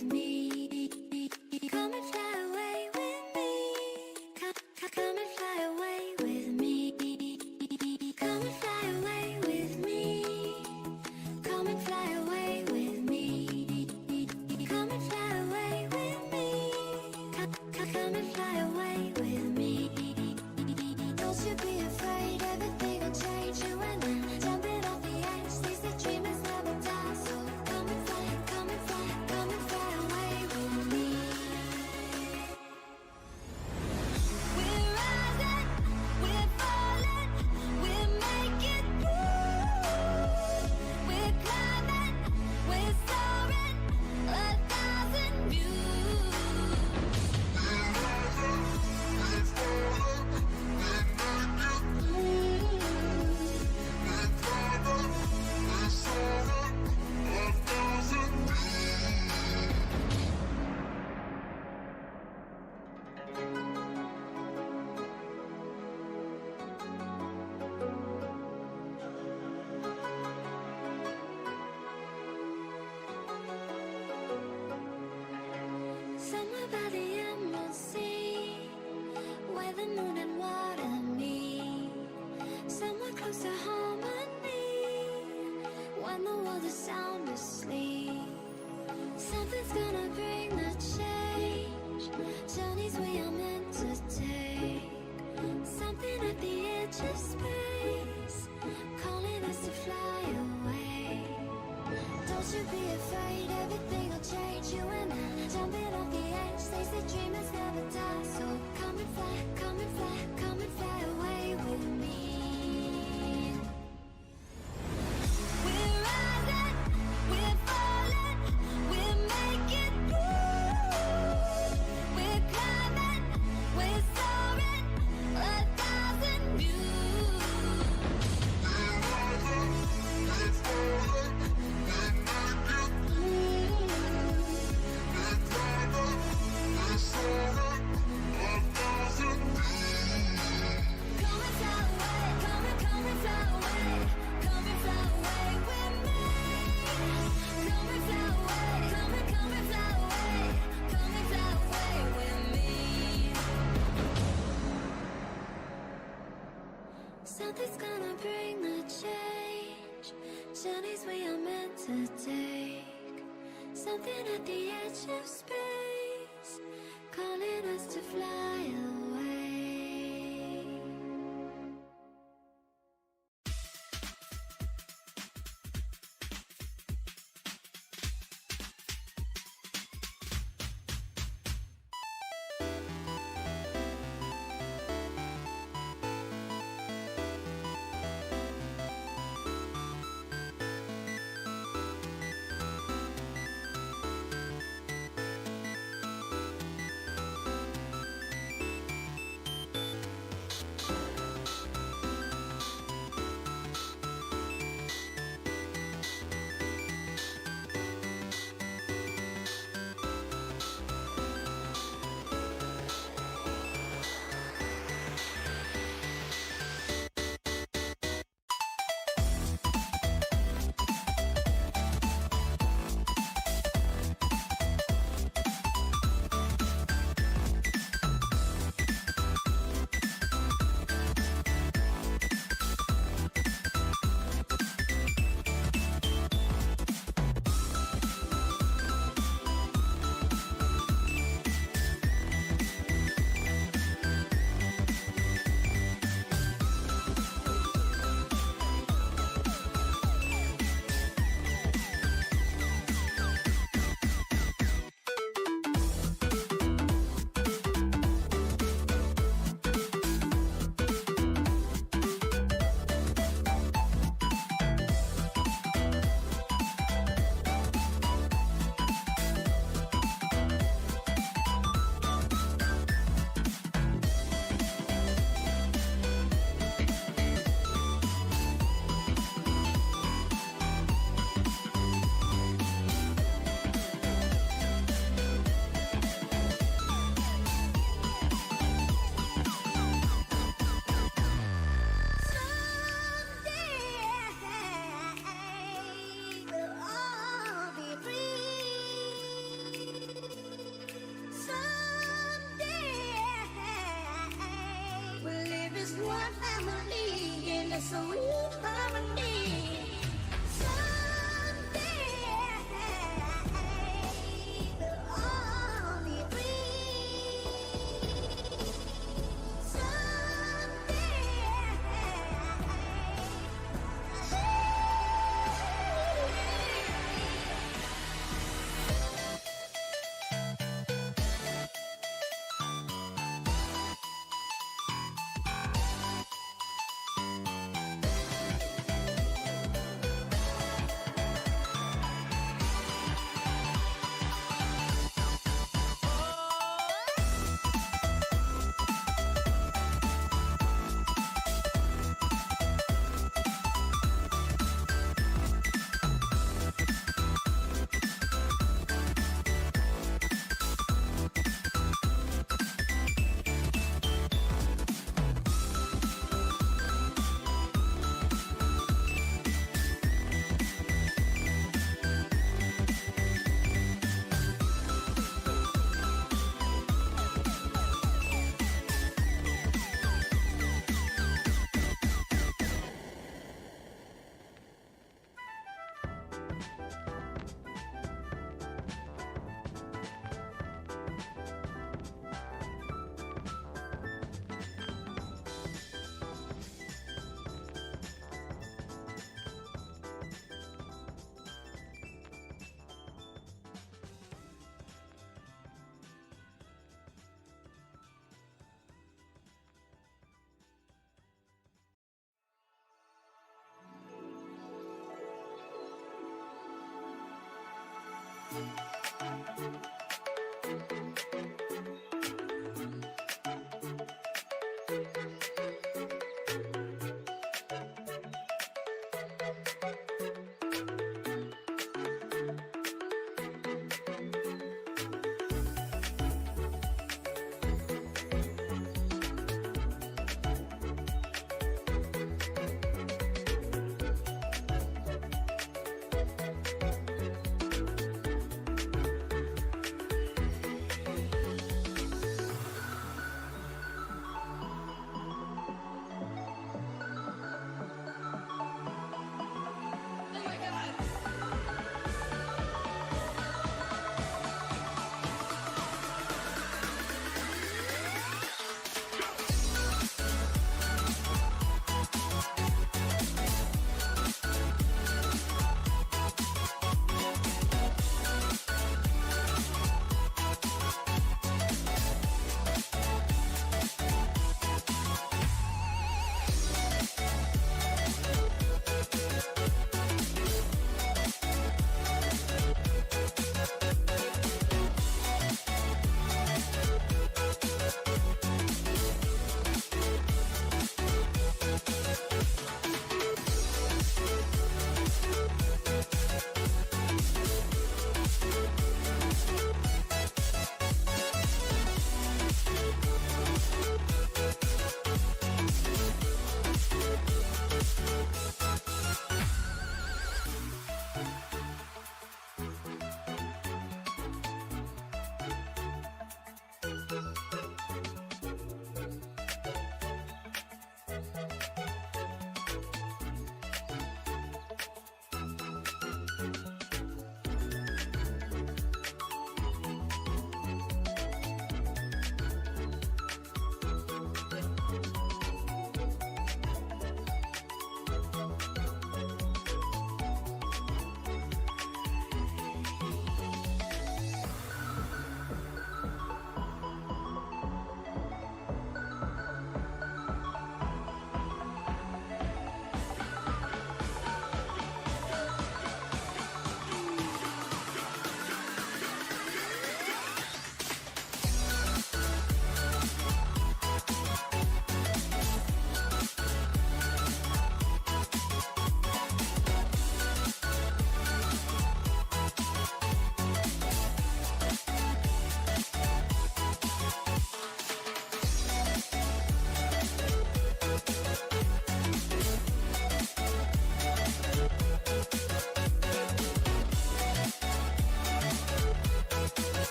with me. Come and fly away with me. Come and fly away with me. Come and fly away with me. Come and fly away with me. Come and fly away with me. Come and fly away with me. Don't you be afraid, everything will change. You and I, jumping off the edge. They say dreamers never die. So come and fly, come and fly, come and fly away with me. We're rising, we're falling, we're making moves. We're climbing, we're soaring, 1,000 views. Somewhere by the emerald sea, where the moon and water meet. Somewhere close to harmony, when the world is sound asleep. Something's gonna bring the change, journeys we are meant to take. Something at the edge of space, calling us to fly away. Don't you be afraid, everything will change. You and I, jumping off the edge. They say dreamers never die. So come and fly, come and fly, come and fly away with me. We're rising, we're falling, we're making moves. We're climbing, we're soaring, 1,000 views. Come and fly away, come and fly away, come and fly away with me. Come and fly away, come and fly away, come and fly away with me. Something's gonna bring the change, journeys we are meant to take. Something at the edge of space, calling us to fly away. sweet harmony. Someday we'll all be free.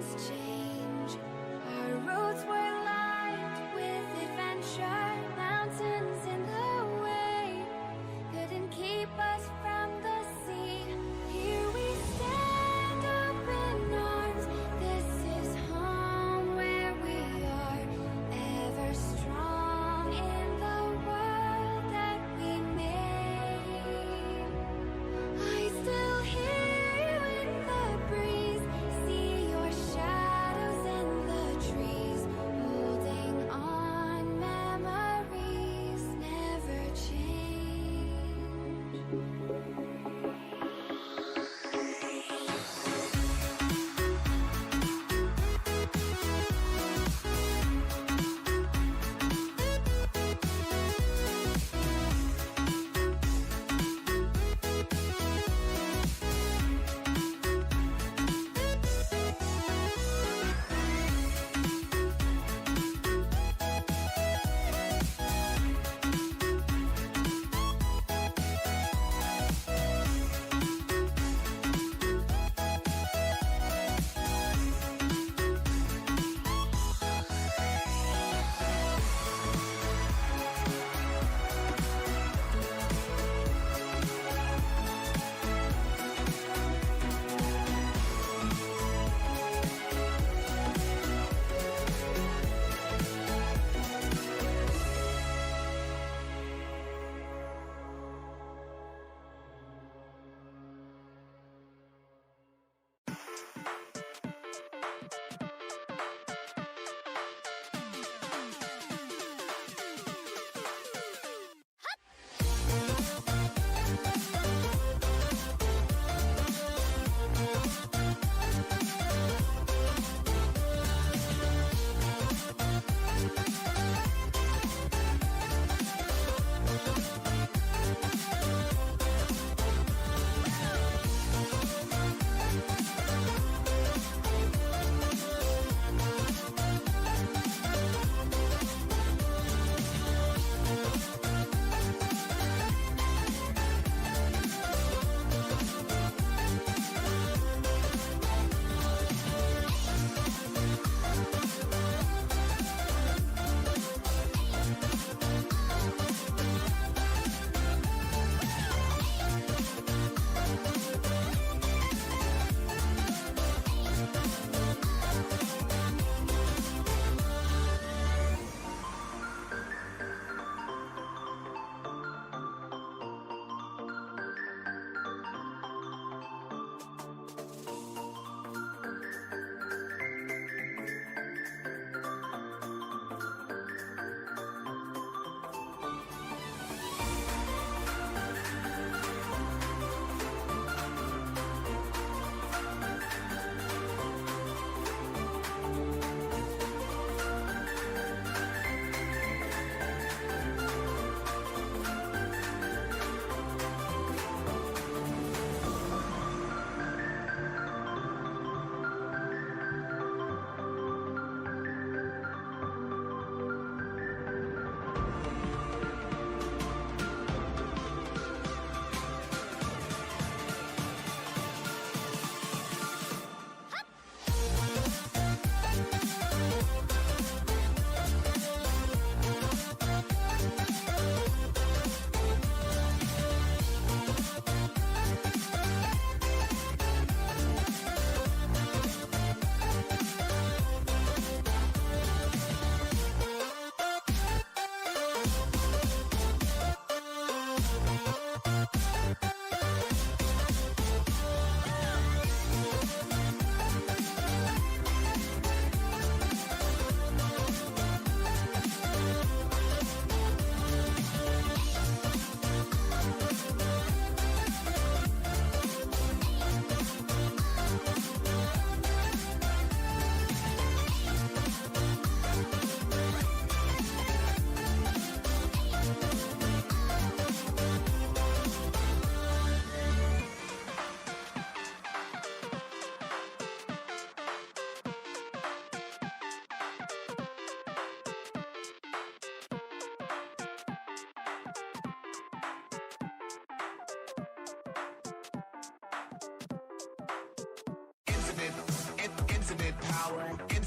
seasons change. Our roads were lined with adventure, mountains in the way couldn't keep us from the sea. Here we stand, open arms. This is home where we are, ever strong in the world that we made. I still hear you in the breeze, see your shadow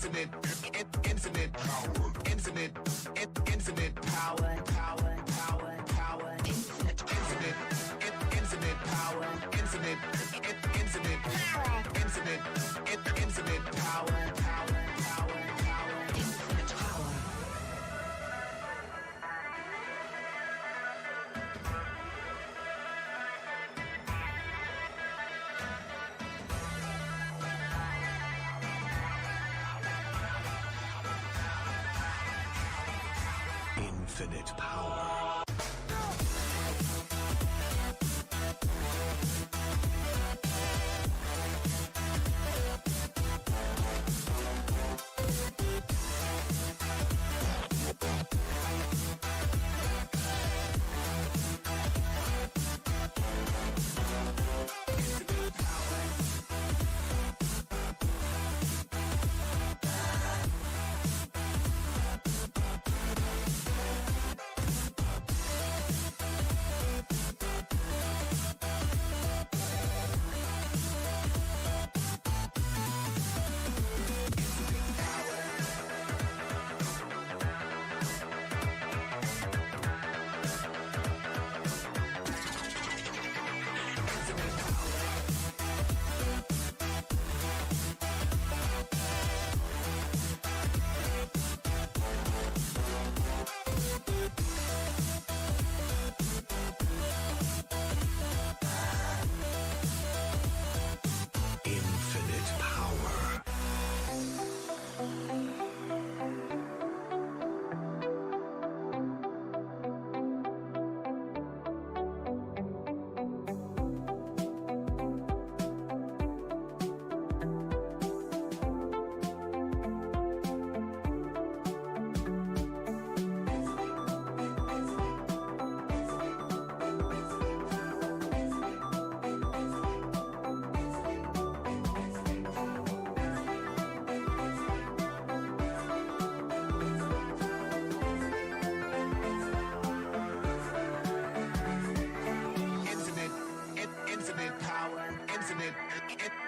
infinite power, infinite power, infinite power, infinite power, infinite power. Infinite power. Infinite power.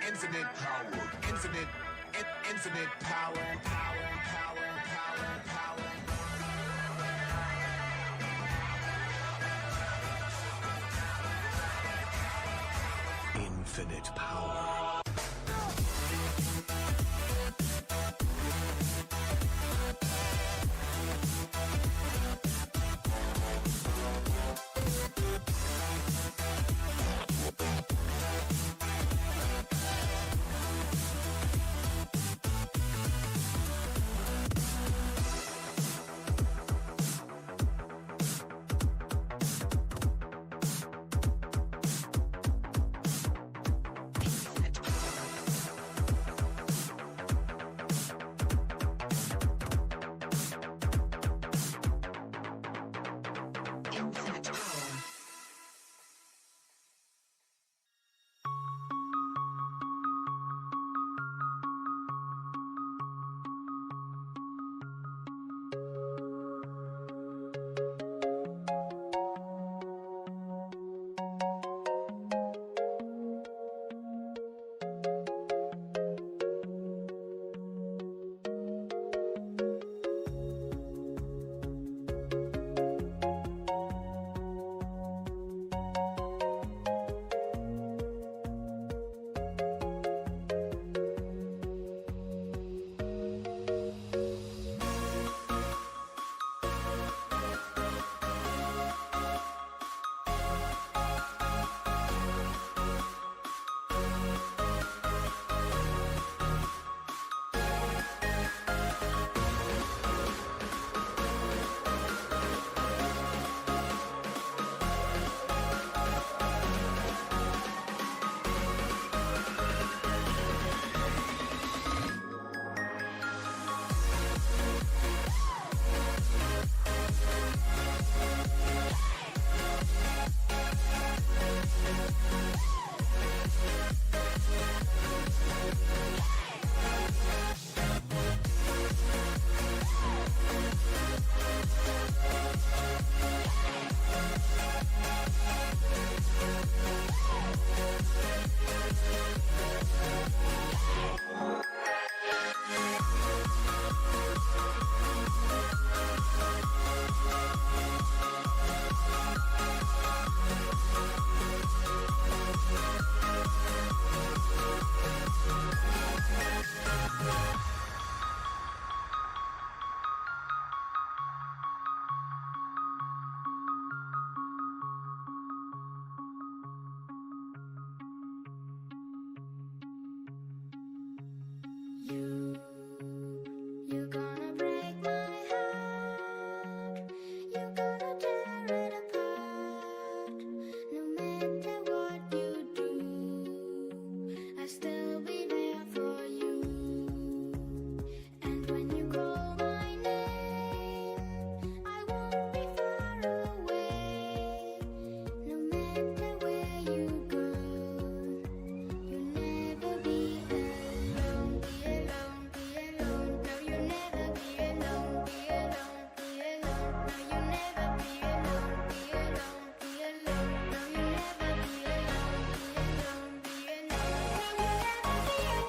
Infinite power, infinite power, infinite power, power. Infinite power. Infinite You, you're gonna break my heart. You're gonna tear it apart. No matter what you do, I'll still be there for you. And when you call my name, I won't be far away. No matter where you go, you'll never be alone. Be alone, be alone. No, you'll never be alone. Be alone, be alone. No, you'll never be alone. Be alone, be alone. No, you'll never be alone. Be alone, be alone. No, you'll never be alone.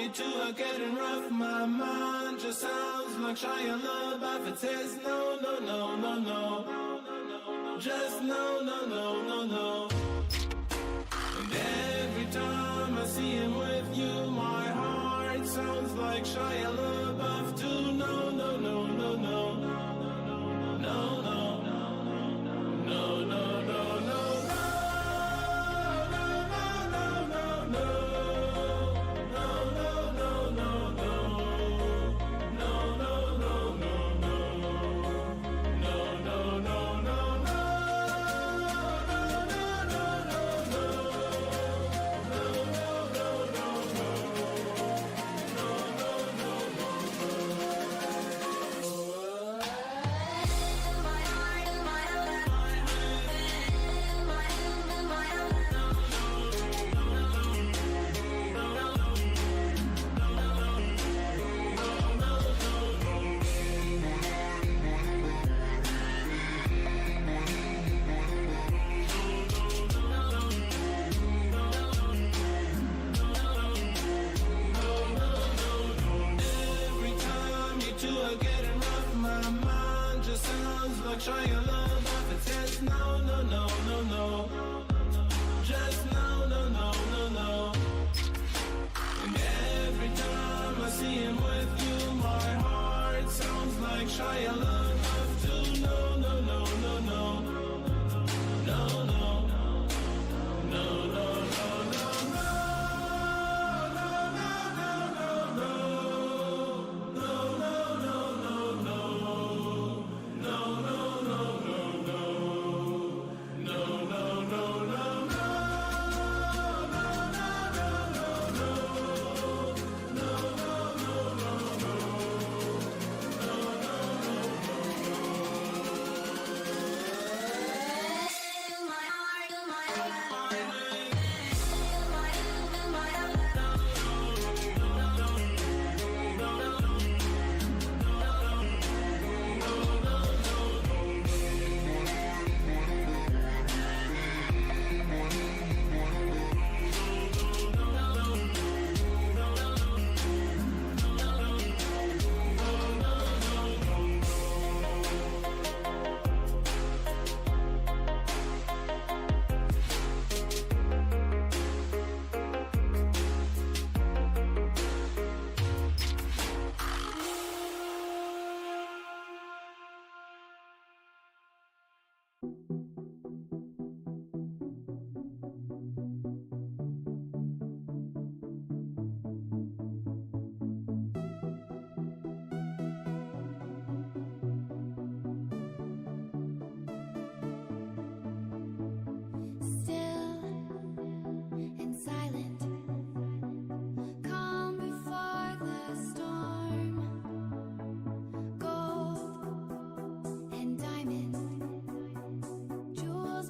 you two are getting rough. My mind just sounds like Shia LaBeouf. It says no, no, no, no, no. Just no, no, no, no, no. And every time I see him with you, my heart sounds like Shia LaBeouf too. No, no, no, no, no. No, no. No, no, no, no, no. Shia LaBeouf, it says no, no, no, no, no. Just no, no, no, no, no. And every time I see him with you, my heart sounds like Shia LaBeouf too. No, no, no, no, no. No, no. No, no, no, no, no. Jewels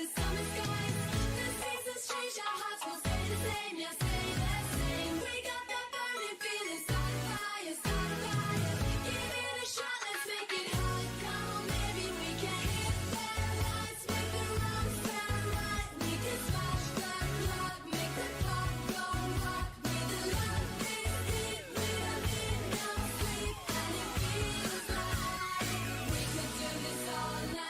to summer skies. The seasons change, our hearts will stay the same. Yeah, stay the same. We got that burning feeling, start a fire, start a fire. Give it a shot, let's make it hot. Come on, maybe we can hit that lights, make the rock sound right. We can smash the clock, make the clock go rock. May the love this hit with a bit no sleep, and it feels like we could do this all night.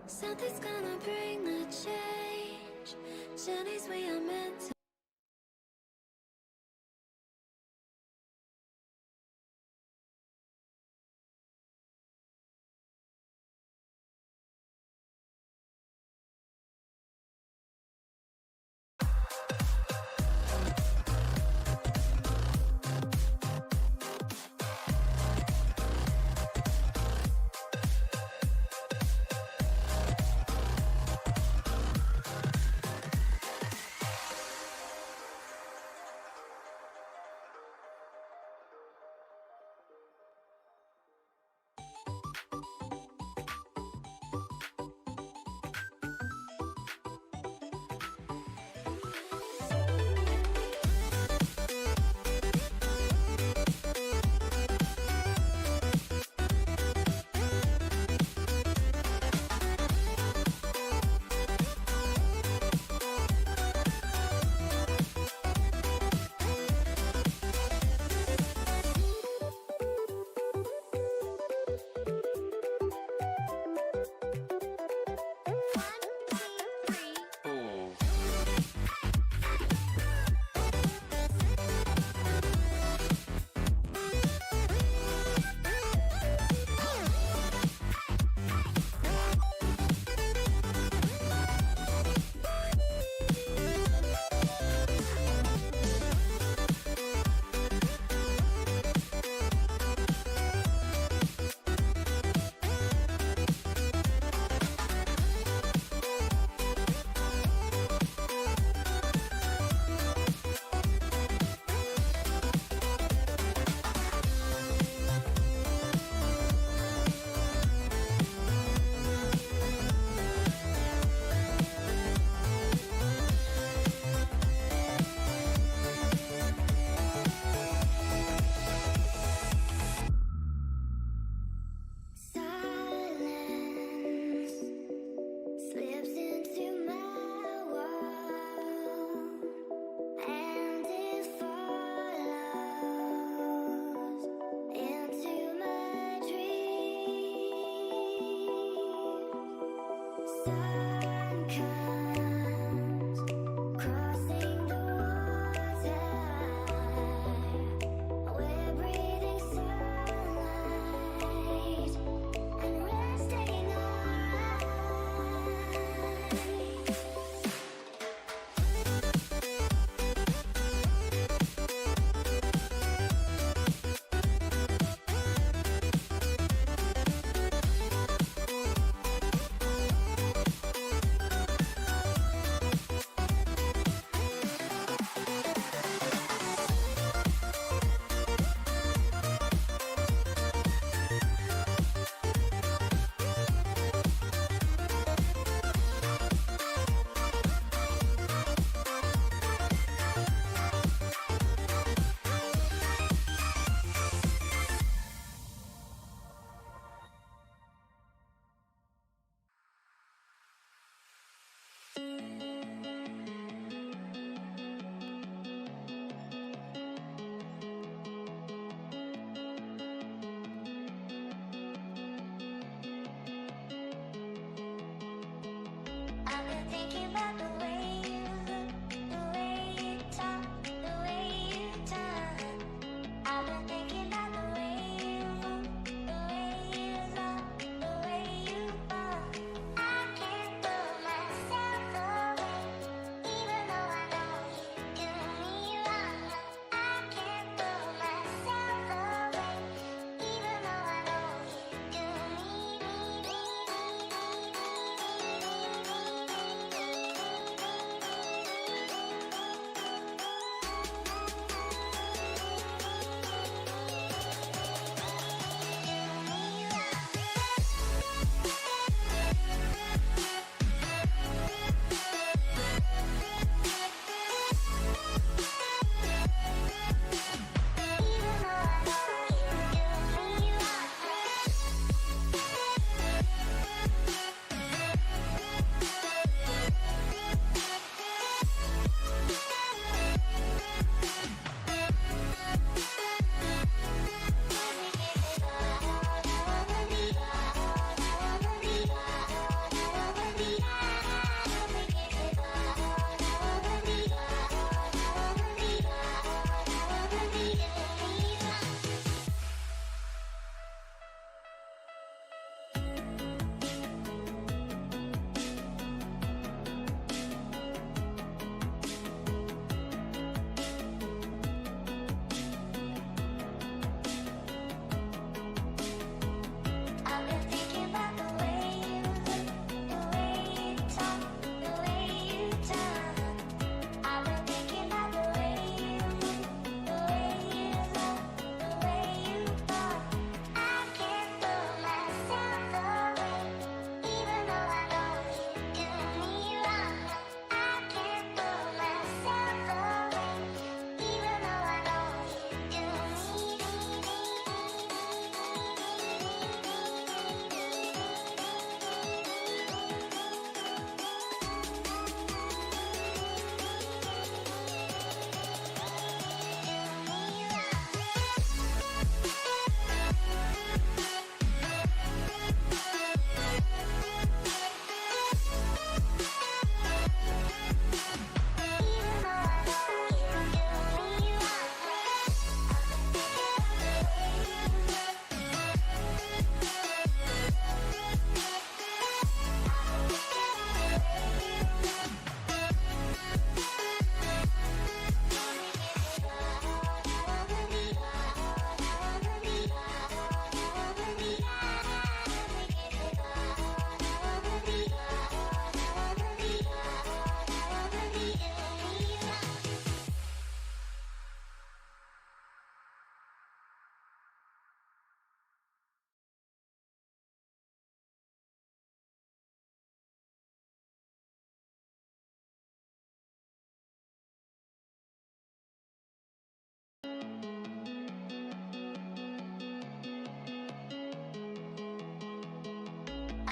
Something's gonna bring the change. Journeys we are meant to.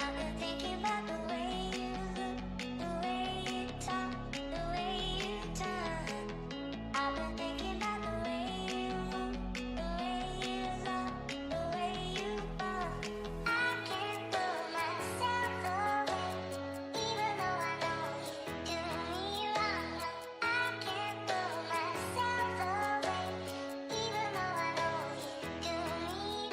I've been thinking about the way you look, the way you talk, the way you turn. I've been thinking about the way you move, the way you love, the way you burn. I can't pull myself away, even though I know you do me wrong. I can't pull myself away, even though I know you do me.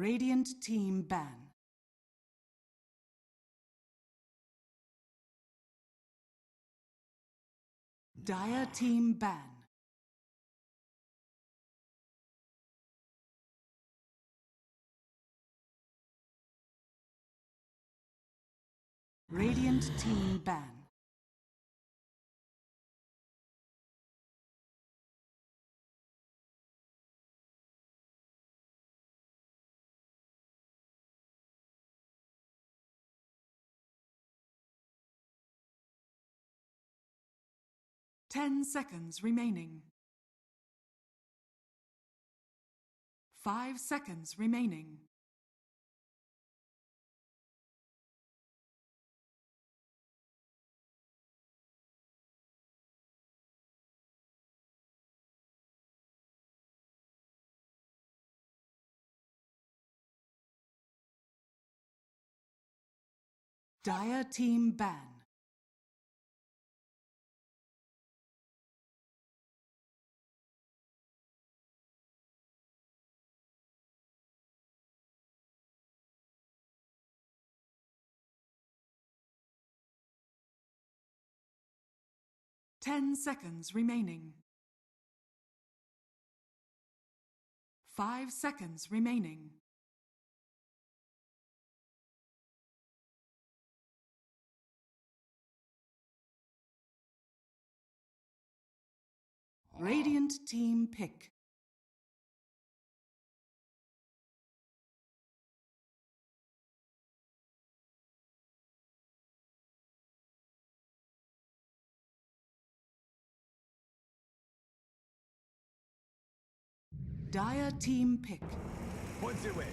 Radiant team ban. Dire team ban. Radiant team ban. Ten seconds remaining. 5 seconds remaining. Dire team ban. Ten seconds remaining. 5 seconds remaining. Radiant team pick. Dire team pick. Points away.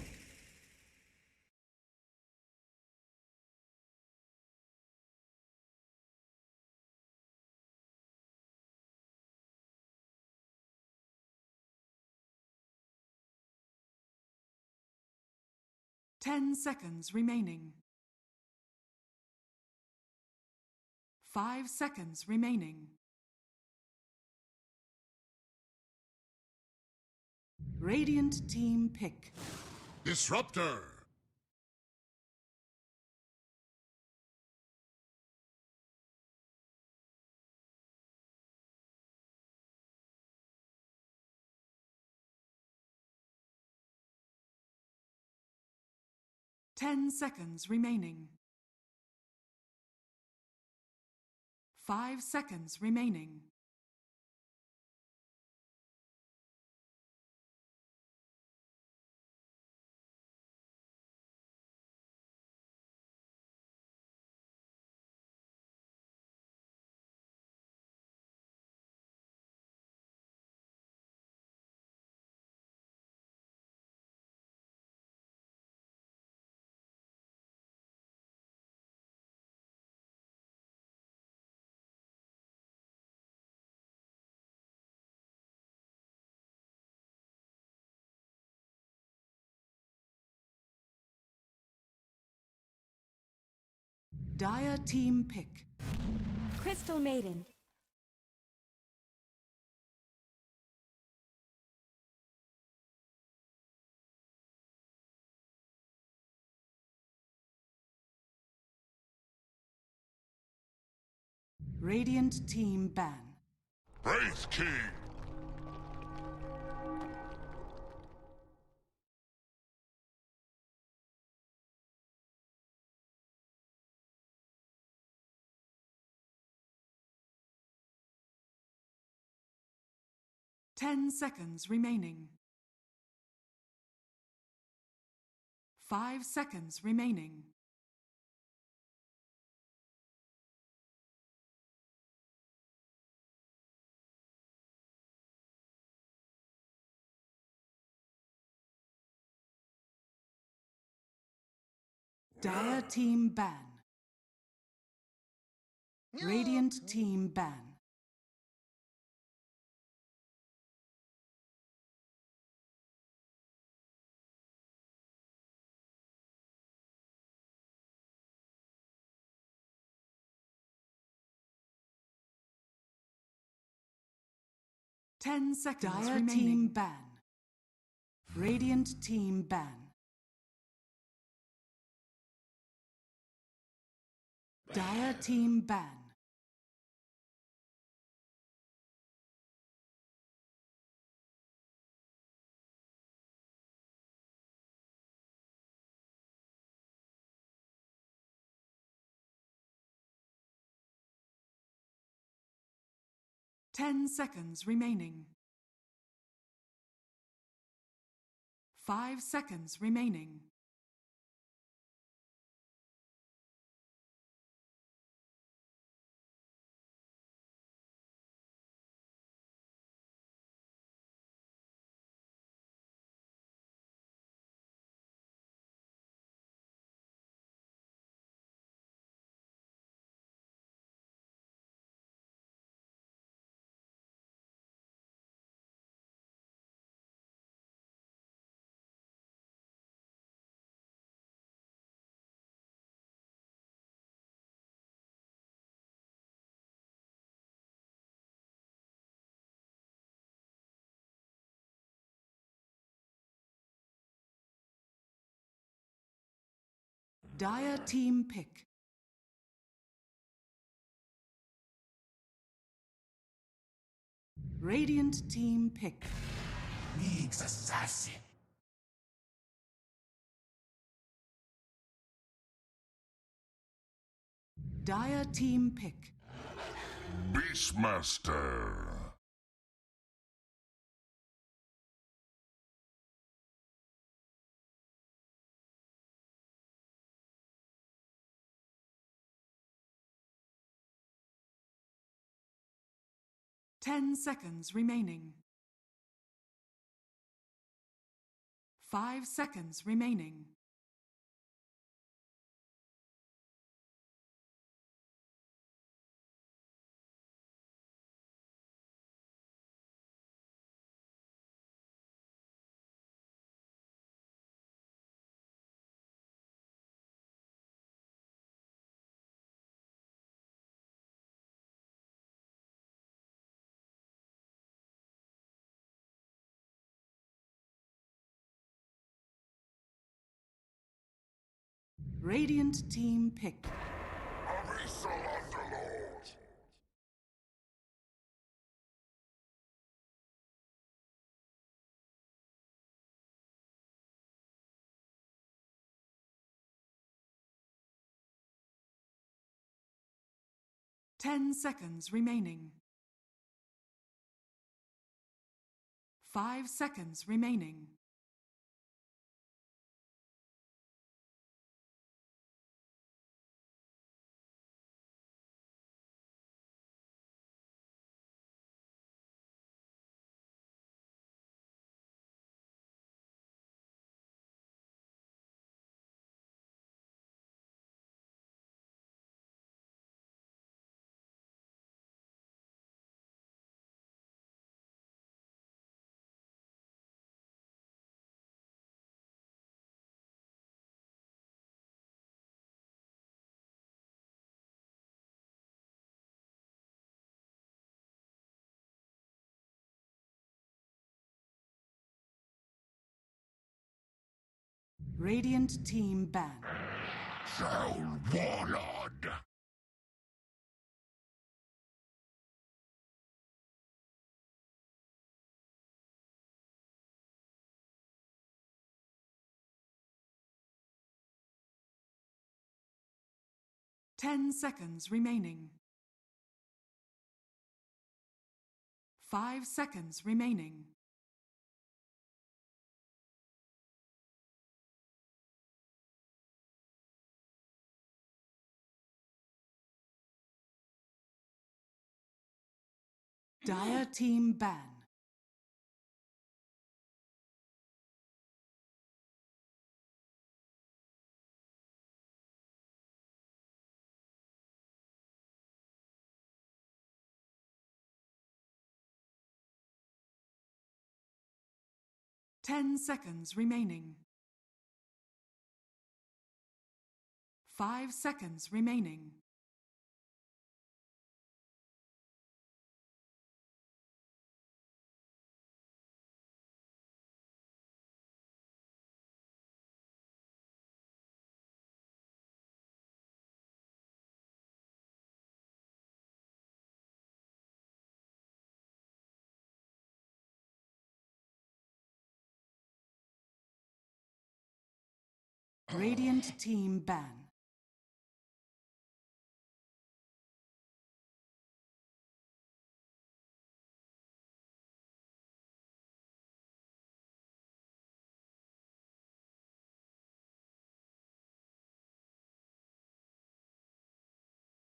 Ten seconds remaining. 5 seconds remaining. Radiant team pick. Disruptor! Ten seconds remaining. 5 seconds remaining. Dire team pick. Crystal Maiden. Radiant team ban. Wraith King! 10 seconds remaining. 5 seconds remaining. Dire team ban. Radiant team ban. Ten seconds Dire remaining. Team ban. Radiant team ban. Dire team ban. Ten seconds remaining. 5 seconds remaining. Dire team pick. Radiant team pick. League's assassin. Dire team pick. Beastmaster. Ten seconds remaining. 5 seconds remaining. Radiant team pick. Abyssal Underlord. Ten seconds remaining. 5 seconds remaining. Radiant team ban. Soul Warlord. Ten seconds remaining. 5 seconds remaining. Dire team ban. Ten seconds remaining. 5 seconds remaining. Radiant team ban.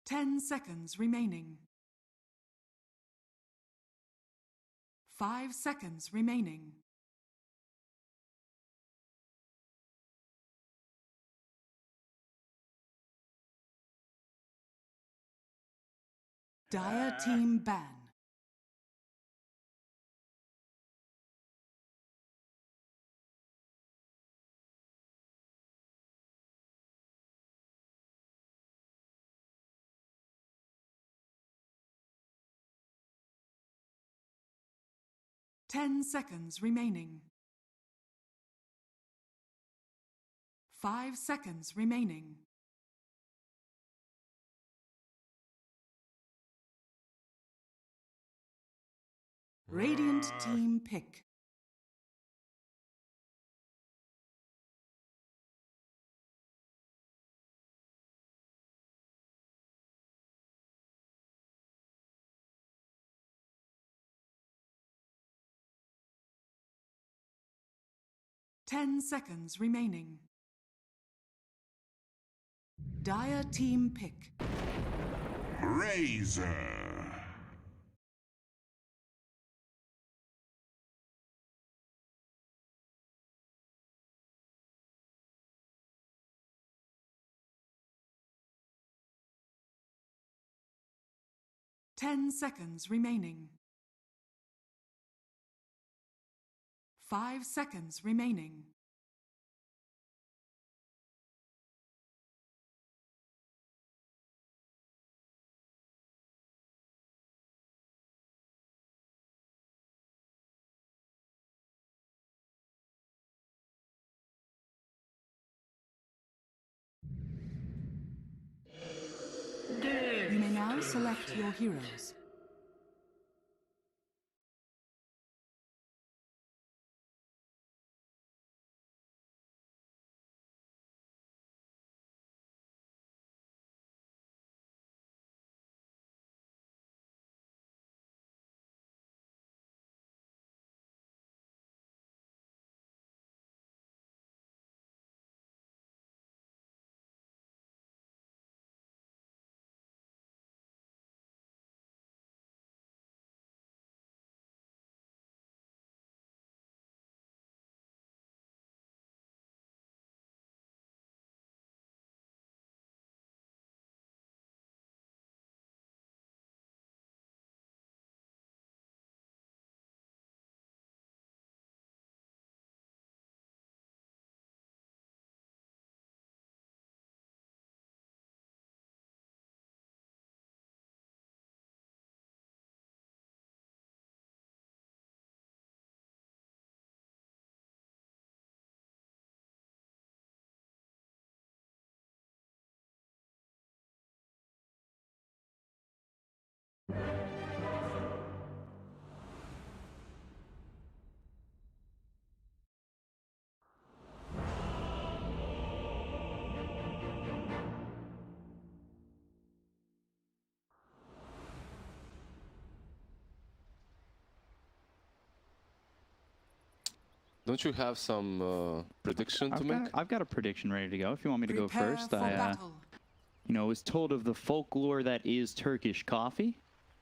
Ten seconds remaining. 5 seconds remaining. Dire team ban. Ten seconds remaining. 5 seconds remaining. Radiant team pick. Ten seconds remaining. Dire team pick. Razor. 10 seconds remaining. 5 seconds remaining. You may now select your heroes. Don't you have some prediction to make? I've got a prediction ready to go. If you want me to go Prepare first, for battle. you know, was told of the folklore that is Turkish coffee.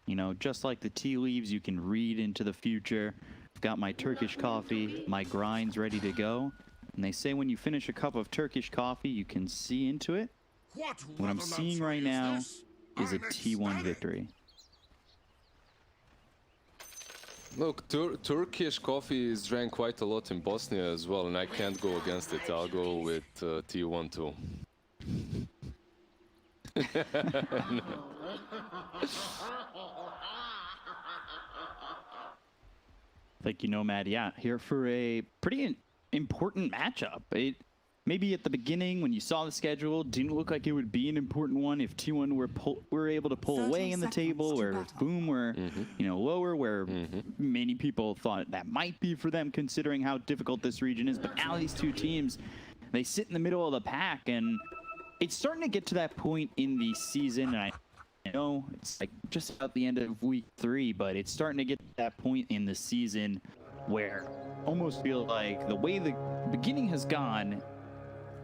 You know, just like the tea leaves, you can read into the future. I've got my Turkish coffee, my grinds ready to go. And they say when you finish a cup of Turkish coffee, you can see into it. What I'm seeing right now is a T1 victory. Look, Turkish coffee is drank quite a lot in Bosnia as well, and I can't go against it. I'll go with T1 too. Like, you know, Matt, yeah, here for a pretty important matchup. It maybe at the beginning when you saw the schedule didn't look like it would be an important one if T1 were able to pull away in the table, where if Boom were you know, lower, where many people thought that might be for them considering how difficult this region is. But now these two teams, They sit in the middle of the pack, and it's starting to get to that point in the season. And I know it's like just about the end of week 3, but it's starting to get to that point in the season where almost feel like the way the beginning has gone,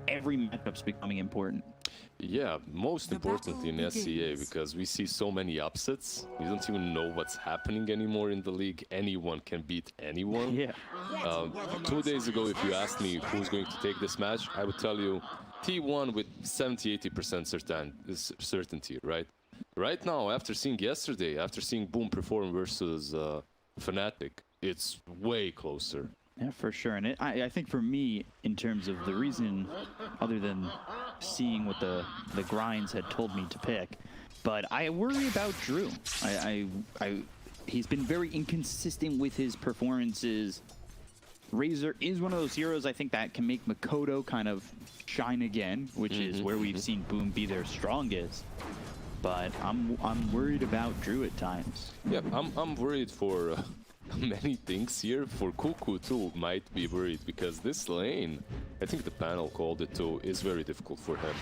every matchup's becoming important. Yeah, most importantly in SCA, because we see so many upsets. You don't even know what's happening anymore in the league. Anyone can beat anyone. Yeah. 2 days ago, if you asked me who's going to take this match, I would tell you T1 with 70-80% certainty, right? Right now, after seeing yesterday, after seeing Boom perform versus Fnatic, it's way closer. Yeah, for sure. And I think for me, in terms of the reason, other than seeing what the grinds had told me to pick, but I worry about Drew. He's been very inconsistent with his performances. Razor is one of those heroes I think that can make Makoto kind of shine again, which is where we've seen Boom be their strongest. But I'm worried about Drew at times. Yeah, I'm worried for many things here. For Curcuit too, might be worried because this lane, I think the panel called it too, is very difficult for him.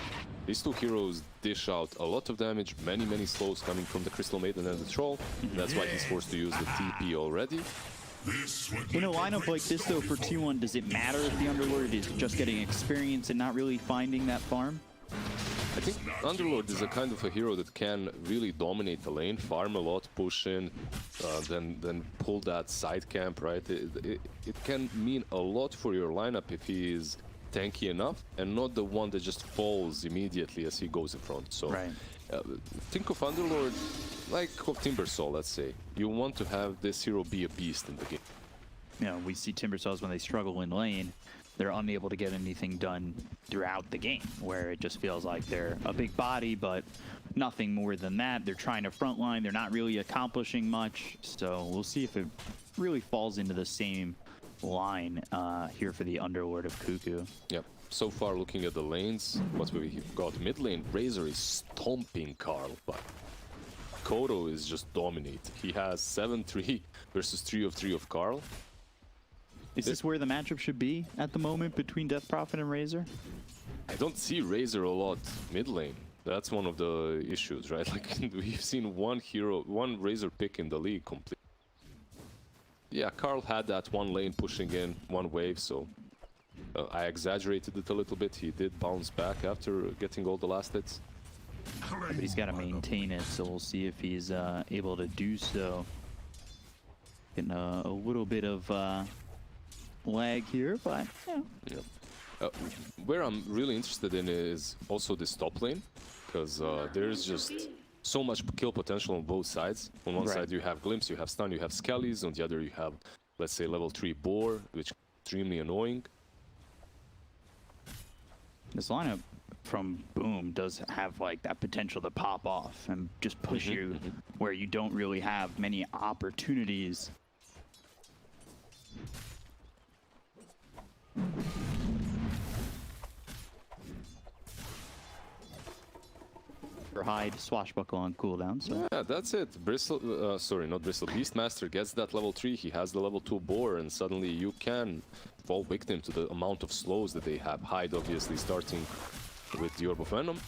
These two heroes dish out a lot of damage, many slows coming from the Crystal Maiden and the Troll. That's why he's forced to use the TP already. In a lineup like this though, for T1, does it matter if the Underlord is just getting experience and not really finding that farm? I think Underlord is a kind of a hero that can really dominate the lane, farm a lot, push in, then pull that side camp, right? It can mean a lot for your lineup if he is tanky enough and not the one that just falls immediately as he goes in front. So right. Think of Underlord like of Timbersaw, let's say. You want to have this hero be a beast in the game. You know, we see Timbersaws when they struggle in lane, they're unable to get anything done throughout the game, where it just feels like they're a big body, but nothing more than that. They're trying to frontline, they're not really accomplishing much, so we'll see if it really falls into the same line here for the Underlord of Curcuit. Yep. So far, looking at the lanes, what we got mid lane, Razor is stomping Carl, but Kodo is just dominating. He has 7-3 versus 3 of 3 of Carl. Is this where the matchup should be at the moment between Death Prophet and Razor? I don't see Razor a lot mid lane. That's one of the issues, right? Like, we've seen one Razor pick in the league complete. Yeah, Carl had that one lane pushing in, one wave, so I exaggerated it a little bit. He did bounce back after getting all the last hits. But he's got to maintain it, so we'll see if he's able to do so. Getting a little bit of lag here, but yeah. Where I'm really interested in is also this top lane, because there's just so much kill potential on both sides. On one side you have Glimpse, you have Stun, you have Skellies. On the other you have, let's say, level 3 Boar, which is extremely annoying. This lineup from Boom does have like that potential to pop off and just push you where you don't really have many opportunities. Hide, swashbuckle on cooldown. So. Yeah, that's it. Bristle, sorry, not Bristle. Beastmaster gets that level 3. He has the level 2 Boar, and suddenly you can fall victim to the amount of slows that they have. Hide, obviously, starting with the Orb of Venom.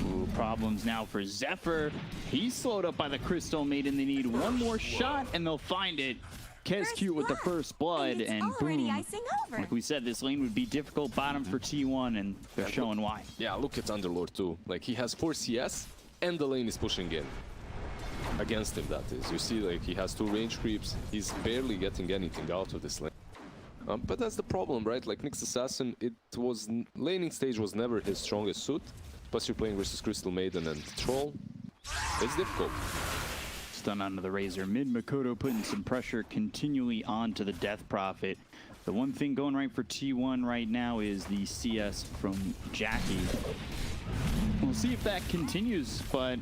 Ooh, problems now for Zephyr. He's slowed up by the Crystal Maiden. They need one more shot, and they'll find it. Curcuit with the first blood, and boom. Like we said, this lane would be difficult bottom for T1, and they're showing why. Yeah, look at Underlord too. Like, he has 4 CS, and the lane is pushing in. Against him, that is. You see, like, he has 2 range creeps. He's barely getting anything out of this lane. But that's the problem, right? Like, Nyx Assassin, laning stage was never his strongest suit. Plus you're playing versus Crystal Maiden and Troll. It's difficult. Stun onto the Razor. Mid Makoto putting some pressure continually onto the Death Prophet. The one thing going right for T1 right now is the CS from Jackie. We'll see if that continues, but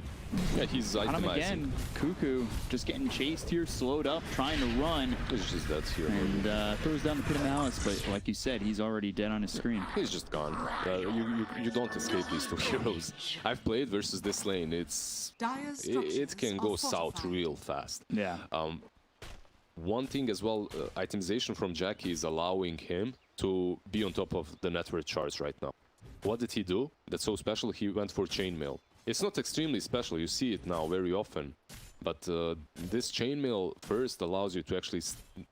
yeah, he's on him itemizing. again. Curcuit just getting chased here, slowed up, trying to run. It's just that here. And throws down the Pit of Malice, but like you said, he's already dead on his screen. He's just gone. You don't escape these two heroes. I've played versus this lane. It can go south real fast. Yeah. One thing as well, itemization from Jackie is allowing him to be on top of the net worth charts right now. What did he do that's so special? He went for chainmail. It's not extremely special, you see it now very often, but this chainmail first allows you to actually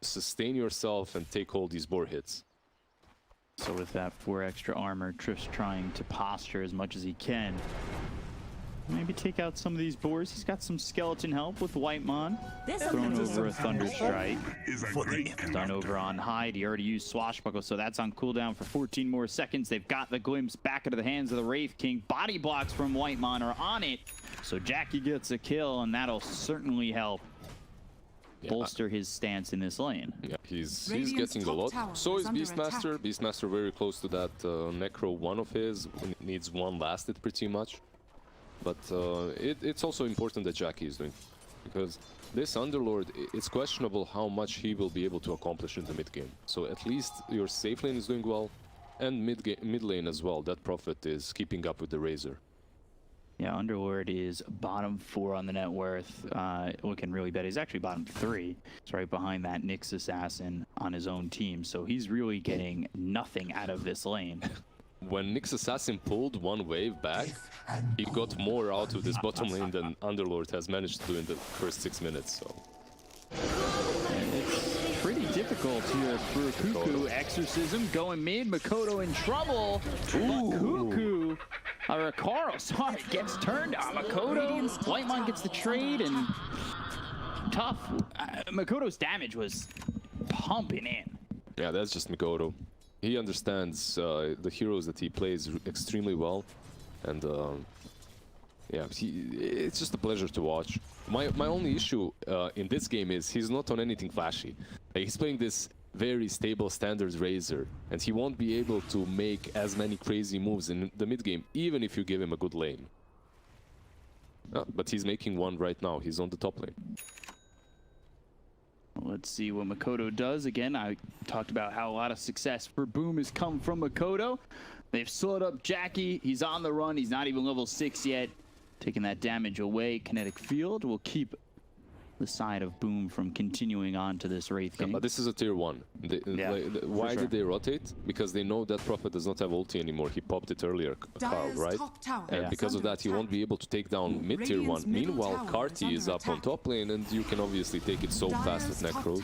sustain yourself and take all these bore hits. So with that 4 extra armor, Triff's trying to posture as much as he can. Maybe take out some of these boars. He's got some skeleton help with Whitemon. Thrown over a Thunder Strike. Done over on Hyde. He already used Swashbuckle, so that's on cooldown for 14 more seconds. They've got the glimpse back into the hands of the Wraith King. Body blocks from Whitemon are on it. So Jackie gets a kill, and that'll certainly help bolster his stance in this lane. Yeah, he's getting a lot. So is Beastmaster. Beastmaster very close to that Necro 1 of his. Needs one lasted pretty much. But it's also important that Jackie is doing, because this Underlord, it's questionable how much he will be able to accomplish in the mid game. So at least your safe lane is doing well, and mid lane as well. That Prophet is keeping up with the Razor. Yeah, Underlord is bottom 4 on the net worth. Looking really bad. He's actually bottom 3. It's right behind that Nyx Assassin on his own team. So he's really getting nothing out of this lane. When Nyx Assassin pulled one wave back, he got more out of this bottom lane than Underlord has managed to do in the first 6 minutes. So it's pretty difficult here for Cuckoo. Exorcism going mid. Makoto in trouble. Cuckoo, or Carl, sorry, gets turned on. Makoto. Whitemon gets the trade, and tough. Makoto's damage was pumping in. yeah, that's just Makoto. He understands the heroes that he plays extremely well, and yeah, it's just a pleasure to watch. My only issue in this game is he's not on anything flashy. Like, he's playing this very stable standard Razor, and he won't be able to make as many crazy moves in the mid game, even if you give him a good lane. But he's making one right now. He's on the top lane. Let's see what Makoto does. Again, I talked about how a lot of success for Boom has come from Makoto. They've slowed up Jackie. He's on the run. He's not even level 6 yet. Taking that damage away. Kinetic Field will keep the side of Boom from continuing on to this Wraith King. But this is a tier 1. Why did they rotate? Because they know that Prophet does not have ulti anymore. He popped it earlier, Carl, right? And because of that, he won't be able to take down mid tier 1. Meanwhile, Carti is up on top lane, and you can obviously take it so fast with Necros.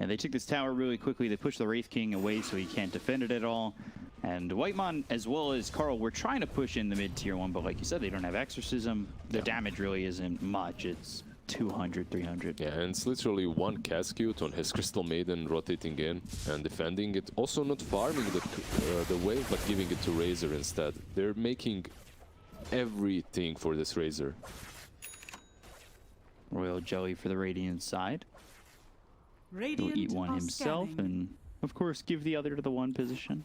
And they took this tower really quickly. They pushed the Wraith King away so he can't defend it at all. And Whitemon, as well as Carl, were trying to push in the mid tier 1, but like you said, they don't have Exorcism. The damage really isn't much. It's 200, 300. Yeah, and it's literally one Cascute on his Crystal Maiden rotating in and defending it. Also not farming the wave, but giving it to Razor instead. They're making everything for this Razor. Royal Jelly for the Radiant side. He'll eat one himself and, of course, give the other to the 1 position.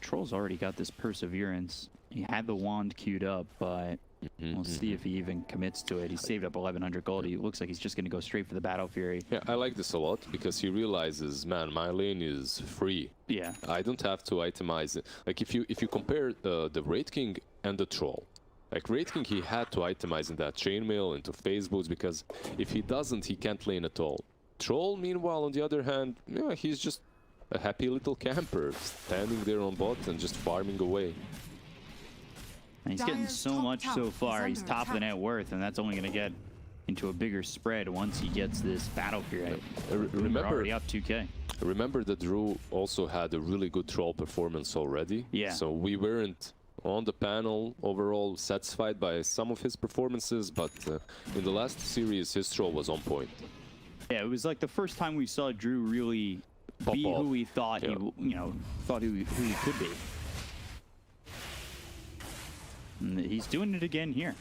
Troll's already got this Perseverance. He had the wand queued up, but we'll see if he even commits to it. He saved up 1100 gold. He looks like he's just going to go straight for the Battle Fury. Yeah, I like this a lot because he realizes, man, my lane is free. Yeah. I don't have to itemize it. Like if you compare the Wraith King and the Troll, like Wraith King, he had to itemize in that chainmail into phase boots, because if he doesn't, he can't lane at all. Troll, meanwhile, on the other hand, yeah, he's just a happy little camper standing there on bot and just farming away. And he's getting so much so far. He's top of the net worth, and that's only going to get into a bigger spread once he gets this Battle Fury. Remember, already up 2k. Remember that Drew also had a really good Troll performance already. Yeah. So we weren't on the panel overall satisfied by some of his performances, but in the last series, his Troll was on point. Yeah, it was like the first time we saw Drew really be who he thought he, thought who he could be. And he's doing it again here.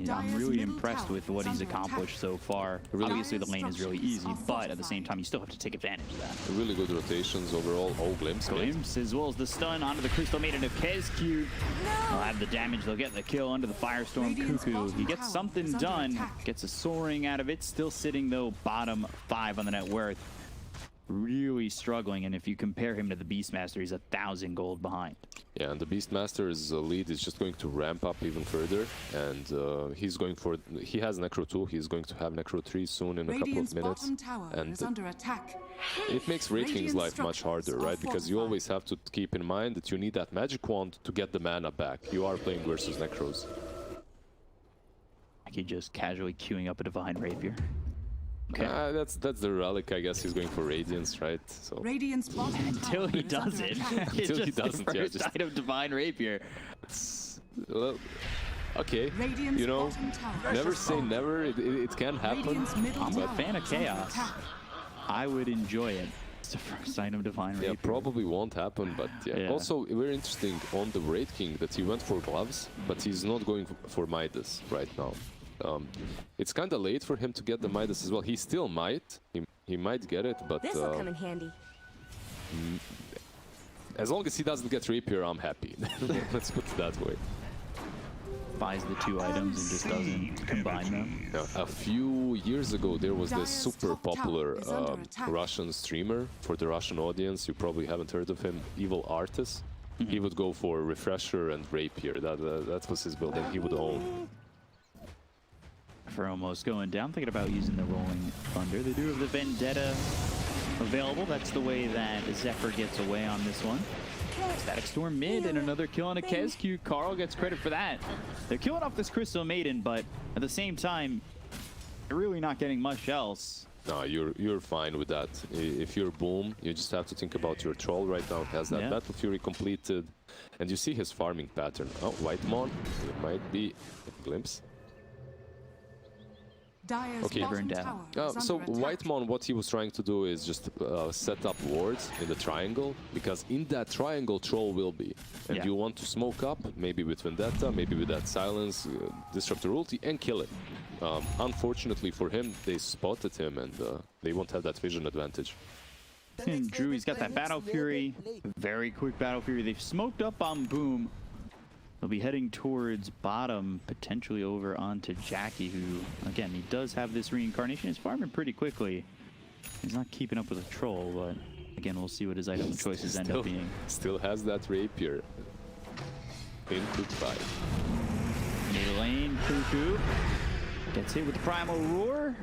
I'm really impressed with what he's accomplished so far. Obviously, the lane is really easy, but at the same time, you still have to take advantage of that. Really good rotations overall. Oh, Glimpse. Glimpse, as well as the stun onto the Crystal Maiden of Kescute. They'll have the damage. They'll get the kill under the Firestorm Cuckoo. He gets something done. Gets a soaring out of it. Still sitting, though, bottom 5 on the net worth. really struggling, and if you compare him to the Beastmaster, he's 1,000 gold behind. Yeah, and the Beastmaster's lead is just going to ramp up even further, and he's going for... He has Necro 2, he's going to have Necro 3 soon in a couple of Radiant's minutes. bottom tower And is under attack. it makes Wraith King's Radiant life much harder, structures right? are Because you fortified. always have to keep in mind that you need that magic wand to get the mana back. You are playing versus Necros. Like he just casually queuing up a Divine Rapier. Okay. That's the relic, I guess he's going for Radiance, right? So Radiant's bottom Until tower he is under doesn't. attack. It's Until he just the doesn't, yeah, first just- item Divine Rapier. well, okay, Radiant's you know, bottom tower never is say under never. It can happen. Radiant's middle I'm a tower fan of is under chaos. attack. I would enjoy it. It's the first item Divine Rapier. Yeah, probably won't happen, but yeah. Yeah. Also, very interesting on the Wraith King that he went for gloves, but he's not going for Midas right now. It's kind of late for him to get the Midas as well. He still might. He might get it, but This'll come in handy. as long as he doesn't get Rapier, I'm happy. Let's put it that way. Buys the two items and just doesn't combine them. Now, a few years ago, there was this Dire's super top tower popular is under attack. Russian streamer. For the Russian audience, you probably haven't heard of him, Evil Artist. He would go for Refresher and Rapier. That was his build, and he would own. For almost going down, thinking about using the Rolling Thunder. They do have the Vendetta available. That's the way that Zephyr gets away on this one. Static Storm mid and another kill on a Kezq. Carl gets credit for that. They're killing off this Crystal Maiden, but at the same time, they're really not getting much else. No, you're fine with that. If you're Boom, you just have to think about your Troll right now. It has that Yeah. Battle Fury completed, and you see his farming pattern. Oh, White Mon, it might be a glimpse. Dire's Okay. bottom Burned tower out. is So under attack. White Mon, what he was trying to do is just set up wards in the triangle, because in that triangle Troll will be. And Yeah. you want to smoke up, maybe with Vendetta, maybe with that Silence, Disruptor ulti, and kill it. Unfortunately for him, they spotted him, and they won't have that vision advantage. And Drew, he's got that Battle Fury. Very quick Battle Fury. They've smoked up on Boom. They'll be heading towards bottom, potentially over onto Jackie, who, again, he does have this reincarnation. He's farming pretty quickly. He's not keeping up with the Troll, but again, we'll see what his item choices end up being. Still has that Rapier in quick fight. Mid lane, Curcuit gets hit with the Primal Roar.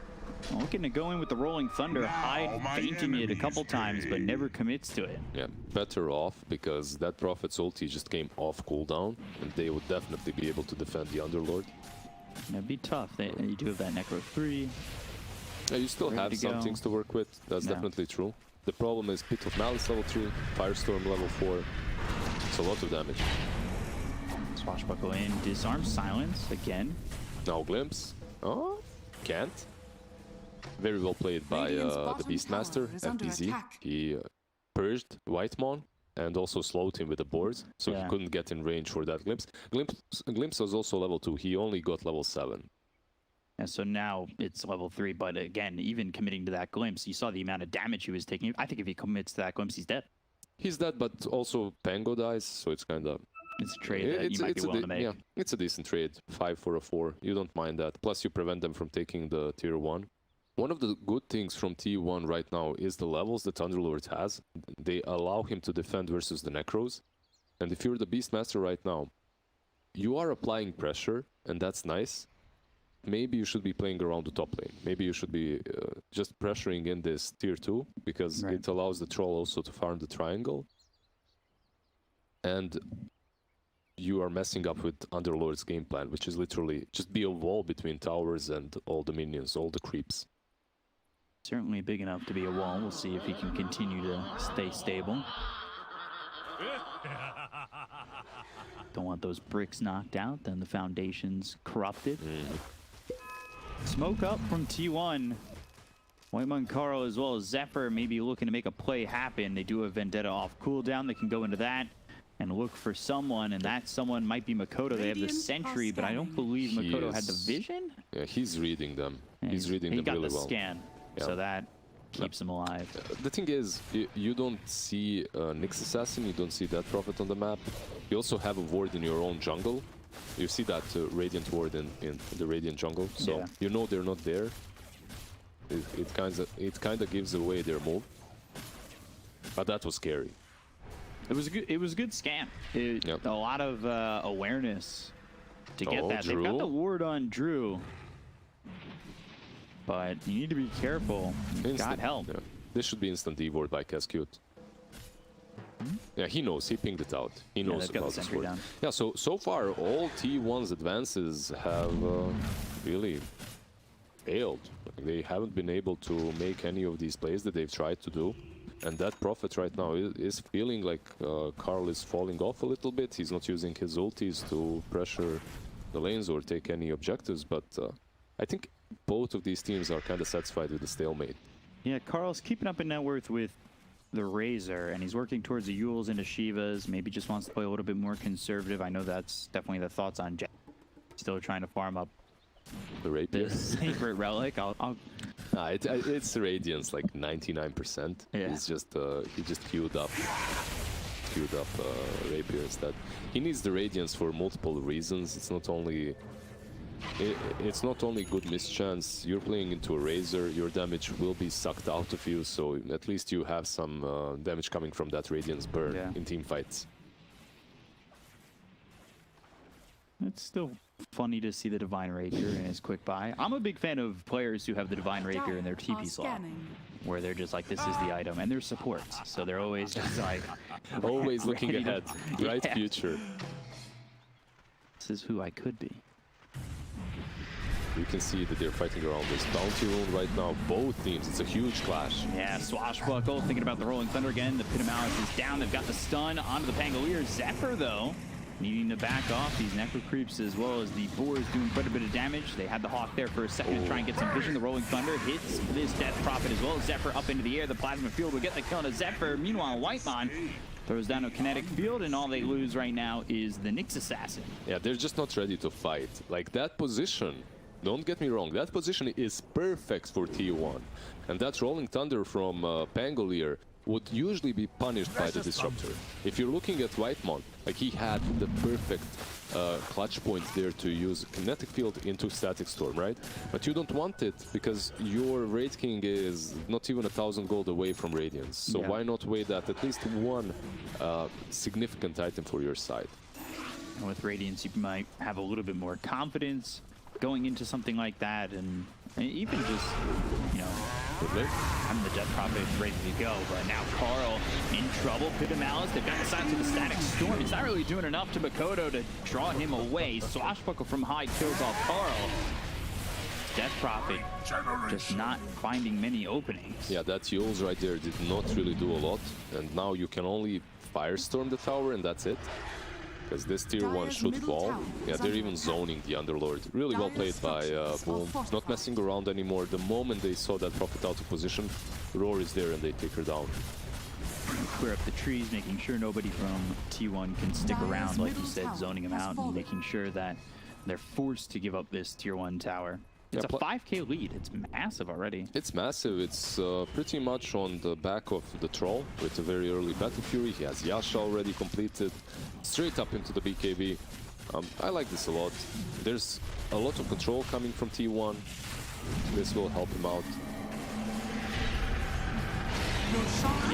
Looking to go in with the Rolling Thunder, hide, fainting it a couple times, but never commits to it. Yeah, better off, because that Prophet's ulti just came off cooldown, and they would definitely be able to defend the Underlord. That'd be tough. You do have that Necro 3. Yeah, you still Ready have to some go. things to work with. That's Yeah. definitely true. The problem is Pit of Malice level 3, Firestorm level 4. It's a lot of damage. Swashbuckle in, disarm, silence again. Now Glimpse. Oh, can't. Very well played by Radiant's the bottom Beastmaster, tower is under FBZ. attack. He purged Whitemon and also slowed him with the boards, so Yeah. he couldn't get in range for that Glimpse. Glimpse was also level 2. He only got level 7. And so now it's level 3, but again, even committing to that glimpse, you saw the amount of damage he was taking. I think if he commits to that glimpse, he's dead. He's dead, but also Pango dies, so it's kind of... It's a trade that you might be willing to make. Yeah, it's a decent trade. 5 for a 4. You don't mind that. Plus, you prevent them from taking the tier 1. One of the good things from T1 right now is the levels that Underlord has. They allow him to defend versus the Necros. And if you're the Beastmaster right now, you are applying pressure, and that's nice. Maybe you should be playing around the top lane. Maybe you should be just pressuring in this tier 2, because Right. it allows the Troll also to farm the triangle. And you are messing up with Underlord's game plan, which is literally just be a wall between towers and all the minions, all the creeps. Certainly big enough to be a wall. We'll see if he can continue to stay stable. Don't want those bricks knocked out, then the foundation's corrupted. Smoke up from T1. Whitemon Carl as well as Zephyr maybe looking to make a play happen. They do have Vendetta off cooldown. They can go into that and look for someone, and that someone might be Makoto. They have the Radiant Sentry, but I don't scanning. believe He Makoto had the is- Vision. Yeah, he's reading them. Yeah, He's reading he them got really the well. scan, Yeah. so that keeps him alive. The thing is, you don't see Nyx Assassin, you don't see that Prophet on the map. You also have a ward in your own jungle. You see that Radiant ward in the Radiant jungle, so Yeah. you know they're not there. It kind of gives away their move. But that was scary. It was a good scam. Yep. A lot of awareness to get Oh, that. They've got Drew. the ward on Drew, but you need to be careful. God help. Yeah. This should be instant D-ward by Curcuit. Yeah, he knows. He pinged it out. He knows they've got about the this sentry ward. down. Yeah, so far, all T1's advances have really failed. Like, they haven't been able to make any of these plays that they've tried to do. And that Prophet right now is feeling like Karl is falling off a little bit. He's not using his ultis to pressure the lanes or take any objectives. But I think both of these teams are kind of satisfied with the stalemate. Yeah, Karl's keeping up in net worth with the Razor, and he's working towards the Yules into Shivas. Maybe just wants to play a little bit more conservative. I know that's definitely the thoughts on Jack. Still trying to farm up The rapier. this sacred relic. It's Radiance like 99%. Yeah. He's just he just queued up rapier instead. He needs the Radiance for multiple reasons. It's not only good mischance. You're playing into a Razor, your damage will be sucked out of you, so at least you have some damage coming from that Radiance burn in team fights. It's still funny to see the Divine Rapier in his quick buy. I'm a big fan of players who have the Divine Rapier in their TP slot, where they're just like, this is the item, and they're supports, so they're always just like... Always looking ready to- ahead, bright Yeah. future. This is who I could be. You can see that they're fighting around this bounty rune right now. Both teams, it's a huge clash. Yeah, Swashbuckle, thinking about the Rolling Thunder again. The Pit of Malice is down. They've got the stun onto the Pangolier. Zephyr, though, needing to back off these Necro Creeps as well as the Boars doing quite a bit of damage. They had the Hawk there for a second to try and get some vision. The Rolling Thunder hits this Death Prophet as well. Zephyr up into the air. The Plasma Field will get the kill to Zephyr. Meanwhile, Whitemon throws down a Kinetic Field, and all they lose right now is the Nyx Assassin. Yeah, they're just not ready to fight. Like, that position, don't get me wrong, that position is perfect for T1. And that Rolling Thunder from Pangolier would usually be punished by the Disruptor. If you're looking at Whitemon, like, he had the perfect clutch point there to use Kinetic Field into Static Storm, right? But you don't want it because your Raid King is not even 1,000 gold away from Radiance. So Yeah. why not wait that at least one significant item for your side? And with Radiance, you might have a little bit more confidence going into something like that, and even just, you know, having the Death Prophet ready to go. But now Karl in trouble. Pit of Malice, they've got the signs of the Static Storm. It's not really doing enough to Makoto to draw him away. Swashbuckle from high kills off Karl. Death Prophet just not finding many openings. Yeah, that Yules right there did not really do a lot, and now you can only Firestorm the tower and that's it. Because this tier 1 should fall. Yeah, they're even zoning the Underlord. Really well played by Boom. Not messing around anymore. The moment they saw that Prophet out of position, Roar is there and they take her down. Clear up the trees, making sure nobody from T1 can stick around, like you said, zoning them out and making sure that they're forced to give up this tier 1 tower. It's a 5k lead. It's massive already. It's massive. It's pretty much on the back of the Troll with a very early Battle Fury. He has Yasha already completed. Straight up into the BKB. I like this a lot. There's a lot of control coming from T1. This will help him out.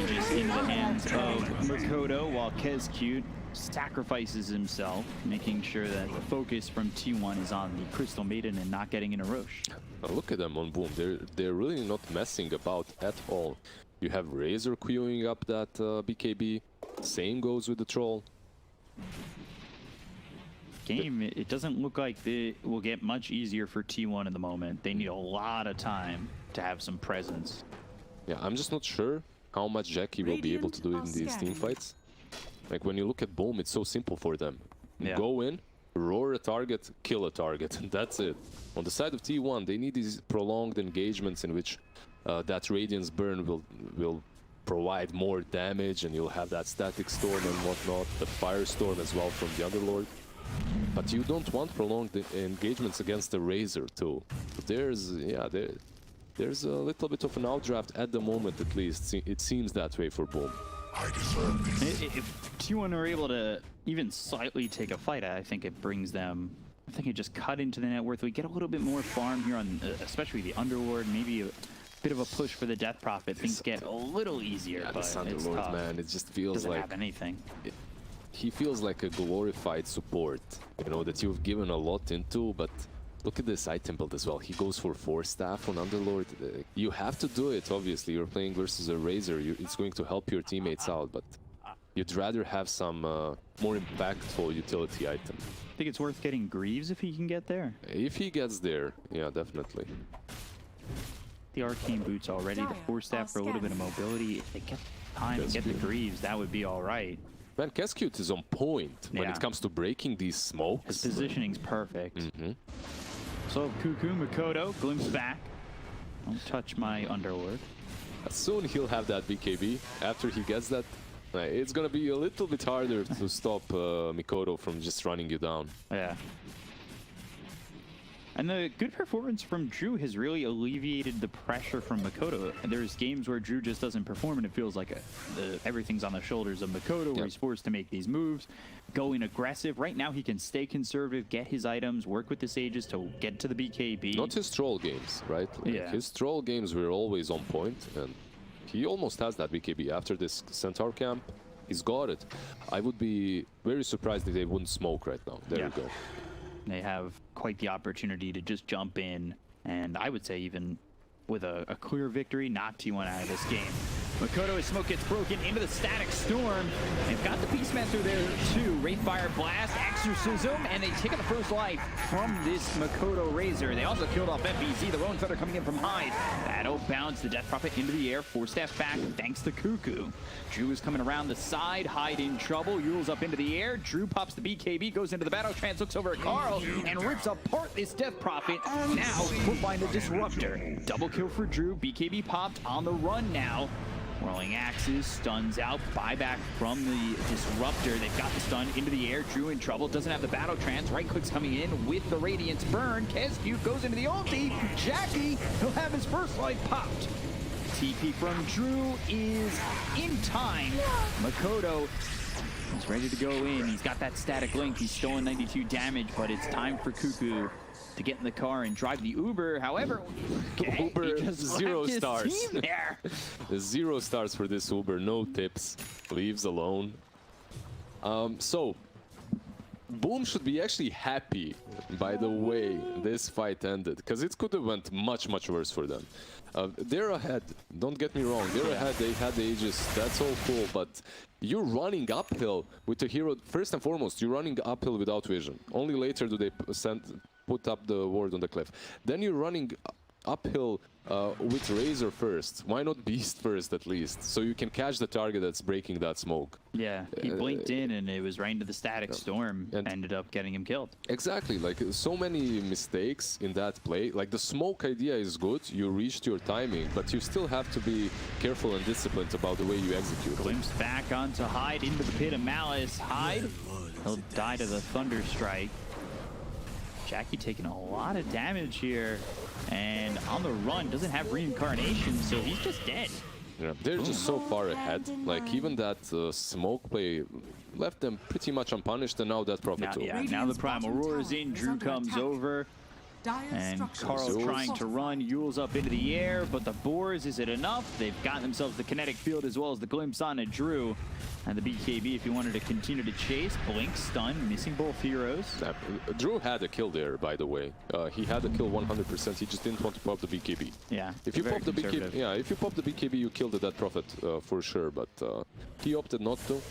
Just into the hands of Makoto while Curcuit sacrifices himself, making sure that the focus from T1 is on the Crystal Maiden and not getting in a rush. Look at them on Boom. They're really not messing about at all. You have Razor queuing up that BKB. Same goes with the Troll. Game, it doesn't look like it will get much easier for T1 at the moment. They need a lot of time to have some presence. Yeah, I'm just not sure how much Jackie will be able to do in these team fights. Like, when you look at Boom, it's so simple for them. Yeah. Go in, roar a target, kill a target, and that's it. On the side of T1, they need these prolonged engagements in which that Radiance burn will provide more damage, and you'll have that Static Storm and whatnot, the Firestorm as well from the Underlord. But you don't want prolonged engagements against the Razor too. There's a little bit of an outdraft at the moment, at least. It seems that way for Boom. I deserve this. If T1 are able to even slightly take a fight, I think it brings them. I think it just cut into the net worth. We get a little bit more farm here on, especially the Underlord, maybe bit of a push for the Death Prophet. Things get a little easier, Yeah, but the it's Thunderlord, tough. man, it just feels Doesn't like have anything. he feels like a glorified support, you know, that you've given a lot into, but look at this item build as well. He goes for 4 staff on Underlord. You have to do it, obviously. You're playing versus a Razor. It's going to help your teammates out, but you'd rather have some more impactful utility item. I think it's worth getting Greaves if he can get there. If he gets there, yeah, definitely. The Arcane Boots already, the 4 staff for a little bit of mobility. If they get time to get the Greaves, that would be all right. Man, Curcuit is on point when Yeah. it comes to breaking these His smokes. positioning's perfect. So Cuckoo, Makoto, glimpse back. Don't touch my Underlord. Soon he'll have that BKB. After he gets that, it's gonna be a little bit harder to stop Mikoto from just running you down. Yeah. And the good performance from Drew has really alleviated the pressure from Makoto. There's games where Drew just doesn't perform and it feels like everything's on the shoulders of Makoto, where Yep. he's forced to make these moves, going aggressive. Right now he can stay conservative, get his items, work with the Sages to get to the BKB. Not his troll games, right? Like, Yeah. his troll games were always on point, and he almost has that BKB after this Centaur camp. He's got it. I would be very surprised if they wouldn't smoke right now. There Yeah. you go. They have quite the opportunity to just jump in, and I would say even with a clear victory, not T1 out of this game. Makoto, his smoke gets broken into the Static Storm. They've got the Beastmaster there too. Wraithfire Blast, Exorcism, and they take the first life from this Makoto Razor. They also killed off FBZ, the Rolling Thunder coming in from Hyde. Battle bounds the Death Prophet into the air, 4 staff back thanks to Cuckoo. Drew is coming around the side, Hyde in trouble, Yule's up into the air. Drew pops the BKB, goes into the battle trance, looks over at Carl, and rips apart this Death Prophet. Now put by the Disruptor. Double kill for Drew, BKB popped on the run now. Whirling Axes, stuns out, buyback from the Disruptor. They've got the stun into the air. Drew in trouble, doesn't have the battle trance. Right click's coming in with the Radiance burn. Curcuit goes into the ulti. Jackie, he'll have his first life popped. TP from Drew is in time. Makoto is ready to go in. He's got that static link. He's stolen 92 damage, but it's time for Cuckoo to get in the car and drive the Uber. However, okay, Uber, he just 0 left his stars. team there. 0 stars for this Uber, no tips, leaves alone. So, Boom should be actually happy by the way this fight ended, because it could have went much, much worse for them. They're ahead, don't get me wrong, they're ahead, they had the Aegis, that's all cool, but you're running uphill with a hero. First and foremost, you're running uphill without vision. Only later do they put up the ward on the cliff. Then you're running uphill with Razor first. Why not Beast first at least? So you can catch the target that's breaking that smoke. Yeah, he blinked in and it was right into the Static Storm. And- Ended up getting him killed. Exactly, like so many mistakes in that play. Like the smoke idea is good, you reached your timing, but you still have to be careful and disciplined about the way you execute. Glimpse back onto Hyde into the Pit of Malice. Hyde, he'll die to the Thunder Strike. Jackie taking a lot of damage here, and on the run, doesn't have reincarnation, so he's just dead. Yeah, they're just so far ahead. Like even that smoke play left them pretty much unpunished, and now that Prophet too. Now the Primal roars in, Drew comes over, and Carl trying to run. Yule's up into the air, but the Boars, is it enough? They've gotten themselves the kinetic field as well as the glimpse on a Drew. And the BKB, if you wanted to continue to chase, blink, stun, missing both heroes. Drew had a kill there, by the way. He had a kill 100%. He just didn't want to pop the BKB. Yeah, If you very pop the BKB, conservative. yeah, if you pop the BKB, you kill the Dead Prophet for sure. But he opted not to.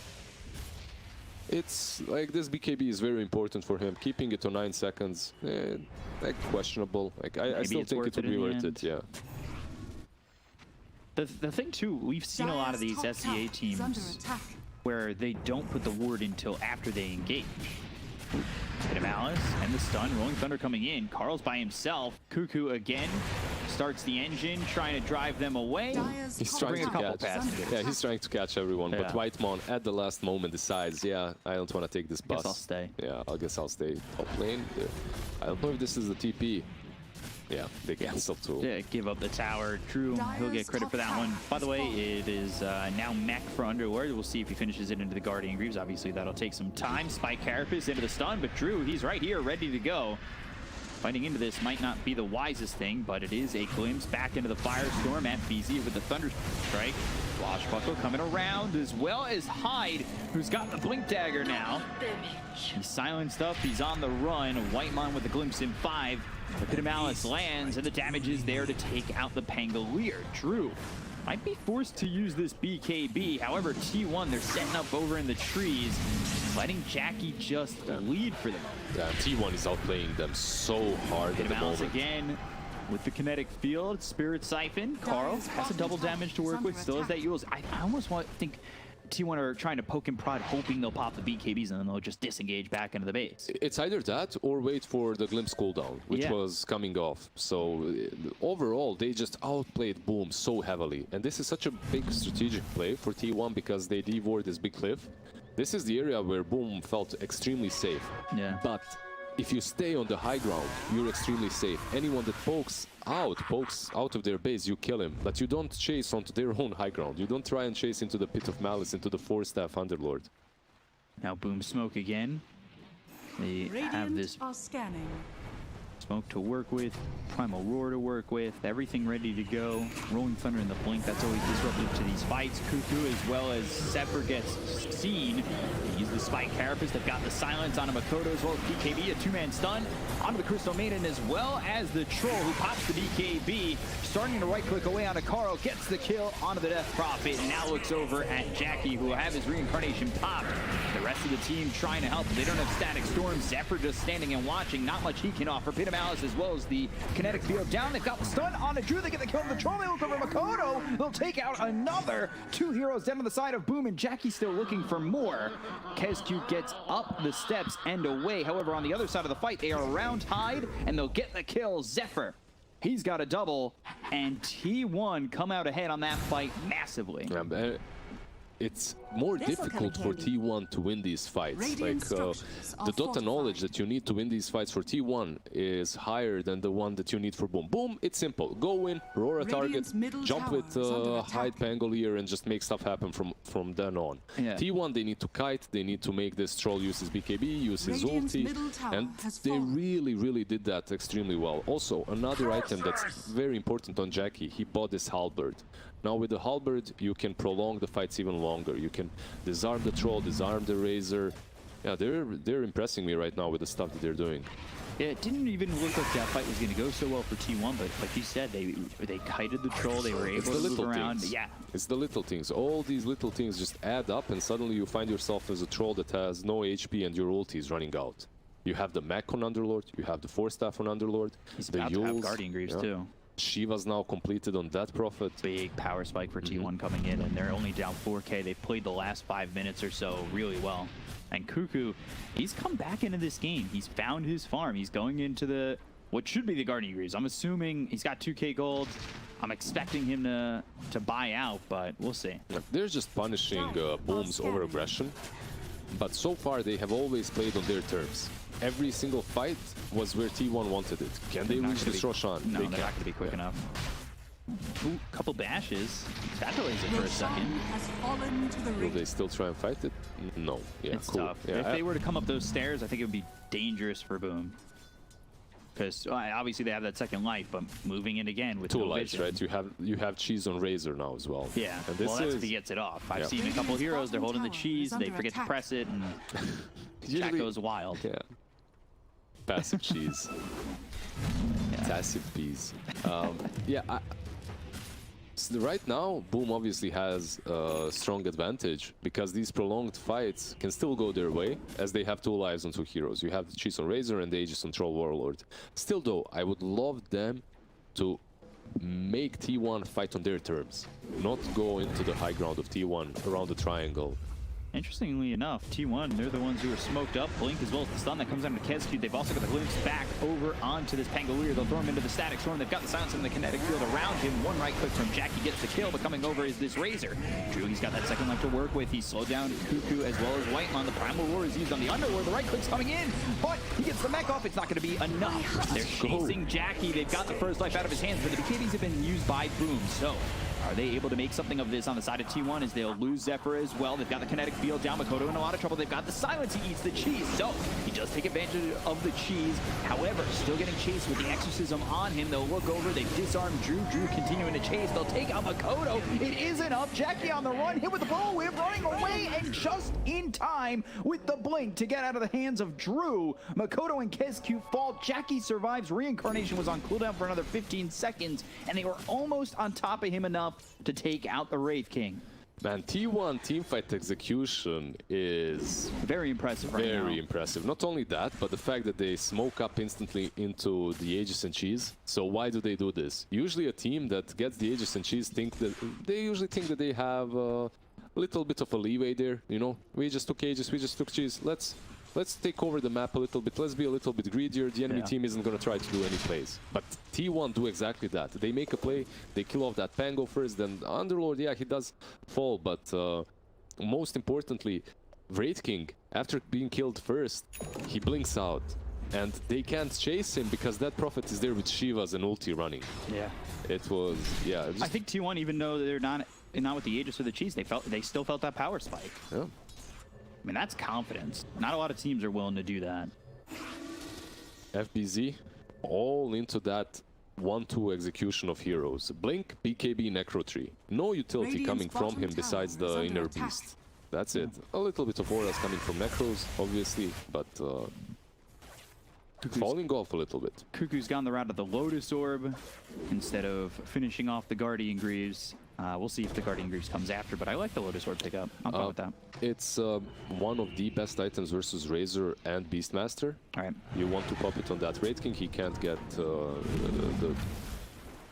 It's like this BKB is very important for him. Keeping it to 9 seconds, like questionable. Like I Maybe still it's think worth it would it be in the worth end. it. Yeah. The thing too, we've seen a lot of these SEA teams where they don't put the ward until after they engage. Bit of Malice and the stun, Rolling Thunder coming in. Carl's by himself. Cuckoo again starts the engine, trying to drive them away. He's Bring trying a to couple catch. passes. Yeah, he's trying to catch everyone. Yeah. But Whitemon at the last moment decides, yeah, I don't want to take this bus. Guess I'll stay. Yeah, I guess I'll stay top lane. I don't know if this is the TP. Yeah, they cancel too. Yeah, give up the tower. Drew, he'll get credit for that one. By the way, it is now mech for Underlord. We'll see if he finishes it into the Guardian Greaves. Obviously, that'll take some time. Spike Carapace into the stun, but Drew, he's right here, ready to go. Fighting into this might not be the wisest thing, but it is a glimpse back into the Firestorm at BZ with the Thunder Strike. Swashbuckle coming around, as well as Hyde, who's got the Blink Dagger now. He's silenced up, he's on the run. Whitemon with the glimpse in 5. The Pit of Malice lands, and the damage is there to take out the Pangolier. Drew might be forced to use this BKB. However, T1, they're setting up over in the trees, letting Jackie just lead for them. Yeah, T1 is outplaying them so hard at the moment. Again with the kinetic field, Spirit Siphon. Carl has a double damage to work with, still has that Yules. I almost think T1 are trying to poke and prod, hoping they'll pop the BKBs and then they'll just disengage back into the base. It's either that or wait for the Glimpse cooldown, which was coming off. So overall, they just outplayed Boom so heavily. And this is such a big strategic play for T1 because they devoured this big cliff. This is the area where Boom felt extremely safe. Yeah. But if you stay on the high ground, you're extremely safe. Anyone that pokes out of their base, you kill him. But you don't chase onto their own high ground. You don't try and chase into the Pit of Malice, into the 4-staff Underlord. Now Boom smoke again. They have this are scanning. smoke to work with, Primal Roar to work with, everything ready to go. Rolling Thunder in the Blink, that's always disruptive to these fights. Cuckoo as well as Zephyr gets seen. They use the Spike Carapace, they've got the silence on a Makoto as well as BKB, a 2-man stun onto the Crystal Maiden as well as the Troll who pops the BKB. Starting to right-click away onto Carl, gets the kill onto the Death Prophet, and now looks over at Jackie who will have his reincarnation popped. The rest of the team trying to help, but they don't have Static Storm. Zephyr just standing and watching, not much he can offer. Pit of Malice as well as the kinetic field down. They've got the stun on Drew. They get the kill on the Troll. They look over Makoto. They'll take out another 2 heroes down on the side of Boom, and Jackie still looking for more. Curcuit gets up the steps and away. However, on the other side of the fight, they are around Hyde, and they'll get the kill. Zephyr, he's got a double, and T1 come out ahead on that fight massively. Yeah, it's more difficult for T1 to win these fights. Like the Dota knowledge that you need to win these fights for T1 is higher than the one that you need for Boom. Boom, it's simple. Go in, roar a target, jump with Hyde Pangolier, and just make stuff happen from then on. Yeah. T1, they need to kite, they need to make this Troll use his BKB, use his ulti, and they really did that extremely well. Also, another item that's very important on Jackie, he bought this Halberd. Now with the Halberd, you can prolong the fights even longer. You can disarm the Troll, disarm the Razor. Yeah, they're impressing me right now with the stuff that they're doing. Yeah, it didn't even look like that fight was going to go so well for T1, but like you said, they kited the Troll, they were able to move around. Things. Yeah. It's the little things. All these little things just add up, and suddenly you find yourself as a Troll that has no HP and your ulti is running out. You have the Mech on Underlord, you have the 4-staff on Underlord. He's about to have Guardian Greaves too. Shiva's now completed on that Prophet. Big power spike for T1 coming in, and they're only down 4K. They've played the last 5 minutes or so really well. And Cuckoo, he's come back into this game. He's found his farm. He's going into what should be the Guardian Greaves. I'm assuming he's got 2K gold. I'm expecting him to buy out, but we'll see. They're just punishing Boom's over-aggression. But so far, they have always played on their terms. Every single fight was where T1 wanted it. Can they reach this Roshan? No, they're not going to be quick enough. Ooh, couple bashes. That delays it for a second. Will they still try and fight it? No. Yeah, it's cool. tough. Yeah, if they were to come up those stairs, I think it would be dangerous for Boom. Because obviously they have that second life, but moving in again with 2 lives, right? You have cheese on Razor now as well. Yeah, and this that's if he gets it off. I've seen a couple heroes, they're holding the cheese, they forget to press it, and chat goes wild. Yeah. Passive cheese. Passive peas. So right now, Boom obviously has a strong advantage because these prolonged fights can still go their way as they have 2 lives on 2 heroes. You have the cheese on Razor and the Aegis on Troll Warlord. Still though, I would love them to make T1 fight on their terms, not go into the high ground of T1 around the triangle. Interestingly enough, T1, they're the ones who are smoked up. Blink as well as the stun that comes out of Curcuit. They've also got the glimpse back over onto this Pangolier. They'll throw him into the Static Storm. They've got the silence in the kinetic field around him. 1 right click from Jackie gets the kill, but coming over is this Razor. Drew, he's got that second life to work with. He's slowed down Cuckoo as well as Whitemon. The Primal Roar is used on the Underlord. The right click's coming in, but he gets the mech off. It's not going to be enough. They're chasing Jackie. They've got the first life out of his hands, but the BKBs have been used by Boom. So Are they able to make something of this on the side of T1 as they'll lose Zephyr as well? They've got the kinetic field down. Makoto in a lot of trouble. They've got the silence. He eats the cheese. So he does take advantage of the cheese. However, still getting chased with the exorcism on him. They'll look over. They disarm Drew. Drew continuing to chase. They'll take out Makoto. It isn't up. Jackie on the run. Hit with the bullwhip. Running away and just in time with the blink to get out of the hands of Drew. Makoto and Curcuit fall. Jackie survives. Reincarnation was on cooldown for another 15 seconds. And they were almost on top of him enough to take out the Wraith King. Man, T1 teamfight execution is very impressive right now. Very impressive. Not only that, but the fact that they smoke up instantly into the Aegis and Cheese. So why do they do this? Usually a team that gets the Aegis and Cheese usually think that they have a little bit of a leeway there. You know, we just took Aegis, we just took Cheese. Let's take over the map a little bit. Let's be a little bit greedier. The enemy team isn't going to try to do any plays. But T1 do exactly that. They make a play, they kill off that Pango first, then Underlord, yeah, he does fall. But most importantly, Wraith King, after being killed first, he blinks out. And they can't chase him because that Prophet is there with Shivas and ulti running. Yeah. It was, yeah. I think T1, even though they're not with the Aegis or the Cheese, they still felt that power spike. Yeah. I mean, that's confidence. Not a lot of teams are willing to do that. FBZ, all into that 1-2 execution of heroes. Blink, BKB, Necro Tree. No utility coming from him besides the Inner Beast. That's it. A little bit of auras coming from Necros, obviously, but falling off a little bit. Cuckoo's gone the route of the Lotus Orb instead of finishing off the Guardian Greaves. We'll see if the Guardian Greaves comes after, but I like the Lotus Orb pickup. I'm fine with that. It's one of the best items versus Razor and Beastmaster. All right. You want to pop it on that Wraith King, he can't get the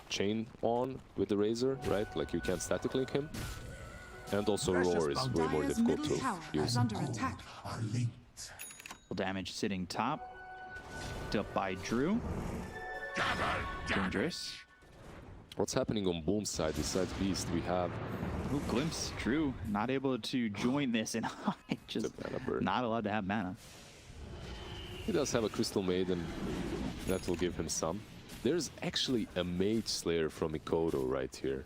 chain on with the Razor, right? Like you can't static link him. And also Roar is way more difficult to use. Under attack. Damage sitting top. Up by Drew. Dangerous. What's happening on Boom's side besides Beast? We have... Ooh, Glimpse. Drew not able to join this, and just not allowed to have mana. He does have a Crystal Maiden. That will give him some. There's actually a Mage Slayer from Mikoto right here.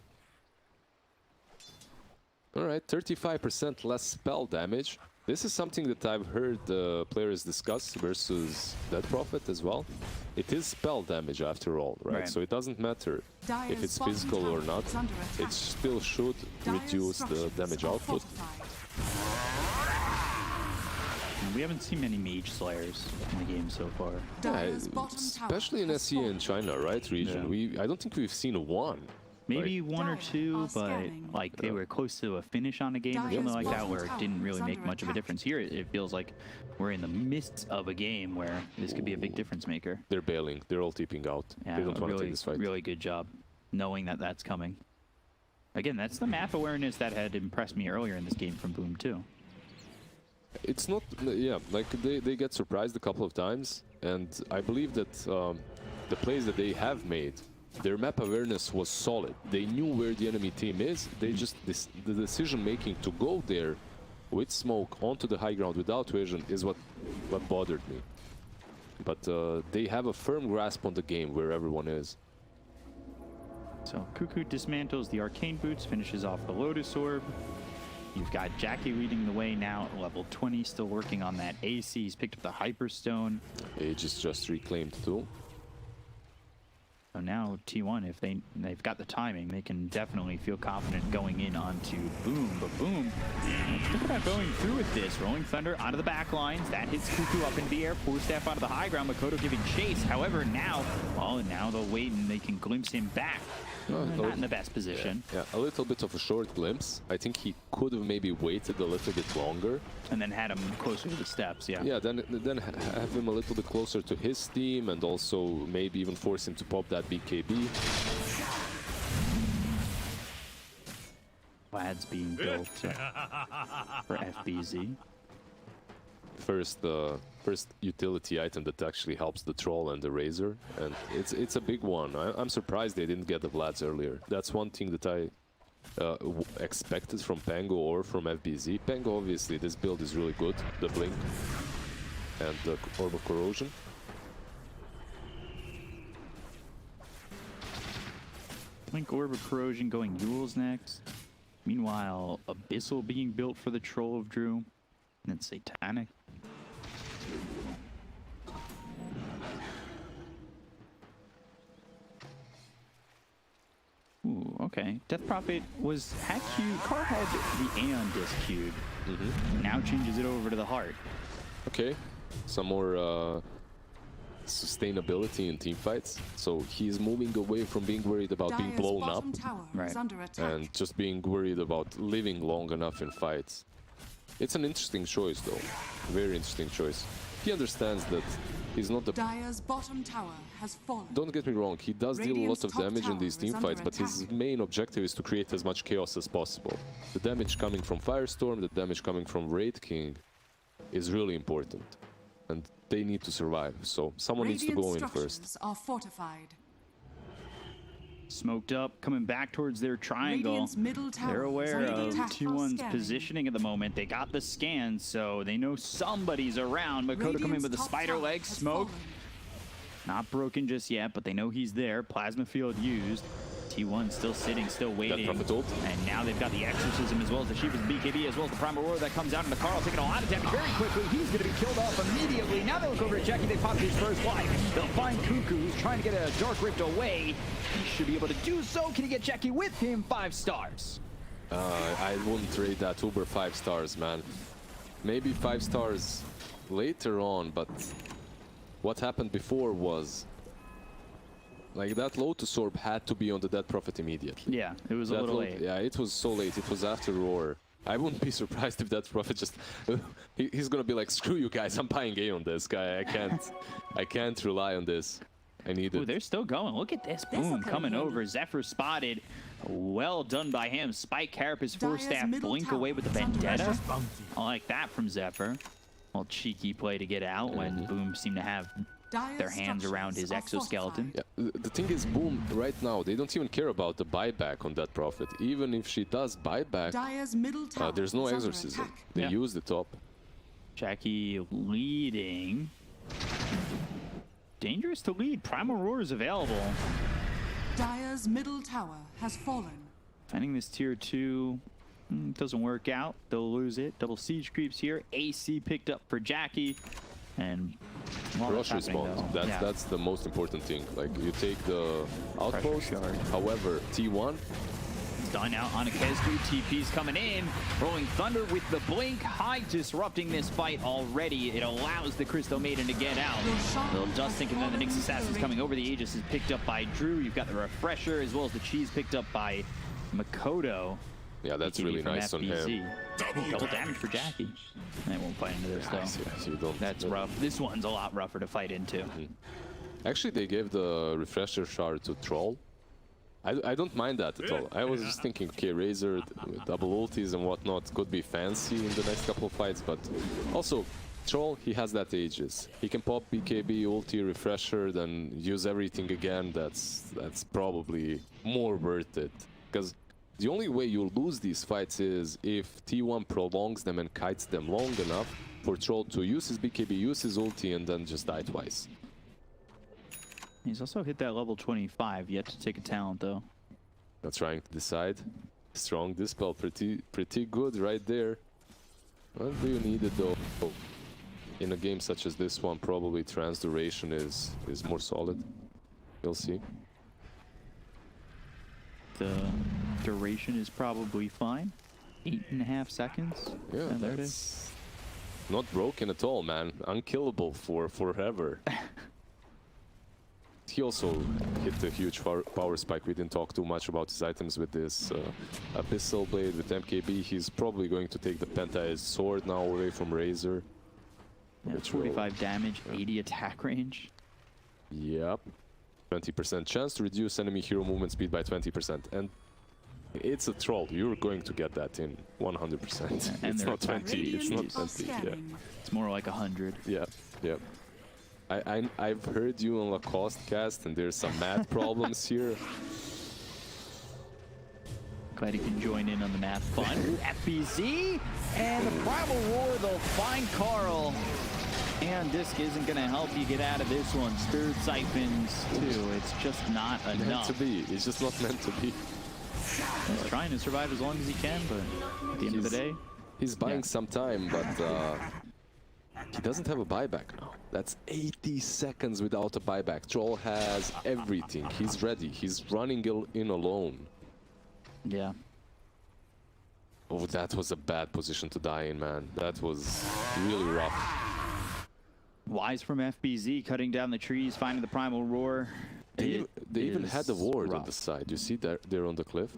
Alright, 35% less spell damage. This is something that I've heard players discuss versus Dead Prophet as well. It is spell damage after all, right? So it doesn't matter if it's physical or not. It still should reduce the damage output. We haven't seen many Mage Slayers in the game so far. Yeah, especially in SEA and China, right, region. Yeah. I don't think we've seen one. Maybe one or two, but like they were close to a finish on a game or something like that where it didn't really make much of a difference. Here it feels like we're in the midst of a game where this could be a big difference maker. They're bailing. They're all tipping out. Yeah, they don't want to take this fight. Really good job knowing that that's coming. Again, that's the map awareness that had impressed me earlier in this game from Boom too. It's not, yeah, like they get surprised a couple of times, and I believe that the plays that they have made, their map awareness was solid. They knew where the enemy team is. They just, the decision making to go there with smoke onto the high ground without vision is what bothered me. But they have a firm grasp on the game where everyone is. So Curcuit dismantles the Arcane Boots, finishes off the Lotus Orb. You've got Jackie leading the way now at level 20, still working on that AC. He's picked up the Hyperstone. Aegis just reclaimed too. So now T1, if they've got the timing, they can definitely feel confident going in onto Boom. But Boom, think about going through with this. Rolling Thunder out of the back lines. That hits Cuckoo up in the air. Force Staff out of the high ground. Makoto giving chase. However, now they'll wait and they can glimpse him back. Not in the best position. Yeah, a little bit of a short glimpse. I think he could have maybe waited a little bit longer. And then had him closer to the steps, yeah. Yeah, then have him a little bit closer to his team and also maybe even force him to pop that BKB. Vlad's being built for FBZ. First utility item that actually helps the Troll and the Razor, and it's a big one. I'm surprised they didn't get the Vlads earlier. That's one thing that I expected from Pango or from FBZ. Pango, obviously, this build is really good. The Blink and the Orb of Corrosion. Blink Orb of Corrosion going Yule's next. Meanwhile, Abyssal being built for the Troll of Drew. And then Satanic. Ooh, okay. Death Prophet had Q. Car had the Aeon disc queued. Now changes it over to the Heart. Okay, some more sustainability in team fights. So he's moving away from being worried about being blown up and just being worried about living long enough in fights. It's an interesting choice, though. Very interesting choice. He understands that he's not the... Dire's bottom tower has fallen. Don't get me wrong, he does deal a lot of damage in these team fights, but his main objective is to create as much chaos as possible. The damage coming from Firestorm, the damage coming from Wraith King is really important. And they need to survive, so someone needs to go in first. Are fortified. Smoked up, coming back towards their triangle. They're aware of T1's positioning at the moment. They got the scan, so they know somebody's around. Makoto coming with the spider leg. Smoke. Not broken just yet, but they know he's there. Plasma field used. T1 still sitting, still waiting. And now they've got the Exorcism as well as the Sheep's BKB, as well as the Primal Roar that comes out. And the Carl taking a lot of damage very quickly. He's going to be killed off immediately. Now they look over at Jackie. They pop his first life. They'll find Curcuit, who's trying to get a Dark Rift away. He should be able to do so. Can he get Jackie with him? 5 stars. I wouldn't rate that Uber 5 stars, man. Maybe 5 stars later on, but what happened before was... like, that Lotus Orb had to be on the Dead Prophet immediately. Yeah, it was a little late. Yeah, it was so late. It was after Roar. I wouldn't be surprised if Dead Prophet just... he's gonna be like, screw you guys, I'm buying A on this guy. I can't rely on this. I need it. Ooh, they're still going. Look at this. Boom, coming over. Zephyr spotted. Well done by him. Spike Carapace, Force Staff, blink away with the Vendetta. I like that from Zephyr. Well, cheeky play to get out when Boom seemed to have their hands around his exoskeleton. Yeah, the thing is, Boom, right now, they don't even care about the buyback on that Prophet. Even if she does buyback, there's no exorcism. They use the top. Jackie leading. Dangerous to lead. Primal Roar is available. Dire's middle tower has fallen. Finding this tier 2 doesn't work out. They'll lose it. Double siege creeps here. AC picked up for Jackie. And rush response. That's the most important thing. Like, you take the outpost. However, T1 done out on a Kesdu. TP's coming in. Rolling Thunder with the blink. High disrupting this fight already. It allows the Crystal Maiden to get out. Little dust thinking that the Nyx Assassin's coming over. The Aegis is picked up by Drew. You've got the Refresher as well as the Cheese picked up by Makoto. Yeah, that's really nice on him. Double damage for Jackie. They won't fight into this, though. That's rough. This one's a lot rougher to fight into. Actually, they gave the Refresher Shard to Troll. I don't mind that at all. I was just thinking, okay, Razor, double ultis and whatnot could be fancy in the next couple of fights, but also, Troll, he has that Aegis. He can pop BKB, ulti, Refresher, then use everything again. That's probably more worth it. Because the only way you'll lose these fights is if T1 prolongs them and kites them long enough for Troll to use his BKB, use his ulti, and then just die twice. He's also hit that level 25, yet to take a talent, though. Not trying to decide. Strong Dispel, pretty good right there. What do you need it, though? In a game such as this one, probably Trans Duration is more solid. We'll see. The duration is probably fine. 8.5 seconds. Yeah, and there it is. Not broken at all, man. Unkillable for forever. He also hit a huge power spike. We didn't talk too much about his items with this Abyssal Blade with MKB. He's probably going to take the Penta Sword now away from Razor. Yeah, 45 damage, 80 attack range. Yep. 20% chance to reduce enemy hero movement speed by 20%. And it's a Troll. You're going to get that in 100%. It's not 20. It's not 20. Yeah. It's more like 100. Yeah. Yeah. I've heard you on Lacoste cast, and there's some math problems here. Glad you can join in on the math fun. FBZ and the Primal Roar, they'll find Carl. And Disc isn't going to help you get out of this one. Spirit Siphons, too. It's just not Meant enough. to be. It's just not meant to be. He's trying to survive as long as he can, but at the end of the day, He's buying Yeah. some time, but he doesn't have a buyback now. That's 80 seconds without a buyback. Troll has everything. He's ready. He's running in alone. yeah. Oh, that was a bad position to die in, man. That was really rough. Wise from FBZ, cutting down the trees, finding the Primal Roar. They even had the is ward on rough. the side. You see that there on the cliff?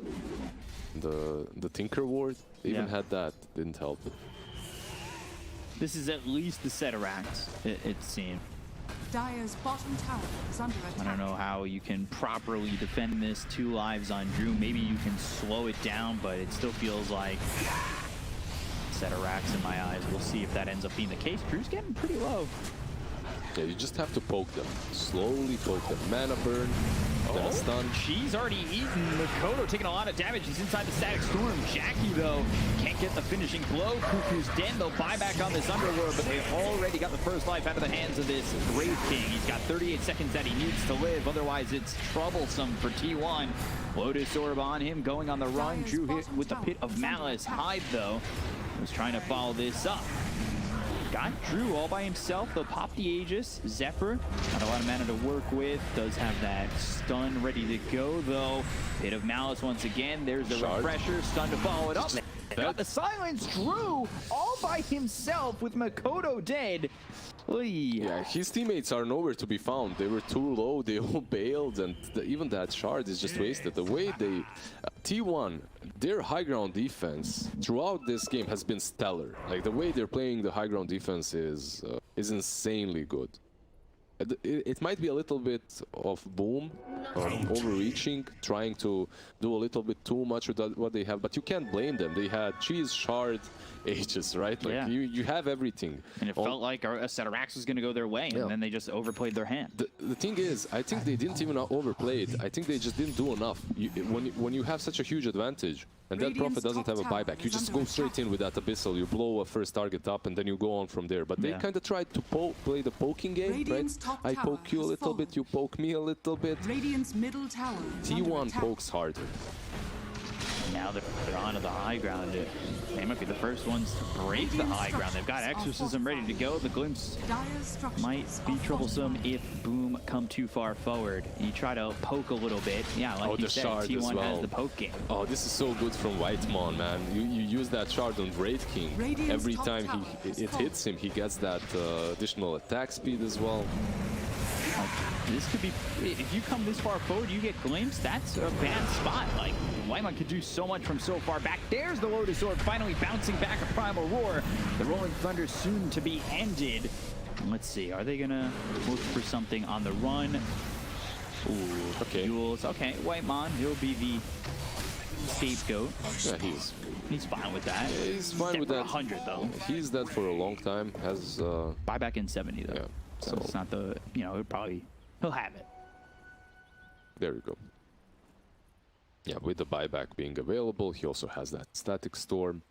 The Tinker ward? They even Yeah. had that. Didn't help it. This is at least the Setarax, it seemed. Dire's bottom tower is under I attack. don't know how you can properly defend this. 2 lives on Drew. Maybe you can slow it down, but it still feels like Setarax in my eyes. We'll see if that ends up being the case. Drew's getting pretty low. Yeah, you just have to poke them. Slowly poke them. Mana burn, then a stun. She's already eaten. Makoto taking a lot of damage. He's inside the Static Storm. Jackie, though, can't get the finishing blow. Cuckoo's dead. They'll buy back on this Underlord, but they already got the first life out of the hands of this Grave King. He's got 38 seconds that he needs to live. Otherwise, it's troublesome for T1. Lotus Orb on him, going on the run. Drew hit with the Pit of Malice. Hyde, though, was trying to follow this up. Got Drew all by himself. They'll pop the Aegis. Zephyr, not a lot of mana to work with. Does have that stun ready to go, though. Bit of Malice once again. There's the Shard. refresher. Stun to follow it up. Got the silence. Drew all by himself with Makoto dead. Oy. Yeah, his teammates are nowhere to be found. They were too low, they all bailed, and even that shard is just wasted. The way they... T1, their high ground defense throughout this game has been stellar. Like, the way they're playing the high ground defense is insanely good. It might be a little bit of boom, overreaching, trying to do a little bit too much with what they have, but you can't blame them. They had cheese, shard, Aegis, right? Like, Yeah. you have everything. And it felt like a Setarax was going to go their way, and then they just overplayed their hand. The thing is, I think they didn't even overplay it. I think they just didn't do enough. When you have such a huge advantage, and that Prophet doesn't have a buyback, you just go straight in with that Abyssal, you blow a first target up, and then you go on from there. But they kind of tried to play the poking game, Radiant's right? top I tower poke you a has little bit, you poke me a little bit. Radiant's middle tower is under T1 attack. pokes harder. Now they're onto the high ground. They might be the first ones to break the high ground. They've got Exorcism ready to go. The Glimpse Dire's structures might be are troublesome fortified. if Boom come too far forward. You try to poke a little bit. Yeah, like Oh, you the said, shard as T1 well. has the poke game. Oh, this is so good from Whitemon, man. You use that shard on Wraith King. Radiant's Every top time tower is it hits him, he gets that additional attack speed as well. This could be, if you come this far forward, you get Glimpse, that's a bad spot. Like, Whitemon could do so much from so far back. There's the Lotus Orb finally bouncing back a Primal Roar. The Rolling Thunder soon to be ended. Let's see, are they gonna look for something on the run? Ooh, Okay. Jules. Okay, Whitemon, he'll be the scapegoat. Yeah, He's fine with that. he's fine Dead with for that. 100 though. He's dead for a long time. Has Buyback in 70 though. Yeah, So so- it's not the, you know, he'll have it. there we go. Yeah, with the buyback being available, he also has that static storm.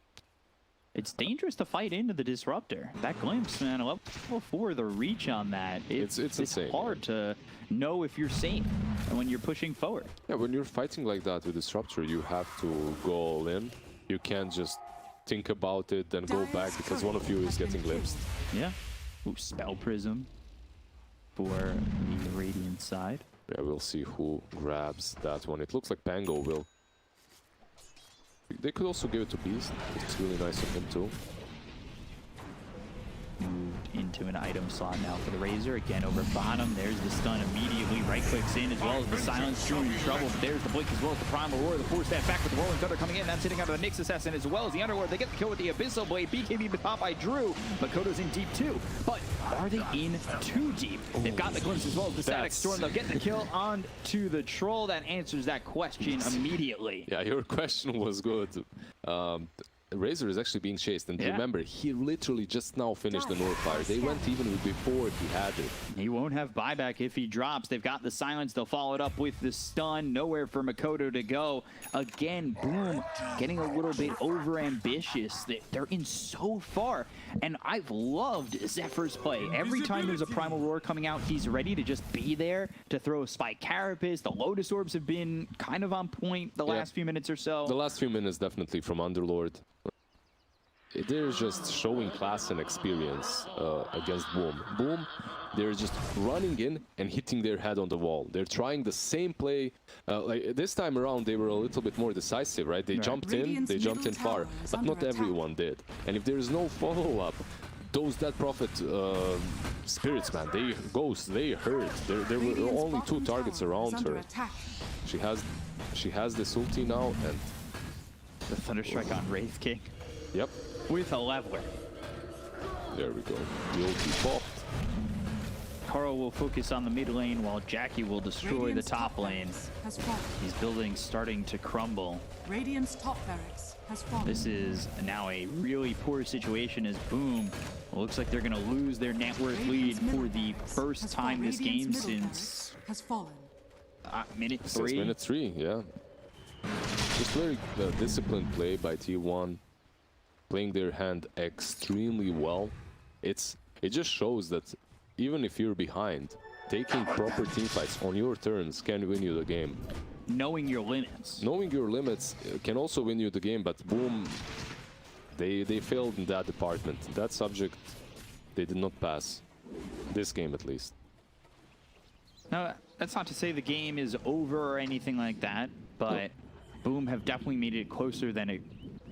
It's dangerous to fight into the Disruptor. That Glimpse, man, level 4, the reach on that. It's insane, hard to know if you're safe when you're pushing forward. Yeah, when you're fighting like that with Disruptor, you have to go all in. You can't just think about it, then go back because one of you is getting glimpsed. Yeah. Ooh, Spell Prism for the Radiant side. Yeah, we'll see who grabs that one. It looks like Pango will. They could also give it to Beast. It's really nice of him too. Moved into an item slot now for the Razor. Again, over bottom. There's the stun immediately. Right clicks in as well as the silence. Drew in trouble. But there's the blink as well as the Primal Roar. The force that back with the Rolling Thunder coming in. That's hitting out of the Nyx Assassin as well as the Underlord. They get the kill with the Abyssal Blade. BKB popped by Drew. Makoto's in deep too. But are they in too deep? They've got the glimpse as well as the Static Storm. They'll get the kill on to the Troll. That answers that question immediately. Yeah, your question was good. Razor is actually being chased, and Yeah. remember, he literally just now finished the North Fire. They went even before he had it. He won't have buyback if he drops. They've got the silence. They'll follow it up with the stun. Nowhere for Makoto to go. Again, Boom getting a little bit over-ambitious. They're in so far. And I've loved Zephyr's play. Every time there's a Primal Roar coming out, he's ready to just be there to throw a Spike Carapace. The Lotus Orbs have been kind of on point the last few minutes or so. The last few minutes definitely from Underlord. They're just showing class and experience against Boom. Boom, they're just running in and hitting their head on the wall. They're trying the same play. Like this time around, they were a little bit more decisive, right? They jumped in, they jumped in far, but not everyone did. And if there's no follow-up, those Dead Prophet spirits, man, they hurt. There were only 2 targets around her. She has this ulti now, and The Thunderstrike on Wraith King yep. with a leveler. There we go. The ulti popped. Carl will focus on the mid lane while Jackie will destroy the top lane. Has fallen. These buildings starting to crumble. Radiant's top barracks has fallen. This is now a really poor situation as Boom looks like they're going to lose their net worth lead for the first time this game since has fallen. minute Since 3. minute 3, yeah. Just very disciplined play by T1, playing their hand extremely well. It just shows that even if you're behind, taking proper team fights on your turns can win you the game. Knowing your limits. Knowing your limits can also win you the game, but Boom, they failed in that department. That subject, they did not pass. This game, at least. Now, that's not to say the game is over or anything like that, but Boom have definitely made it closer than it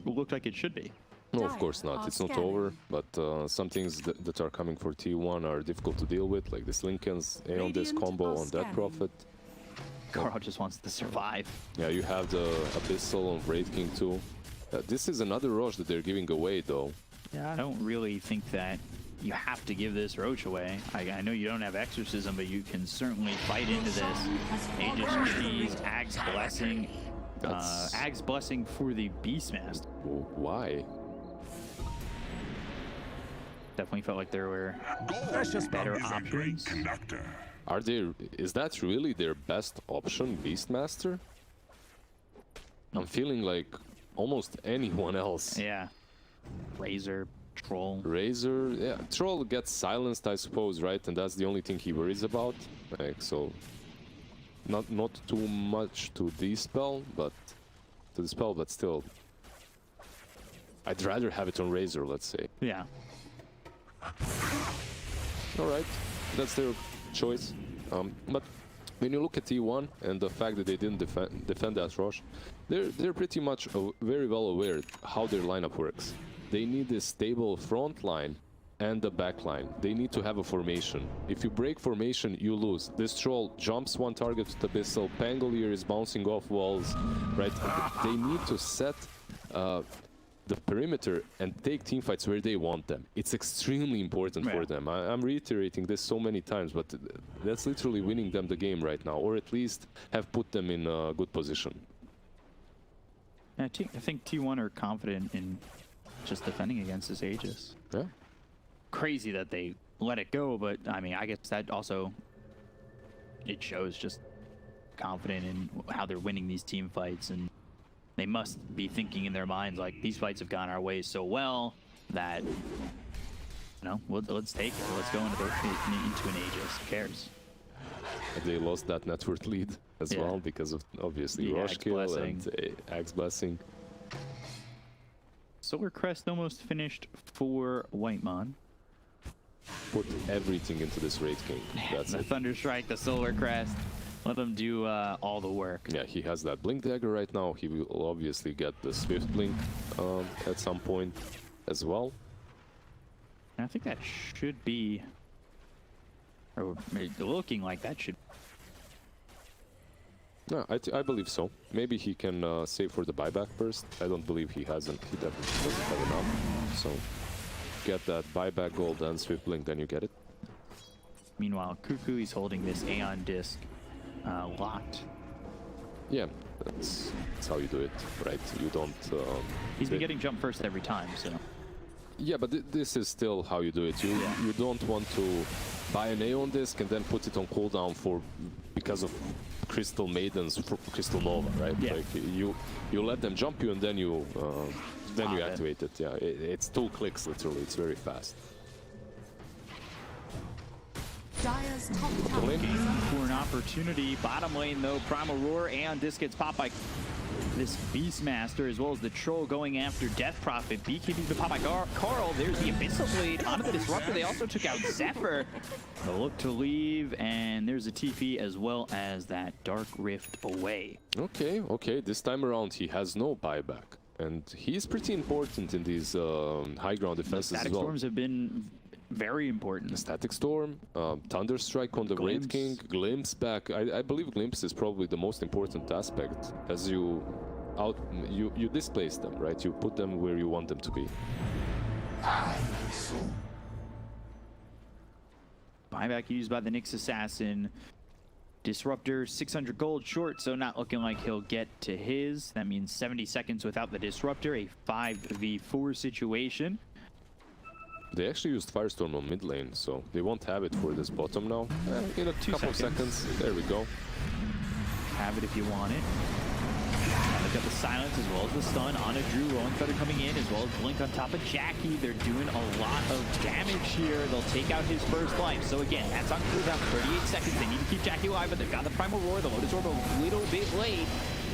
looked like it should be. No, of course not. It's not over, but some things that are coming for T1 are difficult to deal with, like this Linken's Aeon Disc combo on Dead Prophet. Carl just wants to survive. Yeah, you have the Abyssal on Wraith King too. This is another Roche that they're giving away, though. Yeah, I don't really think that you have to give this Roach away. I know you don't have Exorcism, but you can certainly fight into this. Aegis Cheese, Ag's Blessing. Ag's Blessing for the Beastmaster. Why? Definitely felt like there were better options. Conductor. Are they? Is that really their best option, Beastmaster? I'm feeling like almost anyone else. Yeah. Razor, Troll. Razor, yeah, Troll gets silenced, I suppose, right? And that's the only thing he worries about. Like, so, not too much to dispel, but still, I'd rather have it on Razor, let's say. Yeah. All right, that's their choice. But when you look at T1 and the fact that they didn't defend that rush, they're pretty much very well aware how their lineup works. They need this stable front line and the back line. They need to have a formation. If you break formation, you lose. This Troll jumps one target with Abyssal, Pangolier is bouncing off walls, right? They need to set the perimeter and take teamfights where they want them. It's extremely important for them. I'm reiterating this so many times, but that's literally winning them the game right now, or at least have put them in a good position. I think T1 are confident in just defending against this Aegis. Yeah. Crazy that they let it go, but I mean, I guess that also, it shows just confident in how they're winning these team fights, and they must be thinking in their minds like, these fights have gone our way so well that, you know, let's take it. Let's go into an Aegis. Who cares? They lost that net worth lead as well because of obviously Rush Kill and Ag's Blessing. Solar Crest almost finished for Whitemon. Put everything into this Wraith King. That's The it. Thunderstrike, the Solar Crest. Let them do all the work. Yeah, he has that Blink Dagger right now. He will obviously get the Swift Blink at some point as well. And I think that should be, or looking like that should. No, I believe so. Maybe he can save for the buyback first. I don't believe he hasn't. He definitely doesn't have enough. So get that buyback gold and Swift Blink, then you get it. Meanwhile, Curcuit is holding this Aeon Disc locked. Yeah, that's how you do it, right? You don't... He's been getting jump first every time, so... Yeah, but this is still how you do it. You don't want to buy an Aeon disc and then put it on cooldown because of Crystal Maidens, Crystal Nova, right? Yeah. Like you let them jump you and then you activate it. Yeah, it's 2 clicks literally. It's very fast. Dire's top tower Lane. For an opportunity, bottom lane though, Primal Roar and Disc gets popped by this Beastmaster, as well as the Troll going after Death Prophet. BKB to pop by Carl. There's the Abyssal Blade onto the Disruptor. They also took out Zephyr. The look to leave, and there's a TP as well as that Dark Rift away. Okay. This time around he has no buyback, and he's pretty important in these high ground defenses Static as well. Storms have been very important. The Static Storm, Thunderstrike on the Wraith King, Glimpse back. I believe Glimpse is probably the most important aspect, as you displace them, right? You put them where you want them to be. Buyback used by the Nyx Assassin. Disruptor 600 gold short, so not looking like he'll get to his. That means 70 seconds without the Disruptor, a 5v4 situation. They actually used Firestorm on mid lane, so they won't have it for this bottom now. In a couple of seconds. There we go. Have it if you want it. They've got the silence as well as the stun on a Drew. Rolling Feather coming in as well as Blink on top of Jackie. They're doing a lot of damage here. They'll take out his first life. So again, that's on cooldown for 38 seconds. They need to keep Jackie alive, but they've got the Primal Roar. The Lotus Orb a little bit late.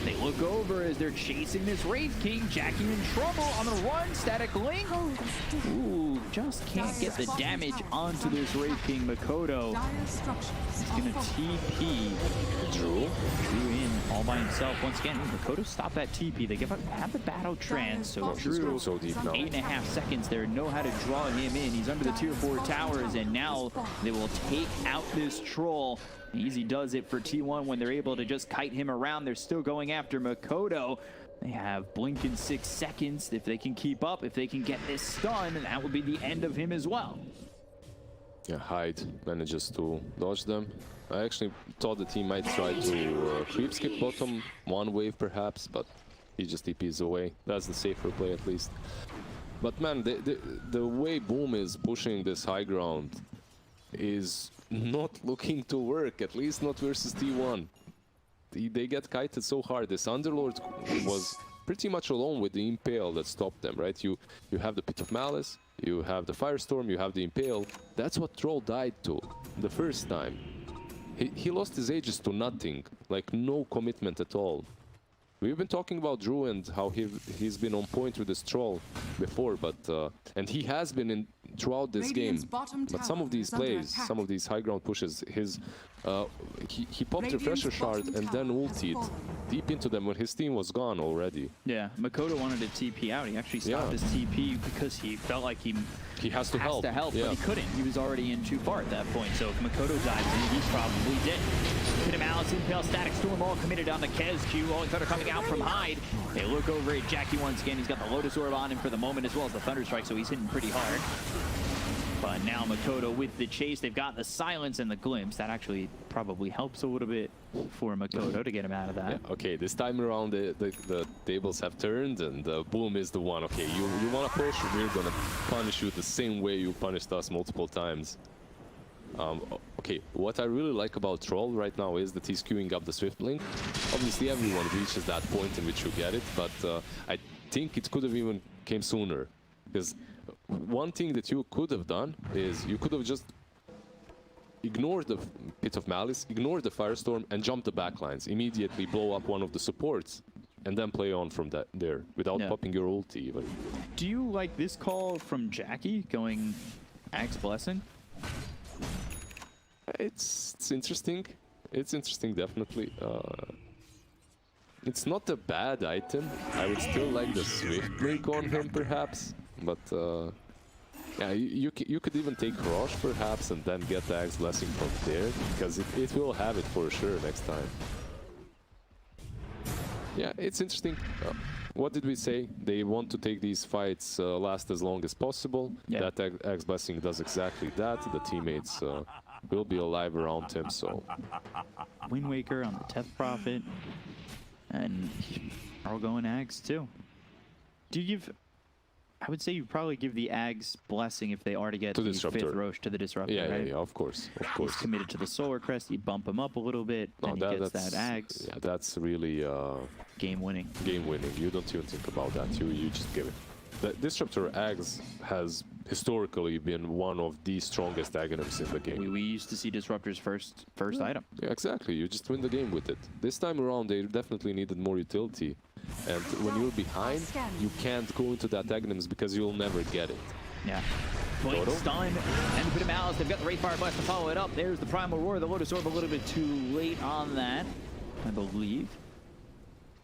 They look over as they're chasing this Wraith King. Jackie in trouble on the run. Static Link. Ooh, just can't get the damage onto this Wraith King. Makoto Dire structures is going to TP Drew in all by himself. Once again, Makoto stopped that TP. They have the battle trance, so Drew, so deep now. 8.5 seconds there. Know how to draw him in. He's under the tier 4 towers, and now they will take out this Troll. Easy does it for T1 when they're able to just kite him around. They're still going after Makoto. They have Blink in 6 seconds. If they can keep up, if they can get this stun, that would be the end of him as well. Yeah, Hyde manages to dodge them. I actually thought that he might try to creep skip bottom, one wave perhaps, but he just TPs away. That's the safer play at least. But man, the way Boom is pushing this high ground is not looking to work, at least not versus T1. They get kited so hard. This Underlord was pretty much alone with the Impale that stopped them, right? You have the Pit of Malice, you have the Firestorm, you have the Impale. That's what Troll died to the first time. He lost his Aegis to nothing, like no commitment at all. We've been talking about Drew and how he's been on point with this Troll before, but and he has been throughout this game. But some of these plays, some of these high ground pushes, he popped Refresher Shard and then ultied deep into them when his team was gone already. Yeah, Makoto wanted to TP out. He actually stopped his TP because he felt like he has to help, yeah. But he couldn't. He was already in too far at that point. So if Makoto dives in, he's probably dead. Pit of Malice, Impale, Static Storm all committed on the Kez Q. Rolling Thunder coming out from Hyde. They look over at Jackie once again. He's got the Lotus Orb on him for the moment as well as the Thunderstrike, so he's hitting pretty hard. But now Makoto with the chase, they've got the silence and the glimpse. That actually probably helps a little bit for Makoto to get him out of that. Yeah, okay, this time around the tables have turned and Boom is the one. Okay, you want to push, we're gonna punish you the same way you punished us multiple times. Okay, what I really like about Troll right now is that he's queuing up the Swift Link. Obviously everyone reaches that point in which you get it, but I think it could have even came sooner. Because one thing that you could have done is you could have just ignored the Pit of Malice, ignored the Firestorm, and jumped the backlines. Immediately blow up one of the supports, and then play on from there without popping your ulti even. Do you like this call from Jackie going Axe Blessing? It's interesting. It's interesting, definitely. It's not a bad item. I would still like the Swift Link on him, perhaps. But yeah, you could even take Roche, perhaps, and then get the Axe Blessing from there, because it will have it for sure next time. Yeah, it's interesting. What did we say? They want to take these fights last as long as possible. Yeah. That Axe Blessing does exactly that. The teammates will be alive around him, so... Wind Waker on the Death Prophet. And are going Ags too. Do you give... I would say you probably give the Ags blessing if they are to get To the Disruptor. 5th Roche to the Disruptor, Yeah, right? yeah, of course, of He's course. committed to the Solar Crest, you bump him up a little bit, No, and he gets that Ags. Yeah, that's really Game winning. game winning. You don't even think about that. You just give it. The Disruptor Ags has historically been one of the strongest items in the game. We used to see Disruptor's first item. Yeah, exactly. You just win the game with it. This time around, they definitely needed more utility. And when you're behind, you can't go into that Agnums because you'll never get it. Yeah. Blink Dodo? stun and a bit of Malice. They've got the Wraith Fire Blast to follow it up. There's the Primal Roar. The Lotus Orb a little bit too late on that, I believe.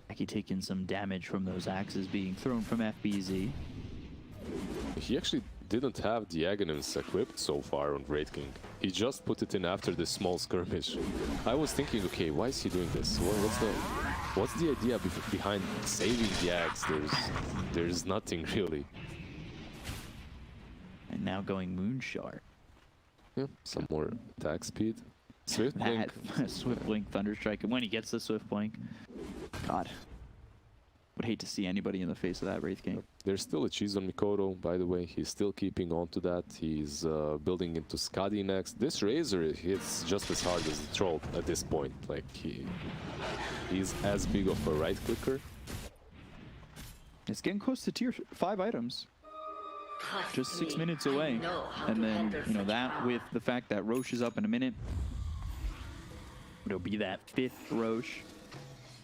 Aki taking some damage from those axes being thrown from FBZ. He actually didn't have the Aghanims equipped so far on Great King. He just put it in after this small skirmish. I was thinking, okay, why is he doing this? What's the idea behind saving the Axe? There's nothing really. And now going Moonshard. Yeah, some more attack speed. Swift Blink. That Swift Blink Thunderstrike. And when he gets the Swift Blink, God, would hate to see anybody in the face of that Wraith King. There's still a cheese on Mikoto, by the way. He's still keeping on to that. He's building into Skadi next. This Razor hits just as hard as the Troll at this point. Like, he's as big of a right clicker. It's getting close to tier 5 items. Just 6 minutes away. And then, you know, that with the fact that Roche is up in a minute. It'll be that 5th Roche.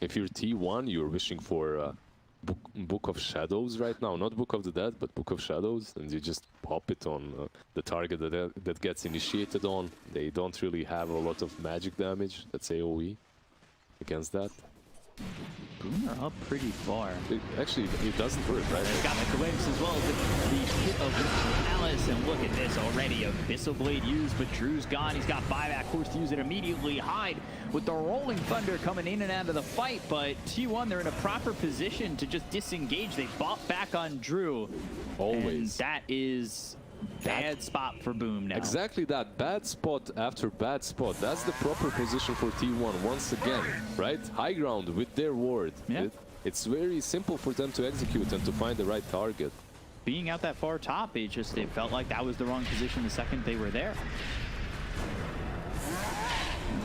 If you're T1, you're wishing for Book of Shadows right now. Not Book of the Dead, but Book of Shadows. And you just pop it on the target that gets initiated on. They don't really have a lot of magic damage. That's AoE against that. Boom are up pretty far. Actually, it doesn't hurt, right? They've got the glimpse as well as the hit of Alice. And look at this already. Abyssal Blade used, but Drew's gone. He's got buyback, forced to use it immediately. Hide with the Rolling Thunder coming in and out of the fight. But T1, they're in a proper position to just disengage. They bought back on Drew. Always. And that is bad spot for Boom now. Exactly that. Bad spot after bad spot. That's the proper position for T1 once again, right? High ground with their ward. Yeah. It's very simple for them to execute and to find the right target. Being out that far top, it felt like that was the wrong position the second they were there.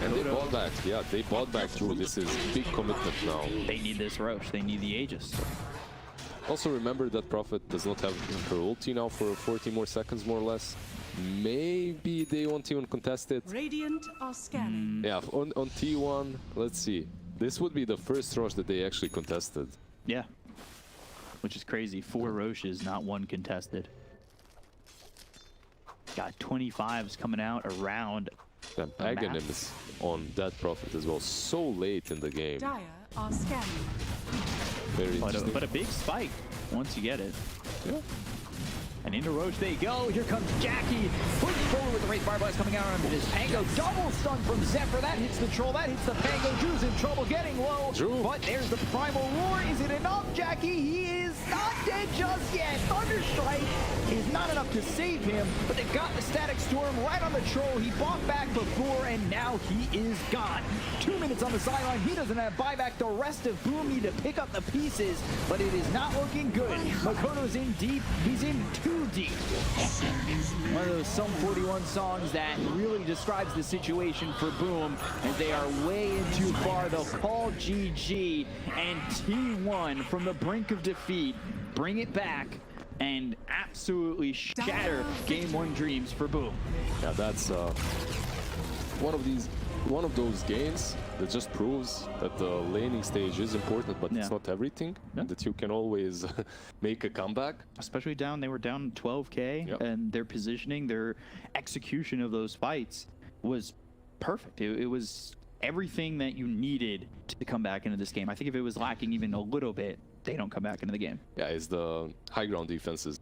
And they bought back. Yeah, they bought back Drew. This is big commitment now. They need this Roche. They need the Aegis. Also remember that Prophet does not have her ulti now for 40 more seconds, more or less. Maybe they won't even contest it. Radiant are scanning. Yeah, on T1, let's see. This would be the first Roche that they actually contested. Yeah. Which is crazy. 4 Roches, not 1 contested. Got 25s coming out around. Then Aghanims on that Prophet as well. So late in the game. Dire are scanning. Very interesting. But a big spike once you get it. Yeah. And into Roche they go. Here comes Jackie. Pushing forward with the Wraith Fire Blast coming out on his Pango. Double stun from Zephyr. That hits the Troll. That hits the Pango. Drew's in trouble getting low. Drew. But there's the Primal Roar. Is it enough, Jackie? He is not dead just yet. Thunderstrike is not enough to save him. But they got the Static Storm right on the Troll. He bought back before, and now he is gone. 2 minutes on the sideline. He doesn't have buyback. The rest of Boom need to pick up the pieces, but it is not looking good. Makoto's in deep. He's in too deep. One of those Sum 41 songs that really describes the situation for Boom, as they are way in too far. They'll call GG, and T1 from the brink of defeat bring it back and absolutely shatter Game 1 dreams for Boom. Yeah, that's one of those games that just proves that the laning stage is important, but it's not everything. Yeah. That you can always make a comeback. Especially they were down 12K, Yep. and their positioning, their execution of those fights was perfect. It was everything that you needed to come back into this game. I think if it was lacking even a little bit, they don't come back into the game. Yeah, it's the high ground defenses.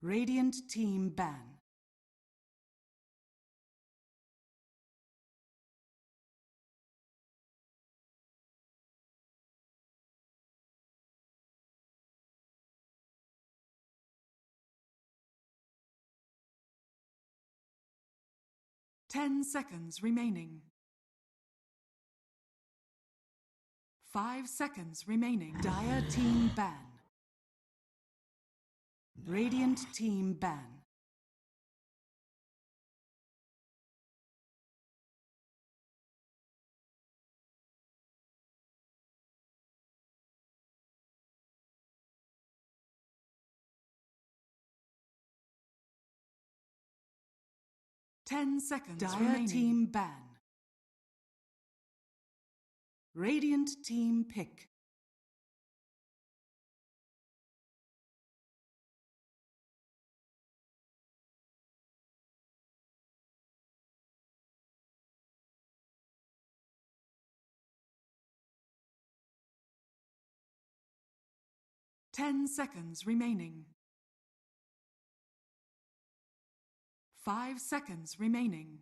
Radiant team ban. Ten seconds remaining. 5 seconds remaining. Dire team ban. Radiant team ban. Ten seconds Dire remaining. Team ban. Radiant team pick. Ten seconds remaining. 5 seconds remaining.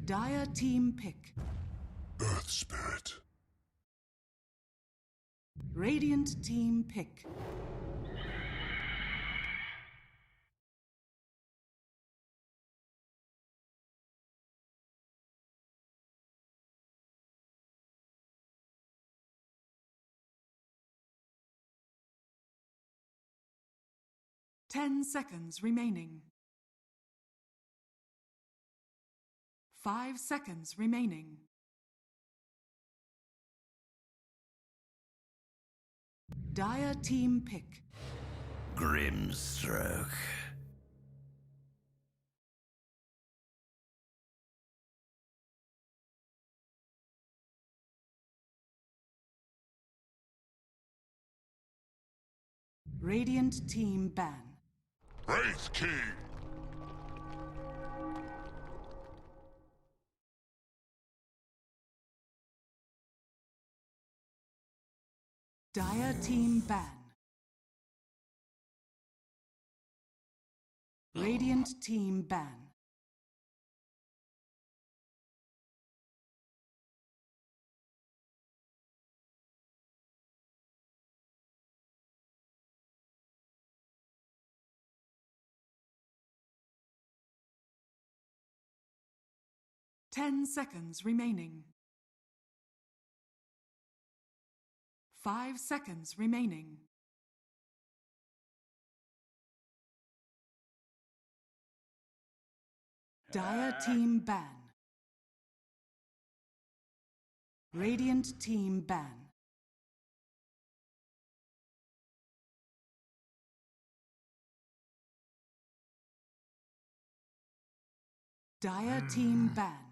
Dire team pick. Earth Spirit. Radiant team pick. Ten seconds remaining. 5 seconds remaining. Dire team pick. Grimstroke. Radiant team ban. Wraith King. Dire team ban. Radiant team ban. Ten seconds remaining. 5 seconds remaining. Dire team ban. Radiant team ban. Dire team ban.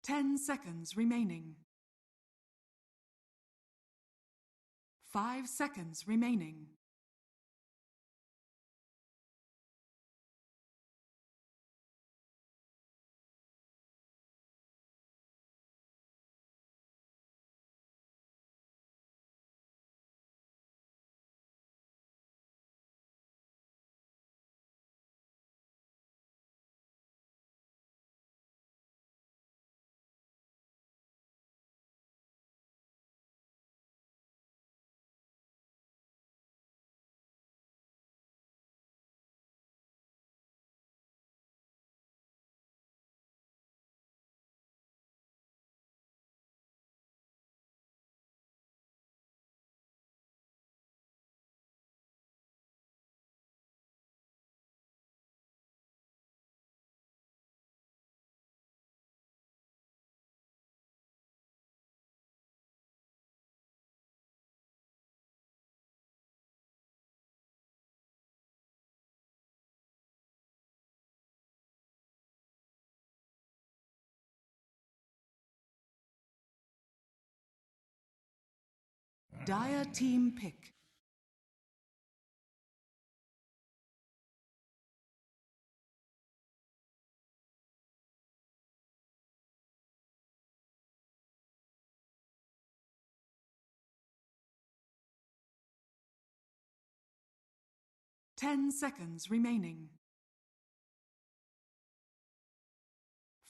Ten seconds remaining. 5 seconds remaining. Dire team pick. Ten seconds remaining.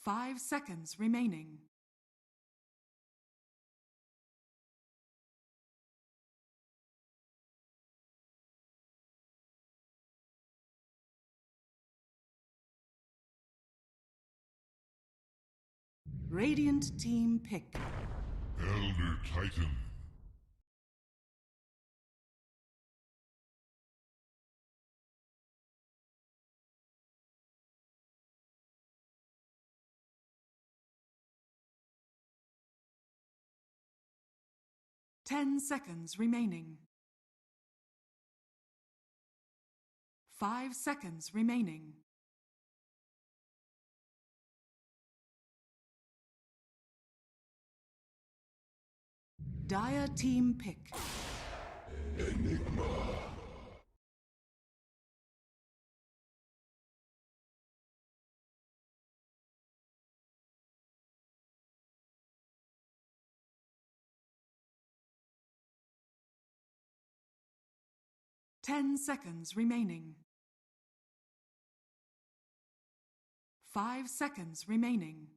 5 seconds remaining. Radiant team pick. Elder Titan. Ten seconds remaining. 5 seconds remaining. Dire team pick. Enigma. 10 seconds remaining. 5 seconds remaining.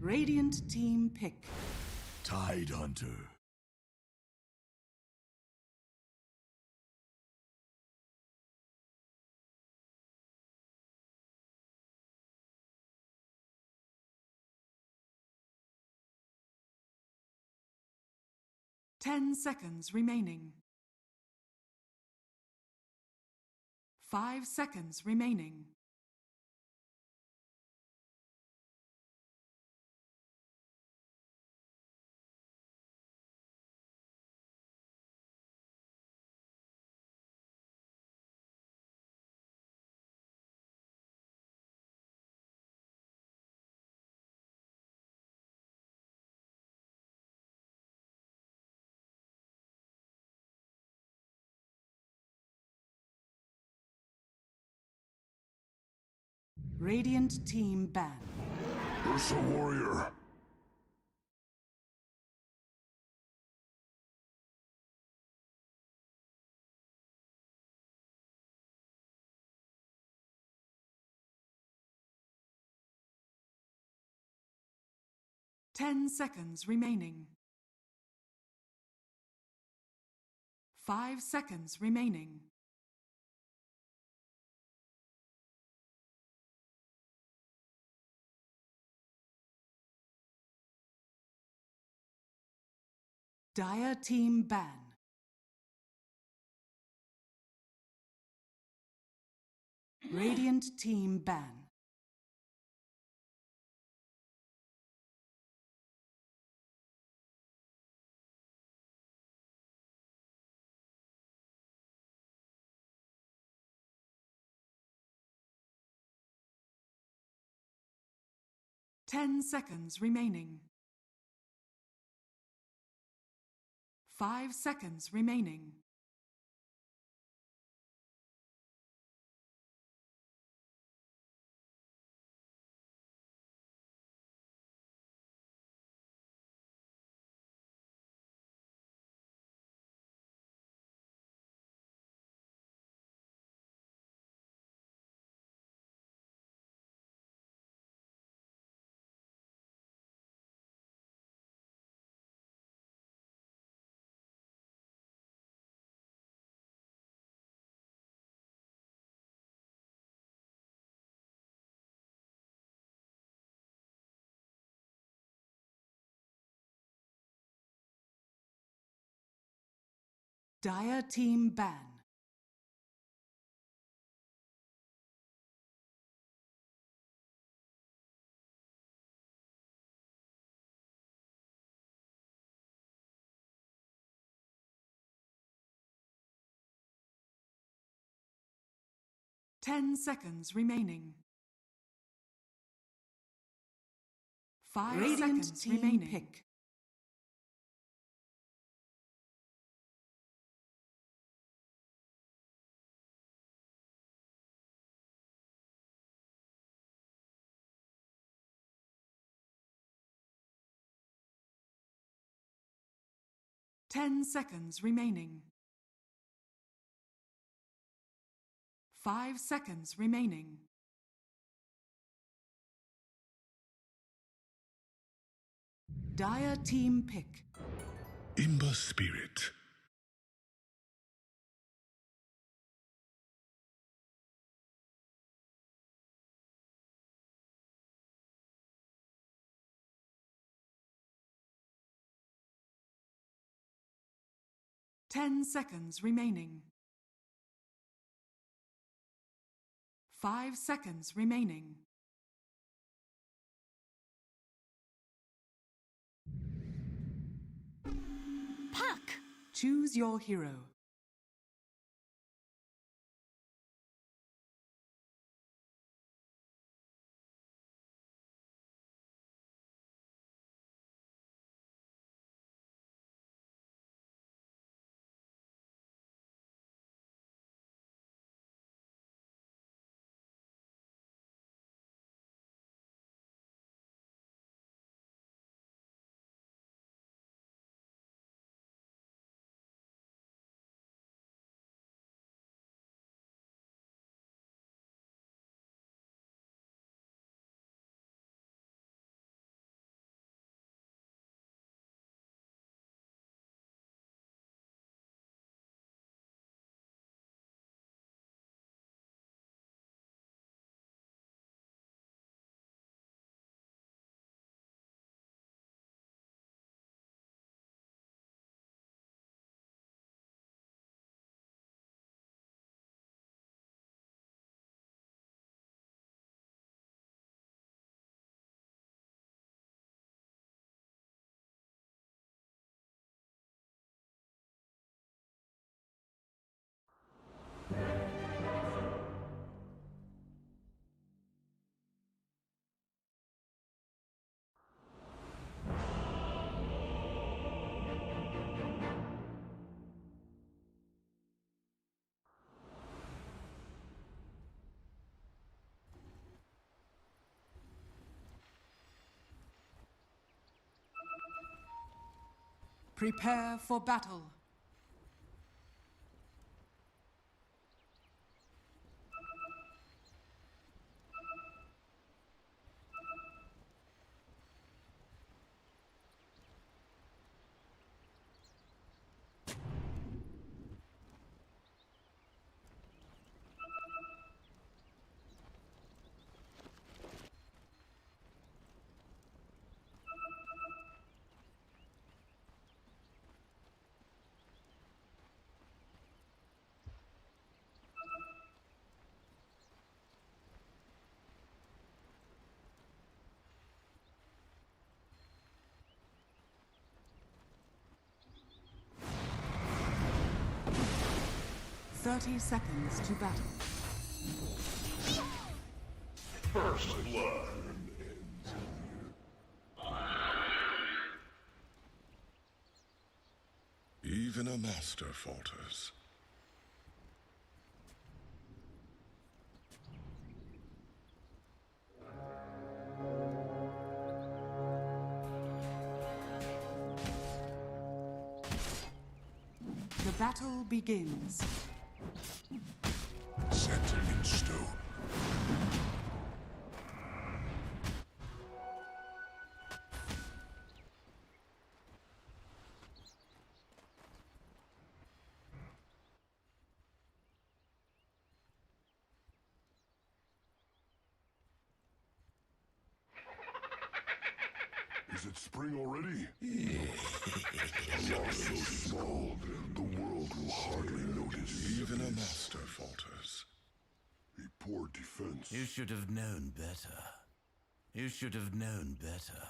Radiant team pick. Tide Hunter. Ten seconds remaining. 5 seconds remaining. Radiant team ban. Ursa Warrior. Ten seconds remaining. 5 seconds remaining. Dire team ban. Radiant team ban. Ten seconds remaining. 5 seconds remaining. Dire team ban. Ten seconds remaining. 5 Radiant seconds team remaining. pick. Ten seconds remaining. 5 seconds remaining. Dire team pick. Imba Spirit. Ten seconds remaining. 5 seconds remaining. Puck! Choose your hero. Prepare for battle. Thirty seconds to battle. First blood. Even a master falters. The battle begins. Set in stone. Is it spring already? A loss so small, the world will hardly notice. Even a master falters. A poor defense. You should have known better. You should have known better.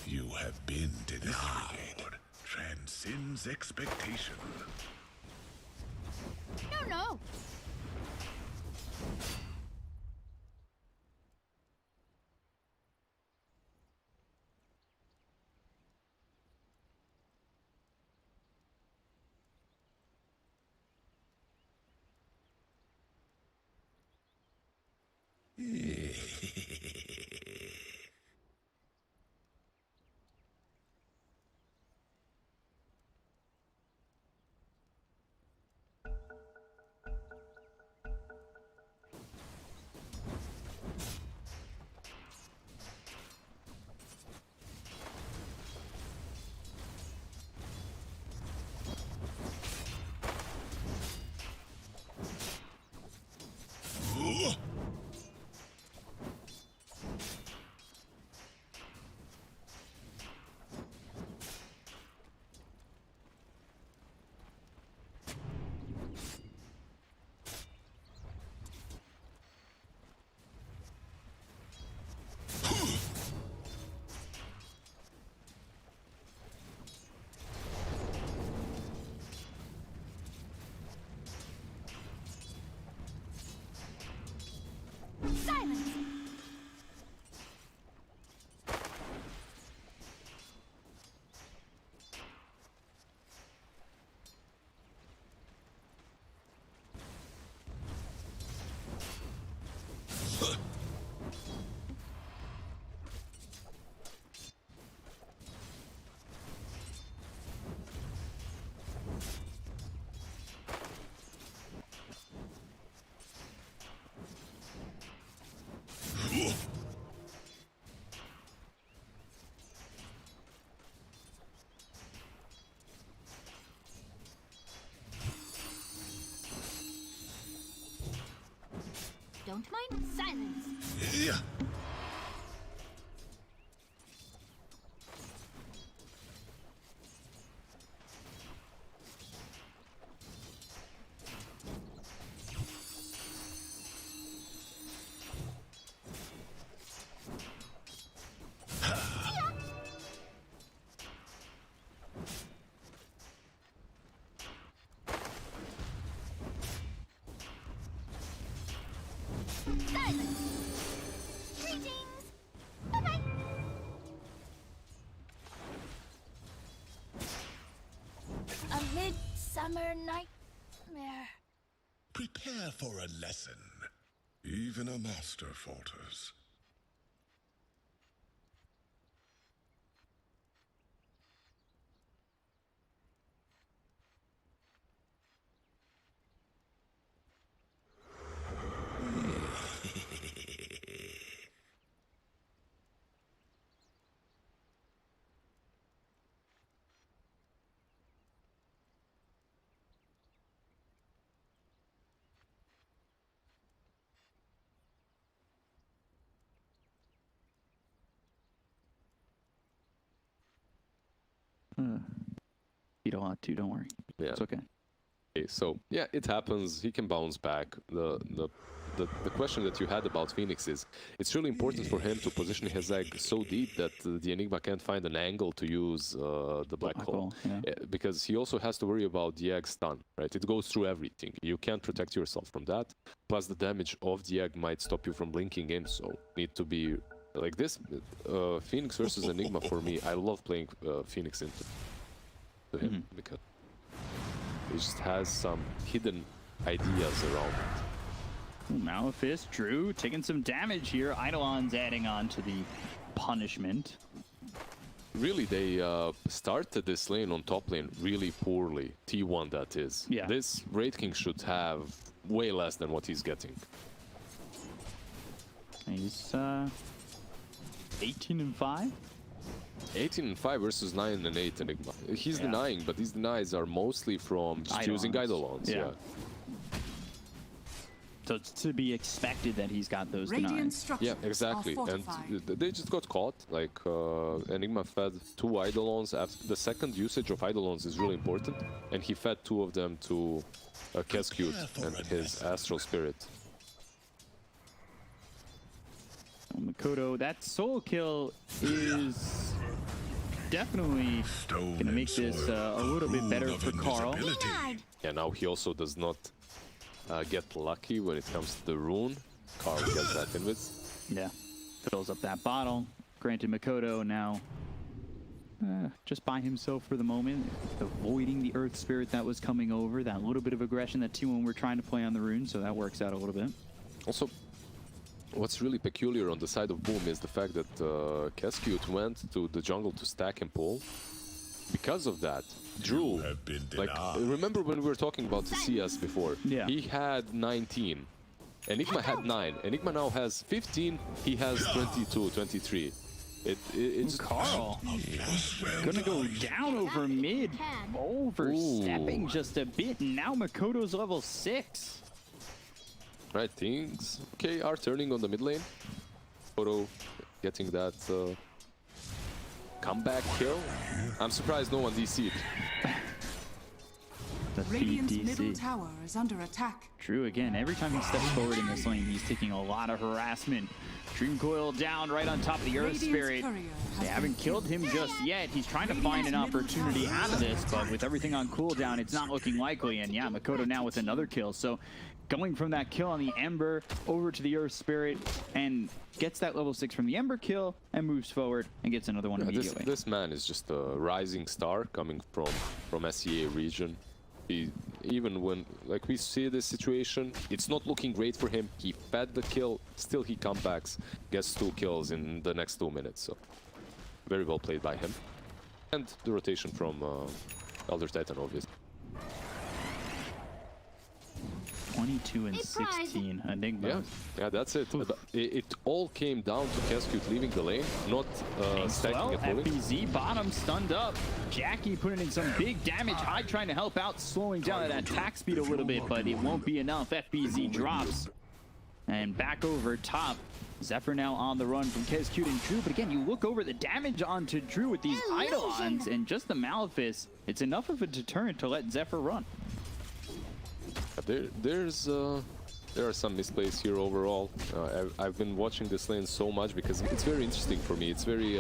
You have been denied. Transcends expectation. No, no. Silence! Don't mind silence. Yeah. Silence! Greetings! Bye-bye! A midsummer nightmare. Prepare for a lesson. Even a master falters. You don't want to, don't worry. Yeah. It's okay. Okay, so yeah, it happens. He can bounce back. The question that you had about Phoenix is, it's really important for him to position his egg so deep that the Enigma can't find an angle to use the black hole. Yeah. Because he also has to worry about the egg stun, right? It goes through everything. You can't protect yourself from that. Plus the damage of the egg might stop you from blinking in, so need to be Like this, Phoenix versus Enigma for me, I love playing Phoenix into him because he just has some hidden ideas around it. Malefice, Drew taking some damage here. Eidolon's adding on to the punishment. Really, they started this lane on top lane really poorly. T1, that is. Yeah. This Wraith King should have way less than what he's getting. He's 18-5. 18-5 versus 9-8 Enigma. He's Yeah. denying, but these denies are mostly from just using Eidolons. Eidolons. Yeah. So it's to be expected that he's got those Radiant denies. structures Yeah, exactly. are And fortified. they just got caught. Like, Enigma fed 2 Eidolons. The second usage of Eidolons is really important. And he fed 2 of them to Curcuit and his Astral Spirit. Makoto, that soul kill is definitely Stone gonna and make this soil, a little bit rune better of for Carl. invisibility. Yeah, now he also does not get lucky when it comes to the rune. Carl gets that invis. Yeah, fills up that bottle. Granted, Makoto now just by himself for the moment, avoiding the Earth Spirit that was coming over. That little bit of aggression that T1 were trying to play on the rune, so that works out a little bit. Also, what's really peculiar on the side of Boom is the fact that Curcuit went to the jungle to stack and pull. Because of that, Drew, have been like, denied. remember when we were talking about the CS before? Yeah. He had 19. Enigma had 9. Enigma now has 15. He has 22, 23. It's Carl gonna go down over mid, overstepping just a bit, and now Makoto's level 6. right. Things okay are turning on the mid lane. Photo getting that comeback kill. I'm surprised no one DC'd. The Radiant's middle BDC. tower is under attack. Drew again, every time he steps forward in this lane, he's taking a lot of harassment. Dream Coil down right on top of the Earth Radiant's Spirit. courier has They haven't been killed him just yet. He's trying to find an Radiant's middle opportunity tower out of is this, under but with everything on cooldown, it's not looking likely. And yeah, Makoto now with another kill. So going from that kill on the Ember over to the Earth Spirit and gets that level 6 from the Ember kill and moves forward and gets another one Yeah, immediately. this man is just a rising star coming from SEA region. He, even when like we see this situation, it's not looking great for him. He fed the kill, still he comebacks, gets 2 kills in the next 2 minutes. So very well played by him. And the rotation from Elder Titan, obviously. 22 and 16, Enigma. Yeah, that's it. It all came down to Curcuit leaving the lane, not stacking Well, and moving. FBZ bottom stunned up. Jackie putting in some big damage. Hyde trying to help out, slowing down that attack speed a little bit, but it won't be enough. FBZ drops. And back over top. Zephyr now on the run from Curcuit and Drew. But again, you look over the damage onto Drew with these Eidolons and just the Malefice. It's enough of a deterrent to let Zephyr run. There are some misplays here overall. I've been watching this lane so much because it's very interesting for me. It's very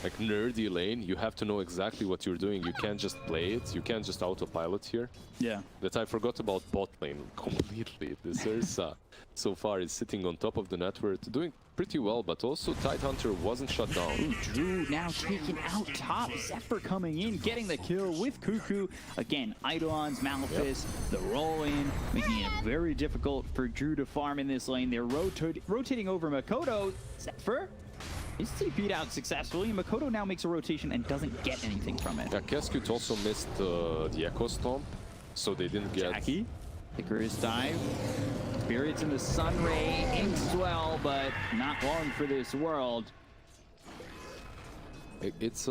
like nerdy lane. You have to know exactly what you're doing. You can't just play it. You can't just autopilot here. Yeah. That I forgot about bot lane completely. This Ursa so far is sitting on top of the network, doing pretty well, but also Tidehunter wasn't shut down. Ooh, Drew now taken out top. Zephyr coming in, getting the kill with Cuckoo. Again, Eidolons, Malefice, the roll in, making it very difficult for Drew to farm in this lane. They're rotating over Makoto. Zephyr is TP'd out successfully. Makoto now makes a rotation and doesn't get anything from it. Yeah, Curcuit also missed the Echo Stomp, so they didn't get... Jackie, Icarus dive. Spirits in the Sun Ray, inks well, but not long for this world. It's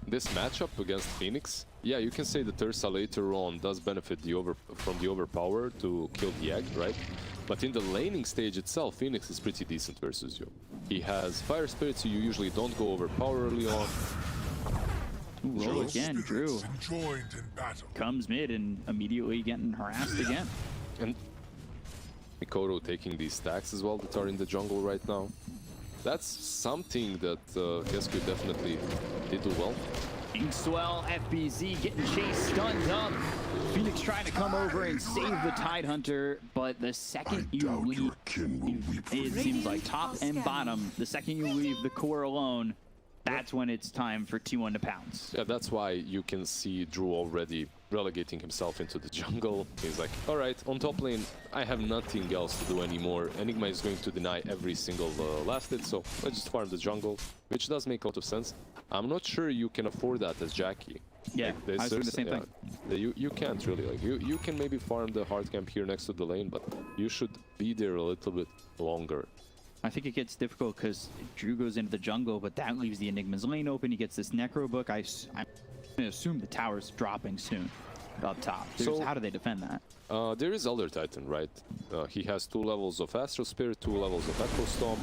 this matchup against Phoenix. Yeah, you can say that Ursa later on does benefit from the overpower to kill the egg, right? But in the laning stage itself, Phoenix is pretty decent versus you. He has Fire Spirit, so you usually don't go overpower early on. Ooh, roll again, Drew. Joined in battle. Comes mid and immediately getting harassed again. And Makoto taking these stacks as well that are in the jungle right now. That's something that Curcuit definitely did do well. Inkswell, FBZ getting chased, stunned up. Phoenix trying to come over and save the Tidehunter, but the second you Doubt leave, your kin will weep for it seems like top and bottom, the second you leave the core alone, that's when it's time for T1 to pounce. Yeah, that's why you can see Drew already relegating himself into the jungle. He's like, all right, on top lane, I have nothing else to do anymore. Enigma is going to deny every single last hit, so let's just farm the jungle, which does make a lot of sense. I'm not sure you can afford that as Jackie. Yeah, Like, I was doing the same thing. You can't really. Like, you can maybe farm the hard camp here next to the lane, but you should be there a little bit longer. I think it gets difficult because Drew goes into the jungle, but that leaves the Enigma's lane open. He gets this Necro book. I'm going to assume the tower's dropping soon up top. So- how do they defend that? There is Elder Titan, right? He has 2 levels of Astral Spirit, 2 levels of Echo Stomp.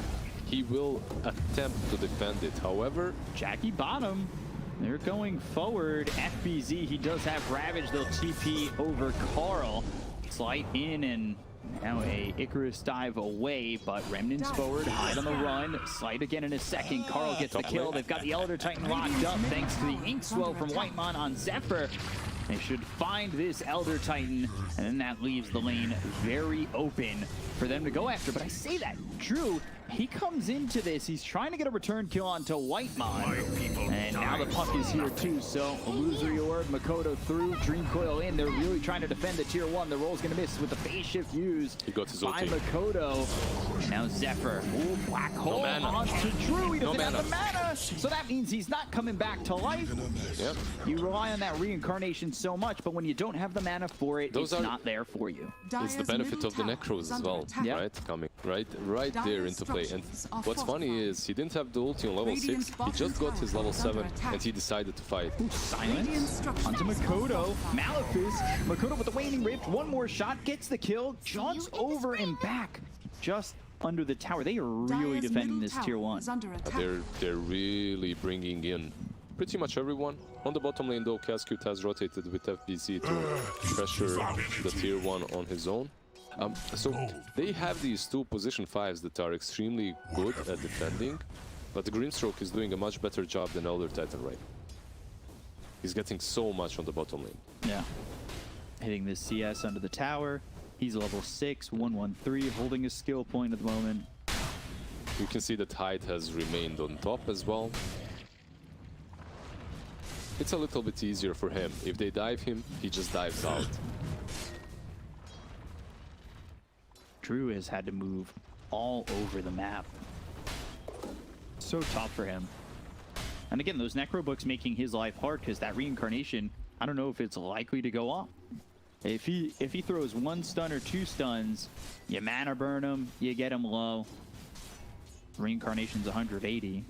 He will attempt to defend it. However, Jackie bottom. They're going forward. FBZ, he does have Ravage. They'll TP over Carl. Slight in and now a Icarus dive away, but Remnants forward, hide on the run. Slight again in a second. Carl gets the kill. They've got the Elder Titan locked up thanks to the Inkswell from Whitemon on Zephyr. They should find this Elder Titan, and then that leaves the lane very open for them to go after. But I say that, Drew, he comes into this, he's trying to get a return kill onto Whitemon. And now the puck is here too, so Illusory Orb, Makoto through, Dream Coil in. They're really trying to defend the tier 1. The roll's gonna miss with the phase shift used He got his by ulti. Makoto. And now Zephyr, ooh, black hole mana. onto Drew. He doesn't No have the mana. mana, so that means he's not coming back to life. yeah, You rely on that reincarnation so much, but when you don't have the mana for it, Those it's are- not there for you. it's the benefit of the Necros as well, Yeah. right? Coming right there into play. And what's funny is he didn't have the ulti on level 6. He just got his level 7, and he decided to fight. Silence onto Makoto. Malefice. Makoto with the waning rift. One more shot. Gets the kill. Jaunts over and back. Just under the tower. They are really defending this tier 1. They're really bringing in pretty much everyone. On the bottom lane though, Curcuit has rotated with FBC to pressure the tier 1 on his own. So they have these 2 position 5s that are extremely good at defending, but the Grimstroke is doing a much better job than Elder Titan right now. He's getting so much on the bottom lane. Yeah. Hitting this CS under the tower. He's level 6, 113, holding a skill point at the moment. You can see that Hyde has remained on top as well. It's a little bit easier for him. If they dive him, he just dives out. Drew has had to move all over the map. So tough for him. And again, those Necro books making his life hard because that reincarnation, I don't know if it's likely to go off. If he throws 1 stun or 2 stuns, you mana burn him, you get him low. Reincarnation's 180.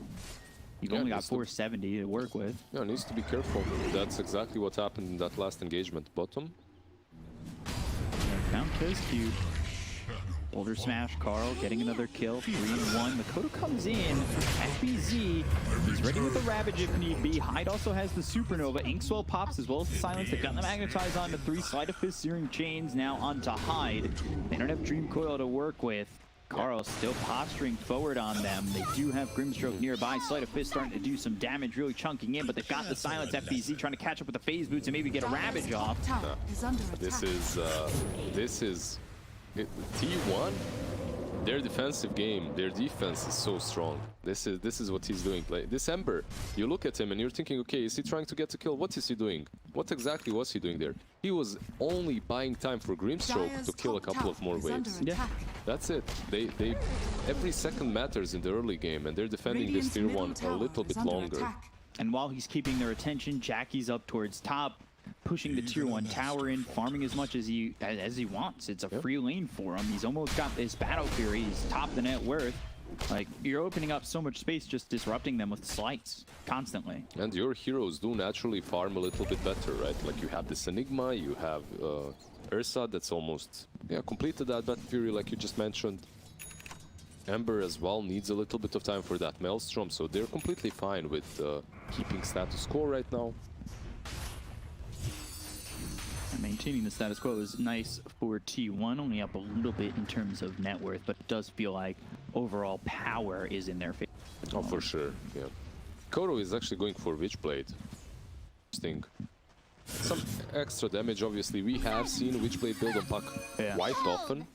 You've only got needs to- 470 to work with. Yeah, needs to be careful. That's exactly what happened in that last engagement. Bottom. Found Curcuit. Boulder smash, Carl getting another kill. 3-1. Makoto comes in. FBZ. He's ready with the Ravage if need be. Hyde also has the Supernova. Inkswell pops as well as the Silence. They've got the Magnetize onto 3. Sleight of Fist, Searing Chains now onto Hyde. They don't have Dream Coil to work with. Carl still posturing forward on them. They do have Grimstroke nearby. Sleight of Fist starting to do some damage, really chunking in, but they've got the Silence. FBZ trying to catch up with the Phase Boots and maybe get a Ravage off. This is T1. Their defensive game, their defense is so strong. This is what he's doing. Like this Ember, you look at him and you're thinking, okay, is he trying to get a kill? What is he doing? What exactly was he doing there? He was only buying time for Grimstroke to kill a couple of more waves. Yeah. That's it. They every second matters in the early game, and they're defending this tier 1 a little bit longer. And while he's keeping their attention, Jackie's up towards top, pushing the tier 1 tower in, farming as much as he wants. It's a free lane for him. He's almost got this Battle Fury. He's top the net worth. Like, you're opening up so much space, just disrupting them with slights constantly. And your heroes do naturally farm a little bit better, right? Like you have this Enigma, you have Ursa that's almost completed that Battle Fury like you just mentioned. Ember as well needs a little bit of time for that Maelstrom, so they're completely fine with keeping status quo right now. And maintaining the status quo is nice for T1, only up a little bit in terms of net worth, but it does feel like overall power is in their favor. Oh, for sure, yeah. Koro is actually going for Witchblade. Interesting. Some extra damage, obviously. We have seen Witchblade build on Puck quite often.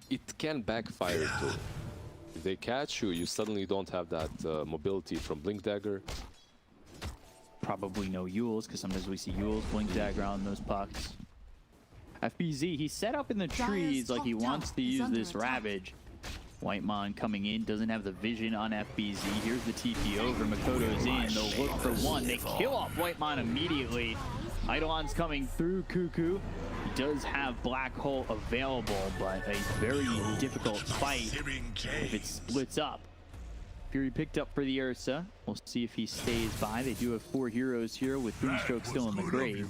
It can backfire too. If they catch you, you suddenly don't have that mobility from Blink Dagger. Probably no Yules, because sometimes we see Yules, Blink Dagger on those pucks. FBZ, he's set up in the trees like he wants to use this Ravage. Whitemon coming in, doesn't have the vision on FBZ. Here's the TP over, Makoto's in, they'll look for one. They kill off Whitemon immediately. Eidolon's coming through Cuckoo. He does have Black Hole available, but a very difficult fight if it splits up. Fury picked up for the Ursa. We'll see if he stays by. They do have 4 heroes here with Boomstroke still in the grave.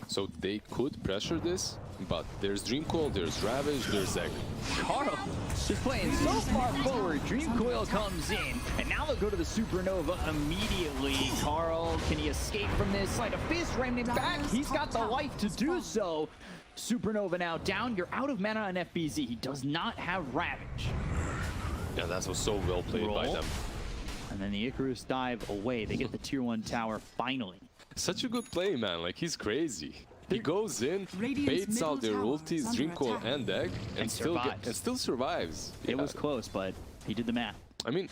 So they could pressure this, but there's Dream Coil, there's Ravage, there's Zeg. Carl just playing so far forward. Dream Coil comes in, and now they'll go to the Supernova immediately. Carl, can he escape from this? Sleight of Fist, Remnant back. He's got the life to do so. Supernova now down. You're out of mana on FBZ. He does not have Ravage. Yeah, that was so well played by them. And then the Icarus dive away. They get the tier 1 tower finally. Such a good play, man. Like, he's crazy. He goes in, baits out their ultis, Dream Coil and Egg, and still survives. It was close, but he did the math. I mean,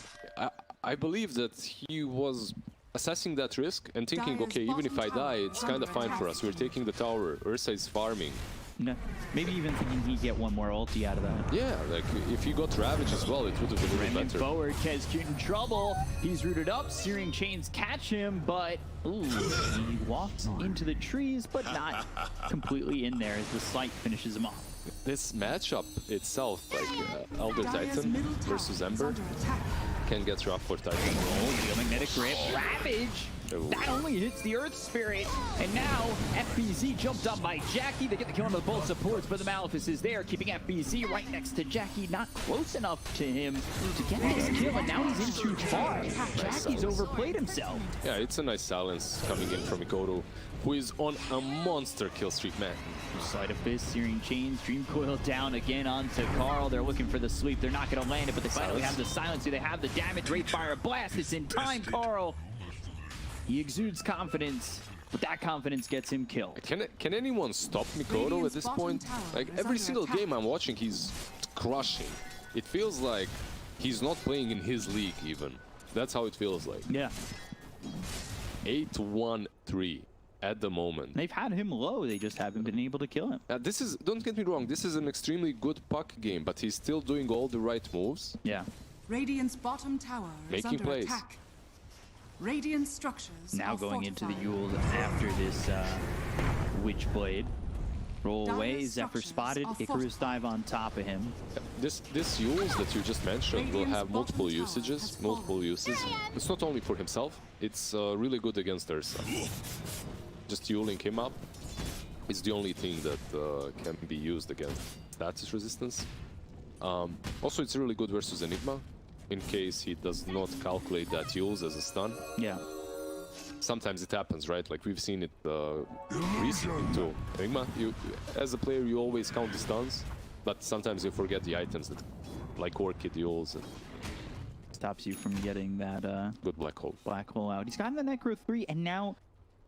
I believe that he was assessing that risk and thinking, okay, even if I die, it's kind of fine for us. We're taking the tower. Ursa is farming. No, maybe even thinking he'd get one more ulti out of that. Yeah, like if he got Ravage as well, it would have been even better. Forward, Kez in trouble. He's rooted up. Searing Chains catch him, but he walks into the trees, but not completely in there as the Slight finishes him off. This matchup itself, like Elder Titan versus Ember, can get rough for Titan. Magnetic Grip, Ravage. That only hits the Earth Spirit, and now FBZ jumped up by Jackie. They get the kill on the both supports, but the Malefice is there, keeping FBZ right next to Jackie, not close enough to him to get this kill, and now he's in too far. Jackie's overplayed himself. Yeah, it's a nice silence coming in from Mikoto, who is on a monster kill streak, man. Sleight of Fist, Searing Chains, Dream Coil down again onto Carl. They're looking for the sweep. They're not going to land it, but they finally have the silence. They have the damage. Rate Fire Blast. It's in time, Carl. He exudes confidence, but that confidence gets him killed. Can anyone stop Mikoto at this point? Like, every single game I'm watching, he's crushing. It feels like he's not playing in his league, even. That's how it feels like. Yeah. 8-1-3 at the moment. They've had him low, they just haven't been able to kill him. This is, don't get me wrong, this is an extremely good puck game, but he's still doing all the right moves. Yeah. Radiant's bottom tower is Making under plays. attack. Radiant structures Now are going into the fortified. Yules after this Witchblade. Roll away, Dire's Zephyr structures spotted, are Icarus dive on top of him. This Yules that you just mentioned will have multiple usages, multiple uses. It's not only for himself, it's really good against Ursa. Just Yuling him up is the only thing that can be used against status resistance. Also, it's really good versus Enigma, in case he does not calculate that Yules as a stun. Yeah. Sometimes it happens, right? Like we've seen it recently too. Enigma, as a player, you always count the stuns, but sometimes you forget the items that, like Curcuit, Yules, and Stops you from getting that good black hole. Black hole out. He's gotten the Necro 3, and now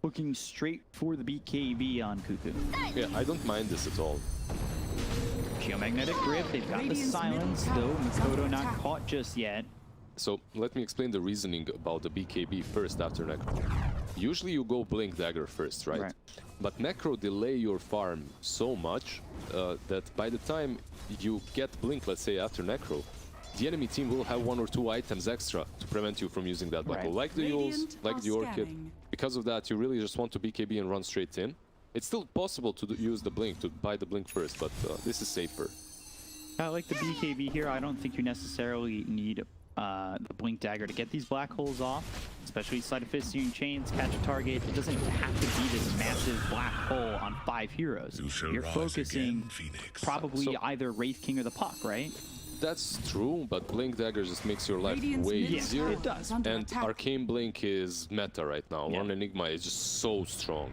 looking straight for the BKB on Cuckoo. Yeah, I don't mind this at all. Geomagnetic Grip, they've got the silence, though. Makoto not caught just yet. So let me explain the reasoning about the BKB first after Necro. Usually you go Blink Dagger first, right? But Necro delay your farm so much that by the time you get Blink, let's say after Necro, the enemy team will have 1 or 2 items extra to prevent you from using that black hole. Like the Yules, like the Orchid. Because of that, you really just want to BKB and run straight in. It's still possible to use the Blink, to buy the Blink first, but this is safer. I like the BKB here. I don't think you necessarily need the Blink Dagger to get these black holes off, especially Sleight of Fist, Searing Chains, catch a target. It doesn't have to be this massive black hole on 5 heroes. You're focusing probably either Wraith King or the Puck, right? That's true, but Blink Dagger just makes your life way easier. It does. And Arcane Blink is meta right now. On Enigma is just so strong.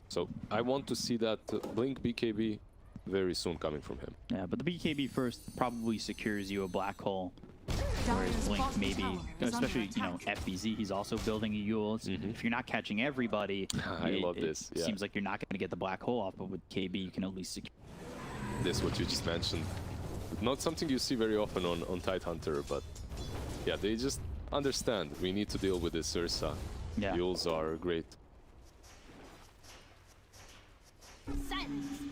So I want to see that Blink BKB very soon coming from him. Yeah, but the BKB first probably secures you a black hole Whereas Blink bottom maybe, tower is especially, under you know, attack. FBZ, he's also building a Yule. So if you're not catching everybody, I love this, yeah. seems like you're not going to get the black hole off, but with KB, you can at least secure. This what you just mentioned. Not something you see very often on Tidehunter, but yeah, they just understand. We need to deal with this Ursa. Yeah. Yules are great.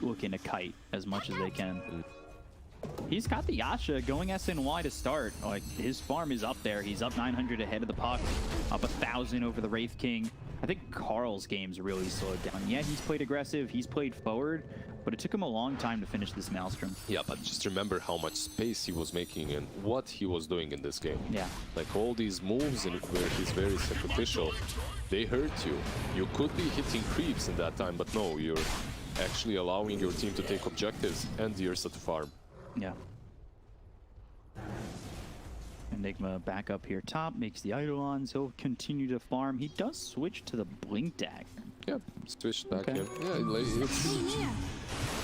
Looking to kite as much as they can. He's got the Yasha going SNY to start. Like, his farm is up there. He's up 900 ahead of the puck, up 1,000 over the Wraith King. I think Carl's game's really slowed down. Yeah, he's played aggressive, he's played forward, but it took him a long time to finish this Maelstrom. Yeah, but just remember how much space he was making and what he was doing in this game. Yeah. Like all these moves and where he's very sacrificial, they hurt you. You could be hitting creeps in that time, but no, you're actually allowing your team to take objectives and the Ursa to farm. Yeah. Enigma back up here top, makes the Eidolons. He'll continue to farm. He does switch to the Blink Dagger. Yeah, switch back Okay. in. Yeah, like,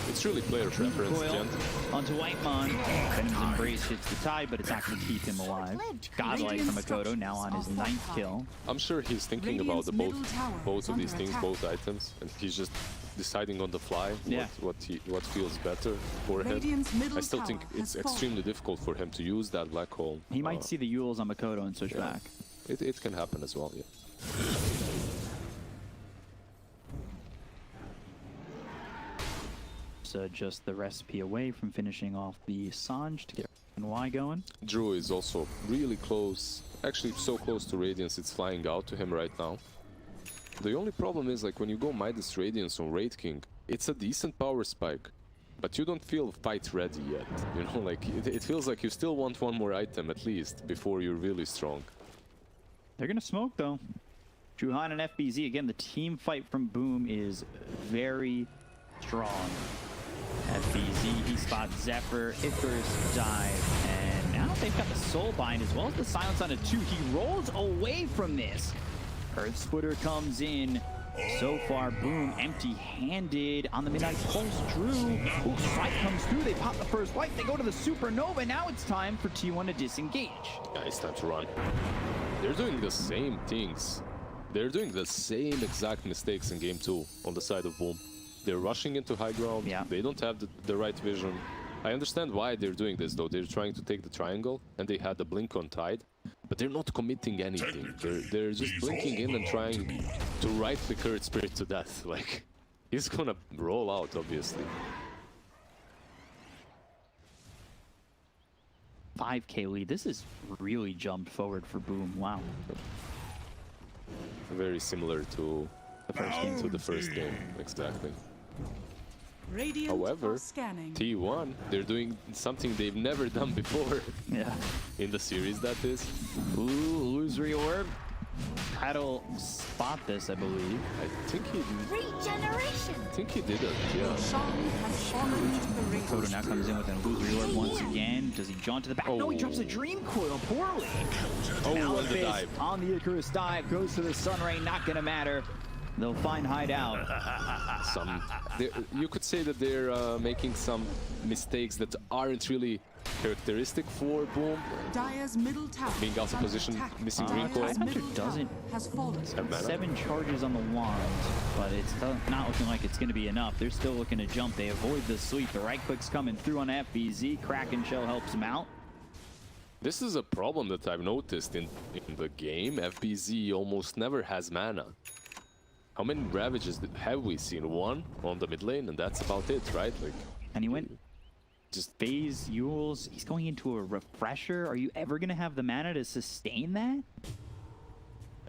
it's really player preference, Coil Gent. onto Whitemon. Venom's Embrace hits the tie, but it's not going to keep him alive. Godlike from Makoto, now on his 9th kill. I'm sure he's thinking about Radiant's middle tower both is of these under things, attack. both items, and he's just deciding on the fly Yeah. what feels better for him. Radiant's middle I still think tower it's has fallen. extremely difficult for him to use that black hole. He might see the Yules on Makoto and switch back. It can happen as well, yeah. So just the recipe away from finishing off the Sanj to get Y going. Drew is also really close, actually so close to Radiance, it's flying out to him right now. The only problem is, like, when you go Midas Radiance on Wraith King, it's a decent power spike, but you don't feel fight ready yet. You know, like, it feels like you still want one more item at least before you're really strong. They're going to smoke, though. Juhan and FBZ, again, the team fight from Boom is very strong. FBZ, he spots Zephyr, Icarus dive, and now they've got the Soul Bind as well as the Silence on a 2. He rolls away from this. Earth Splitter comes in. So far, Boom empty-handed on the Midnight Pulse. Drew, ooh, Strike comes through. They pop the first wipe. They go to the Supernova. Now it's time for T1 to disengage. Yeah, it's time to run. They're doing the same things. They're doing the same exact mistakes in game 2 on the side of Boom. They're rushing into high ground. Yeah. They don't have the right vision. I understand why they're doing this, though. They're trying to take the triangle, and they had the blink on Tide, but they're not committing anything. They're just blinking in and trying to right-click Current Spirit to death. Like, he's gonna roll out, obviously. 5K lead. This is really jumped forward for Boom. Wow. Very similar to the first game, exactly. Radiant However, are scanning. T1, they're doing something they've never done before Yeah. in the series, that is. Ooh, illusory orb. Paddle spot this, I believe. I think he did it, yeah. Sean has fallen to the Radiant. Toto now comes in with an illusory orb once again. Does he jaunt to the back? No, he drops a dream coil poorly. Oh, Now on the dive. on the Icarus dive, goes to the Sun Ray, not gonna matter. They'll find hideout. You could say that they're making some mistakes that aren't really characteristic for Boom. Dire's middle tower Being out of is under position, attack. missing green Dire's coil. middle Tidehunter tower doesn't has fallen. Have mana. 7 charges on the wand, but it's not looking like it's going to be enough. They're still looking to jump. They avoid the sweep. The right click's coming through on FBZ. Kraken Shell helps him out. This is a problem that I've noticed in the game. FBZ almost never has mana. How many Ravages have we seen? One on the mid lane, and that's about it, right? Like, And he went just phase Yules. He's going into a refresher. Are you ever going to have the mana to sustain that?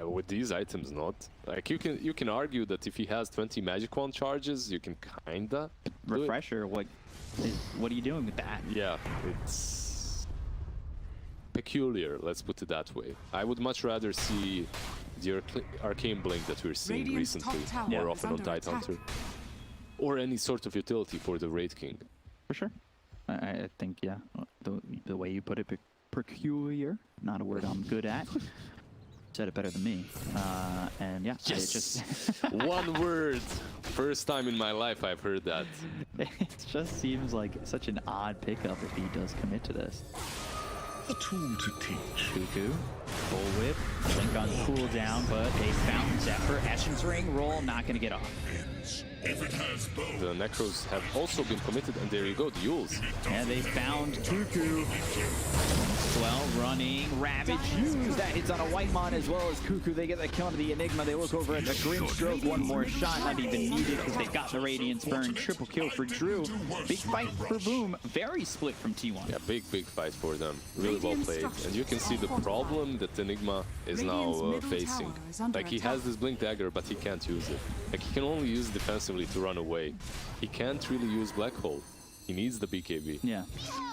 with these items, not. Like, you can argue that if he has 20 Magic Wand charges, you can kinda do it. Refresher, what are you doing with that? Yeah, it's peculiar, let's put it that way. I would much rather see the Arcane Blink that we're seeing Radiant's recently top tower more is often on under attack. Tidehunter. Or any sort of utility for the Wraith King. For sure. I think, yeah, the way you put it, peculiar, not a word I'm good at. Said it better than me. And yeah, Yes! it just One word! First time in my life I've heard that. it just seems like such an odd pickup if he does commit to this. A tool to teach. Cuckoo, full whip, blink on cooldown, but they found Zephyr. Essence Ring roll, not going to get off. If it has both. The Necros have also been committed, and there you go, the Yules. And they found Cuckoo. Well, running, Ravage used that hits on a white mon as well as Cuckoo. They get the kill into the Enigma. They look over at the Grim Stroke. One more shot, not even needed because they've got the Radiance Burn. Triple kill for Drew. Big fight for Boom. Very split from T1. Yeah, big fight for them. Really well played. And you can see the problem that Enigma is now facing. Like, he has this Blink Dagger, but he can't use it. Like, he can only use it defensively to run away. He can't really use Black Hole. He needs the BKB. Yeah.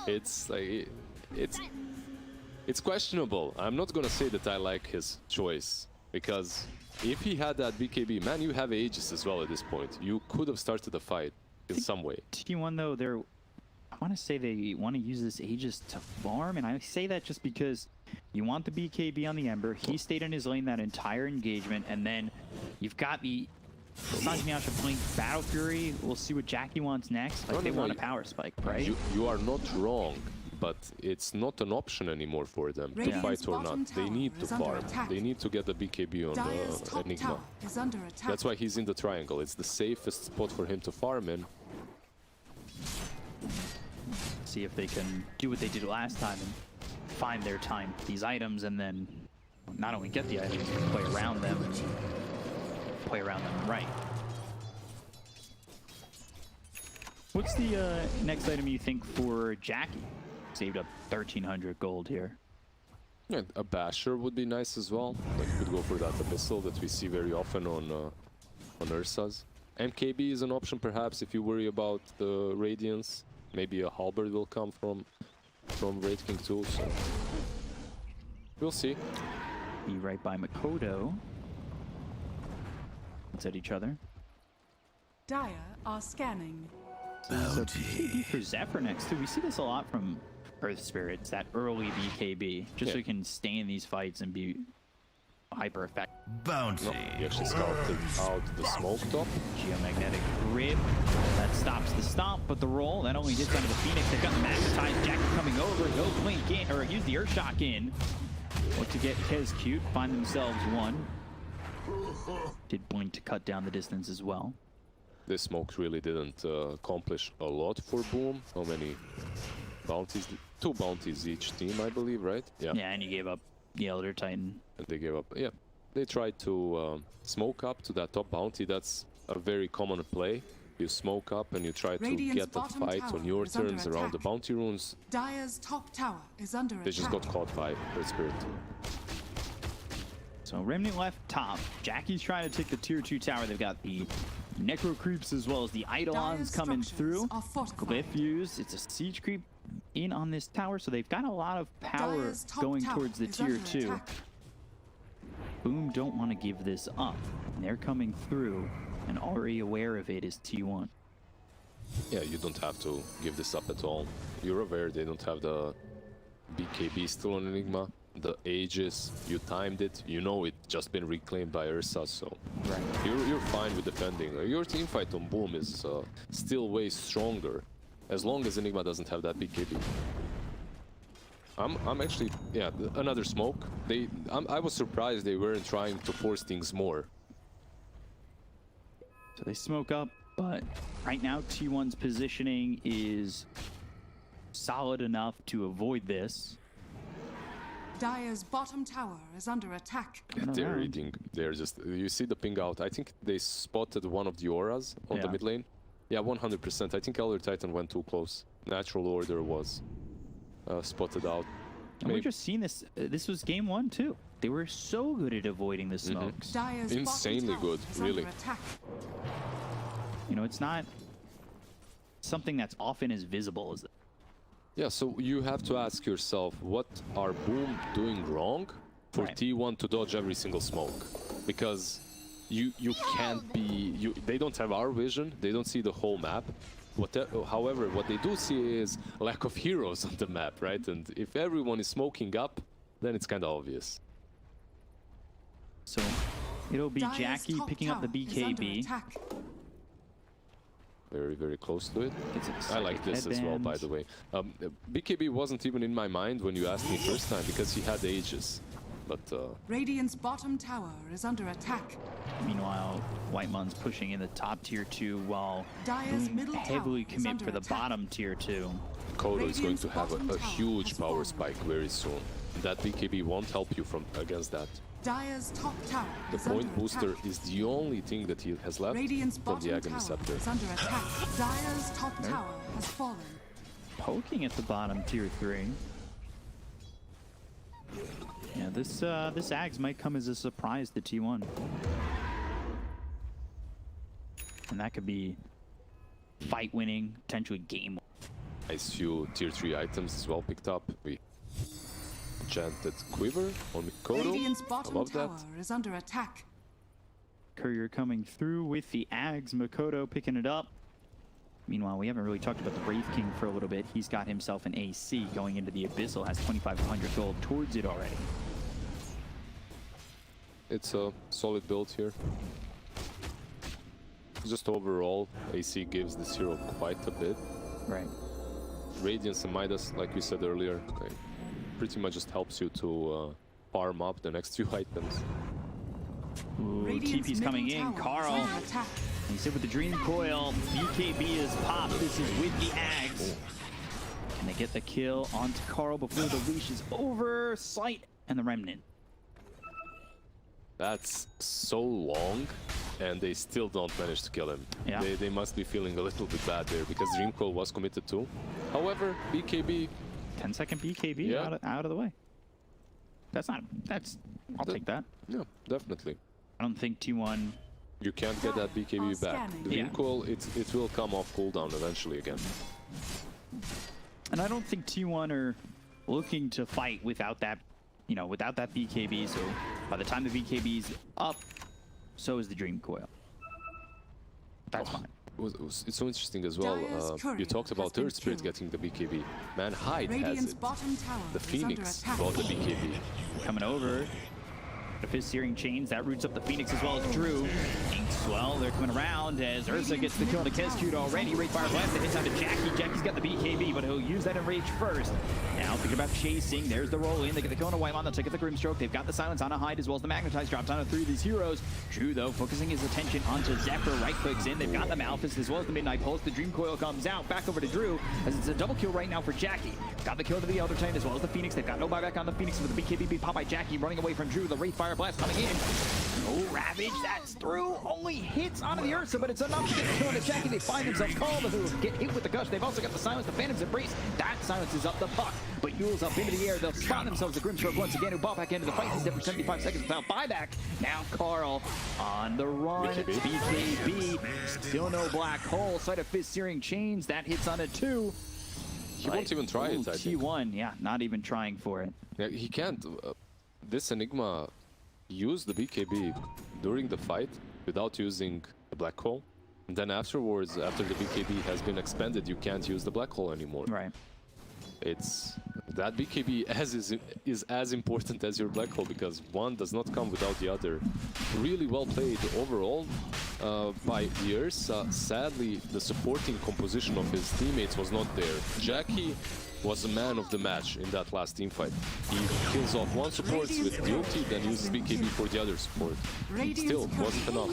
It's like, it's questionable. I'm not gonna say that I like his choice, because if he had that BKB, man, you have Aegis as well at this point. You could have started the fight in some way. T1 though, I want to say they want to use this Aegis to farm, and I say that just because you want the BKB on the Ember. He stayed in his lane that entire engagement, and then you've got the Sanjimiasha Blink Battle Fury. We'll see what Jackie wants next. Like, they want a power spike, right? You are not wrong, but it's not an option anymore for them to fight or not. They need to farm. They need to get the BKB on the Enigma. That's why he's in the triangle. It's the safest spot for him to farm in. See if they can do what they did last time and find their time, these items, and then not only get the items, but play around them and play around them right. What's the next item you think for Jackie? Saved up 1,300 gold here. Yeah, a Basher would be nice as well. Like, you could go for that Abyssal that we see very often on Ursa's. MKB is an option perhaps if you worry about the Radiance. Maybe a Halberd will come from Wraith King too, so we'll see. Be right by Makoto. Let's at each other. Dire are scanning. So BKB for Zephyr next too. We see this a lot from Earth Spirits, that early BKB, just so you can stay in these fights and be hyper effective. Bounty. No, he actually scouted out the smoke top. Geomagnetic grip. That stops the stomp, but the roll, that only hits onto the Phoenix. They've got the magnetized Jackie coming over. Go blink in, or use the Earth Shock in. What to get Kez cute, find themselves one. Did blink to cut down the distance as well. This smoke really didn't accomplish a lot for Boom. How many bounties? 2 bounties each team, I believe, right? Yeah, and you gave up the Elder Titan. And they gave up. Yeah, they tried to smoke up to that top bounty. That's a very common play. You smoke up and you try to get the fight on your turns around the bounty runes. Dire's top tower is under attack. They just got caught by Red Spirit. So Remnant left top. Jackie's trying to take the tier 2 tower. They've got the Necro creeps as well as the Eidolons coming through. Glyph used. It's a siege creep in on this tower, so they've got a lot of power going towards the tier 2. Boom don't want to give this up. And they're coming through, and already aware of it is T1. Yeah, you don't have to give this up at all. You're aware they don't have the BKB still on Enigma. The Aegis, you timed it, you know it's just been reclaimed by Ursa, so you're fine with defending. Your team fight on Boom is still way stronger, as long as Enigma doesn't have that BKB. I'm actually, yeah, another smoke. I was surprised they weren't trying to force things more. So they smoke up, but right now T1's positioning is solid enough to avoid this. Dire's bottom tower is under attack. They're reading. They're just. You see the ping out. I think they spotted one of the auras on the mid lane. Yeah, 100%. I think Elder Titan went too close. Natural Order was spotted out. And we've just seen this. This was game 1 too. They were so good at avoiding the smokes. Dire's insanely good, really. You know, it's not something that's often as visible as that. Yeah, so you have to ask yourself, what are Boom doing wrong for T1 to dodge every single smoke? Because you can't be... they don't have our vision, they don't see the whole map. However, what they do see is lack of heroes on the map, right? And if everyone is smoking up, then it's kind of obvious. So it'll be Jackie picking up the BKB. very, very close to it. It's a I like this as well, by the way. BKB wasn't even in my mind when you asked me first time because he had ages. But Radiant's bottom tower is under attack. Meanwhile, Whitemon's pushing in the top tier 2 while Dire's middle heavily tower is commit under for the attack. bottom tier 2. Kodo is going Radiant's to have bottom a tower huge has power fallen. spike very soon. That BKB won't help you from against that. Dire's top tower The is point under booster attack. is the only thing that he has left Radiant's from the bottom Aghanim tower Scepter. is under attack. Dire's top tower has fallen. Poking at the bottom tier 3. Yeah, this Ags might come as a surprise to T1. And that could be fight winning, potentially game. Nice few tier 3 items as well picked up. We enchanted Quiver on Kodo. Radiant's I bottom love that. tower is under attack. Courier coming through with the Ags, Makoto picking it up. Meanwhile, we haven't really talked about the Wraith King for a little bit. He's got himself an AC going into the Abyssal, has 2,500 gold towards it already. It's a solid build here. Just overall, AC gives this hero quite a bit. Right. Radiance and Midas, like we said earlier, like, pretty much just helps you to farm up the next few items. Ooh, Radiant's TP's coming middle in. tower is Carl. under attack. He's hit with the Dream Coil. BKB is popped. This is with the Ags. Can they get the kill onto Carl before the leash is over? Sight and the Remnant. That's so long, and they still don't manage to kill him. Yeah. They must be feeling a little bit bad there because Dream Coil was committed too. However, BKB, 10-second BKB Yeah. out of the way. I'll take that. yeah, definitely. I don't think T1. You can't get that BKB back. Scanning. The Dream Yeah. Coil, it will come off cooldown eventually again. And I don't think T1 are looking to fight without that, without that BKB. So by the time the BKB's up, so is the Dream Coil. That's fine. It's so interesting as well. Dire's courier You talked about has been Third Spirit killed. getting the BKB. Man, Hyde has Radiant's it. bottom tower The is Phoenix under got attack. the BKB. Coming over. The Fist Searing Chains, that roots up the Phoenix as well as Drew. Inkswell, they're coming around as Ursa gets the kill on the Kescute already. Wraithfire Blast, it hits onto Jackie. Jackie's got the BKB, but he'll use that Enrage first. Now thinking about chasing, there's the roll in. They get the kill on a Whitemon, they'll take the Grimstroke. They've got the Silence on a Hyde as well as the Magnetize drops on 3 of these heroes. Drew, though, focusing his attention onto Zephyr. Right clicks in, they've got the Malphus as well as the Midnight Pulse. The Dream Coil comes out, back over to Drew, as it's a double kill right now for Jackie. Got the kill to the Elder Titan as well as the Phoenix. They've got no buyback on the Phoenix with the BKB being popped by Jackie, running away from Drew. The Wraithfire Blast coming in. No Ravage, that's through. Only hits onto the Ursa, but it's enough to get the kill on the Jackie. They find themselves called, who get hit with the Gush. They've also got the Silence, the Phantom's Embrace. That silences up the puck, but Yule's up into the air. They'll spawn themselves a Grimstroke once again, who ball back into the fight. He's dead for 75 seconds without buyback. Now Carl on the run. BKB, still no black hole. Sight of Fist Searing Chains, that hits on a 2. He won't even try it, I think. T1, yeah, not even trying for it. Yeah, he can't. This Enigma used the BKB during the fight without using the black hole. And then afterwards, after the BKB has been expended, you can't use the black hole anymore. Right. It's that BKB is as important as your black hole because one does not come without the other. Really well played overall by Years. Sadly, the supporting composition of his teammates was not there. Jackie was the man of the match in that last team fight. He kills off one support with the ulti, then uses BKB for the other support. Still, wasn't enough.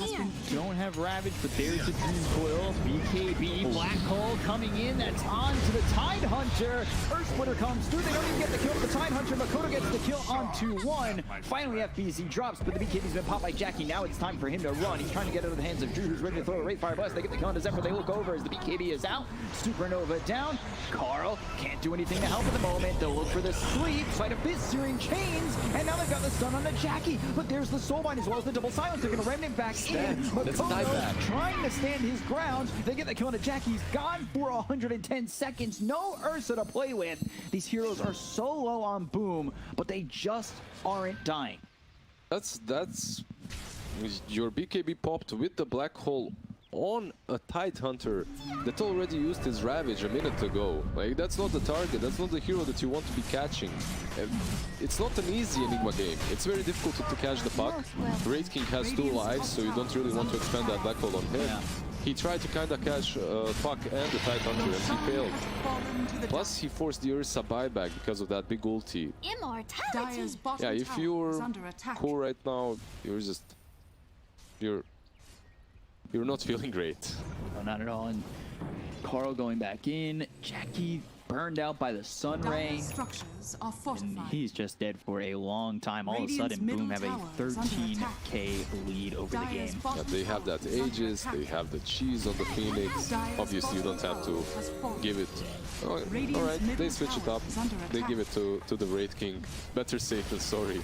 Don't have Ravage, but there's the Dream Coil. BKB, Black Hole coming in. That's on to the Tide Hunter. Earth Splitter comes through. They don't even get the kill with the Tide Hunter. Makoto gets the kill onto 1. Finally, FBZ drops, but the BKB's been popped by Jackie. Now it's time for him to run. He's trying to get out of the hands of Drew, who's ready to throw a Wraithfire Blast. They get the kill onto Zephyr. They look over as the BKB is out. Supernova down. Carl can't do anything to help at the moment. They'll look for the sleep. Sight of Fist Searing Chains. And now they've got the stun on the Jackie. But there's the Soulbind as well as the double silence. They're going to Remnant back in. Makoto trying to stand his ground. They get the kill on the Jackie. He's gone for 110 seconds. No Ursa to play with. These heroes are so low on boom, but they just aren't dying. That's your BKB popped with the black hole on a Tide Hunter that already used his Ravage a minute ago. Like, that's not the target, that's not the hero that you want to be catching. It's not an easy Enigma game. It's very difficult to catch the puck. Wraith King has 2 lives, so you don't really want to expend that black hole on him. He tried to kind of catch Puck and the Tight Hunter, and he failed. Plus, he forced the Ursa buyback because of that big ulti. Immortality. Dire's bottom Yeah, if tower you're is under attack. cool right now, you're not feeling great. No, not at all. And Carl going back in. Jackie burned out by the sun ray. Dire's structures are And fortified. he's just dead for a long time. All of a Radiant's sudden, Boom have middle a tower is under 13k lead over the Dire's game. bottom They have tower that is under Aegis, attack. they have the cheese on the Phoenix. Dire's Obviously, you don't have to bottom tower has fallen. give it. Oh, Radiant's alright, they middle switch it tower up. is under They attack. give it to the Wraith King. Better safe than sorry.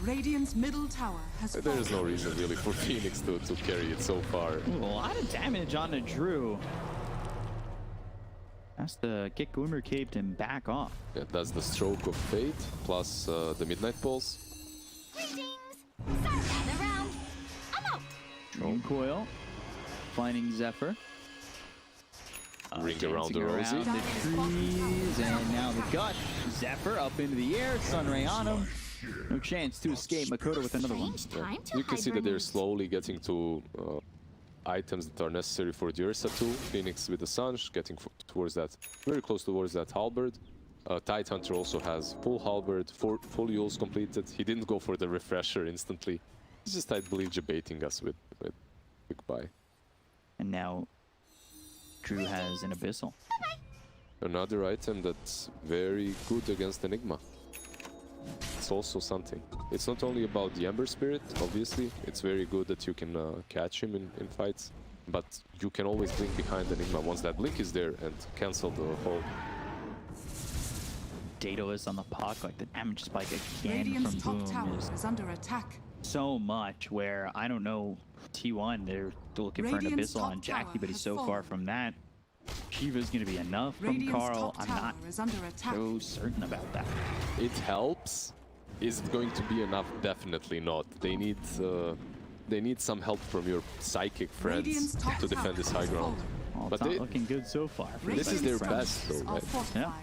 Radiant's middle tower has There is no fallen. reason really for Phoenix to carry it so far. Ooh, a lot of damage on the Drew. Has to get Glimmer Caped and back off. Yeah, that's the stroke of fate plus the Midnight Pulse. Greetings. Sorry, gather round. I'm out. Dream Coil. Finding Zephyr. Ring around Dancing the Rosie. around the trees, and now the gut. Zephyr up into the air. Sunray on him. No chance to escape. Makoto with another one. Strange time to You can see that they're hibernate. slowly getting to items that are necessary for the Ursa too. Phoenix with the Sunsh, getting towards that, very close towards that halberd. Tight Hunter also has full halberd, full Yules completed. He didn't go for the refresher instantly. He's just, I believe, debating us with quick buy. And now Drew has an Abyssal. Another item that's very good against Enigma. It's also something. It's not only about the Ember Spirit, obviously. It's very good that you can catch him in fights, but you can always blink behind Enigma once that blink is there and cancel the whole. Daedalus on the Puck, like the damage spike again Radiant's from top tower Boom is is under attack. so much where, I don't know, T1, they're looking for an Radiant's Abyssal top on Jackie, tower but he's has so far fallen. from that. Shiva's going to be enough from Radiant's Carl. top I'm tower not is under attack. so certain about that. It helps. Is it going to be enough? Definitely not. They need some help from your psychic Radiant's friends top to defend tower this has high ground. fallen. Well, But it's not they- looking good so far. for This is the their Friends. best, though, Are right? fortified.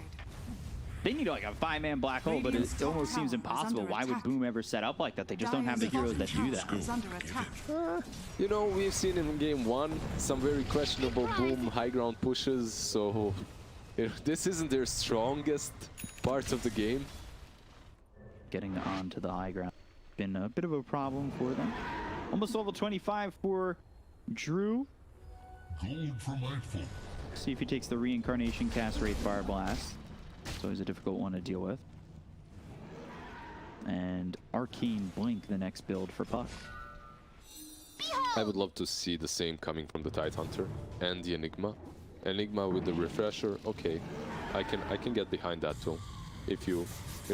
They need like a 5-man black hole, but it Radiant's top almost seems tower is impossible. under Why would attack. Boom ever set up like that? They just don't have the Dire's heroes that bottom do tower that. is under attack. You know, we've seen in game 1 some very questionable Boom high ground pushes, so you know, this isn't their strongest part of the game. Getting onto the high ground been a bit of a problem for them. Almost level 25 for Drew. Gold for Nightfall. See if he takes the reincarnation cast Wraith Fire Blast. It's always a difficult one to deal with. And Arcane Blink, the next build for Puck. I would love to see the same coming from the Tight Hunter and the Enigma. Enigma with the refresher, okay, I can get behind that too. If you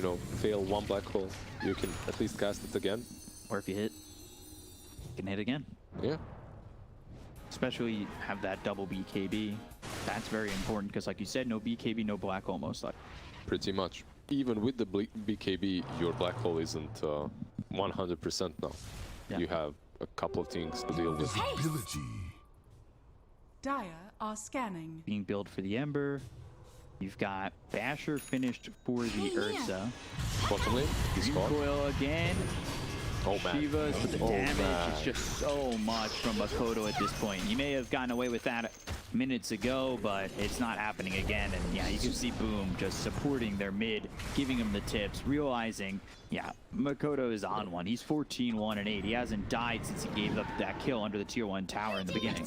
know, fail one black hole, you can at least cast it again. Or if you hit, you can hit again. Yeah. Especially have that double BKB. That's very important because, like you said, no BKB, no black hole most likely. Pretty much. Even with the BKB, your black hole isn't 100% now. Yeah. You have a couple of things to deal with. Ability. Dire are scanning. Being built for the Ember. You've got Basher finished for the Ursa. Bottom lane, he's caught. Coil again. Oh man. Shivas, but the Oh, damage man. is just so much from Makoto at this point. You may have gotten away with that minutes ago, but it's not happening again. And yeah, you can see Boom just supporting their mid, giving him the tips, realizing, yeah, Makoto is on one. He's 14-1 and 8. He hasn't died since he gave up that kill under the tier 1 tower in the beginning.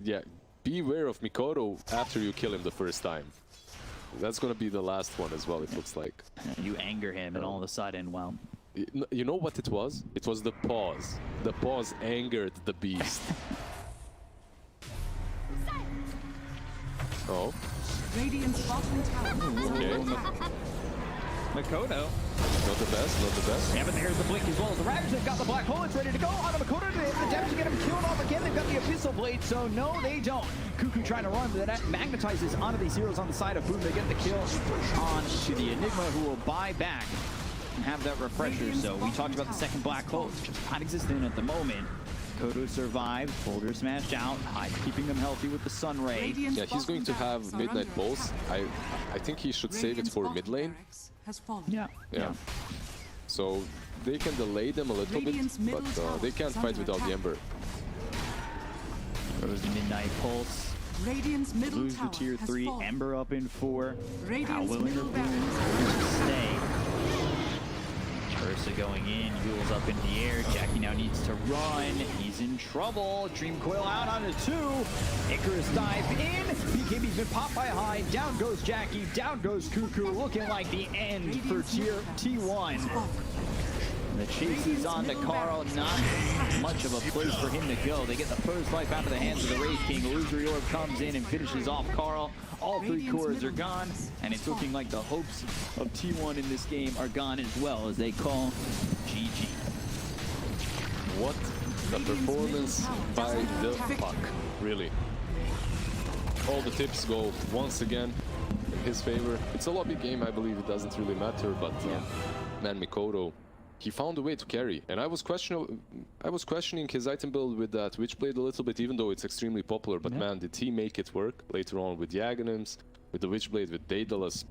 Yeah, beware of Mikoto after you kill him the first time. That's gonna be the last one as well, it looks like. You anger him, and all of a sudden, well, You know what it was? It was the pause. The pause angered the beast. Oh, Radiant's bottom tower is okay. under attack. Makoto. Not the best, not the best. Yeah, but there's the blink as well as the Ravagers. They've got the black hole. It's ready to go. On the Makoto, they have the damage to get him killed off again. They've got the Abyssal Blade, so no, they don't. Curcuit trying to run, but that magnetizes onto these heroes on the side of Boom. They get the kill on to the Enigma, who will buy back and have that refresher. So we talked about the second black hole. It's just not existent at the moment. Makoto survives. Boulder smashed out. Hyde keeping them healthy with the Sun Ray. Radiant's Yeah, he's going to bottom have barracks are Midnight under Pulse. attack. I think he should save it Radiant's for bottom mid lane. barracks has fallen. Yeah. Yeah. So they can delay them a little Radiant's bit, middle but tower they can't is fight under without the attack. Ember. Goes the Midnight Pulse. Radiant's middle Lose the tower tier has 3. fallen. Ember up in 4. How Radiant's willing middle or barracks to stay? Ursa going in, Yule's up in the air. Jackie now needs to run. He's in trouble. Dream Coil out on a 2. Icarus dive in. BKB's been popped by High. Down goes Jackie. Down goes Cuckoo. Looking like the end for tier T1. The chase is on to Carl. Not much of a place for him to go. They get the first life out of the hands of the Wraith King. Illusory Orb comes in and finishes off Carl. All 3 cores are gone, and it's looking like the hopes of T1 in this game are gone as well, as they call GG. What a performance by the Puck, really. All the tips go once again in his favor. It's a lobby game, I believe it doesn't really matter, but man, Mikoto, he found a way to carry, and I was questioning his item build with that Witchblade a little bit, even though it's extremely popular. But man, did he make it work later on with the Aghanims, with the Witchblade, with Daedalus.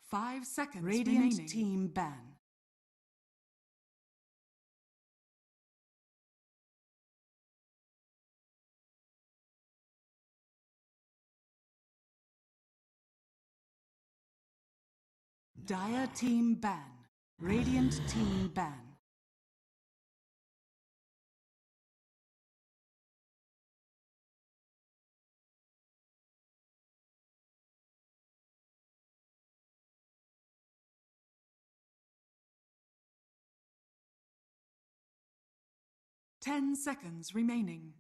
5 seconds Radiant remaining. team ban. Dire team ban. Radiant team ban. Ten seconds remaining.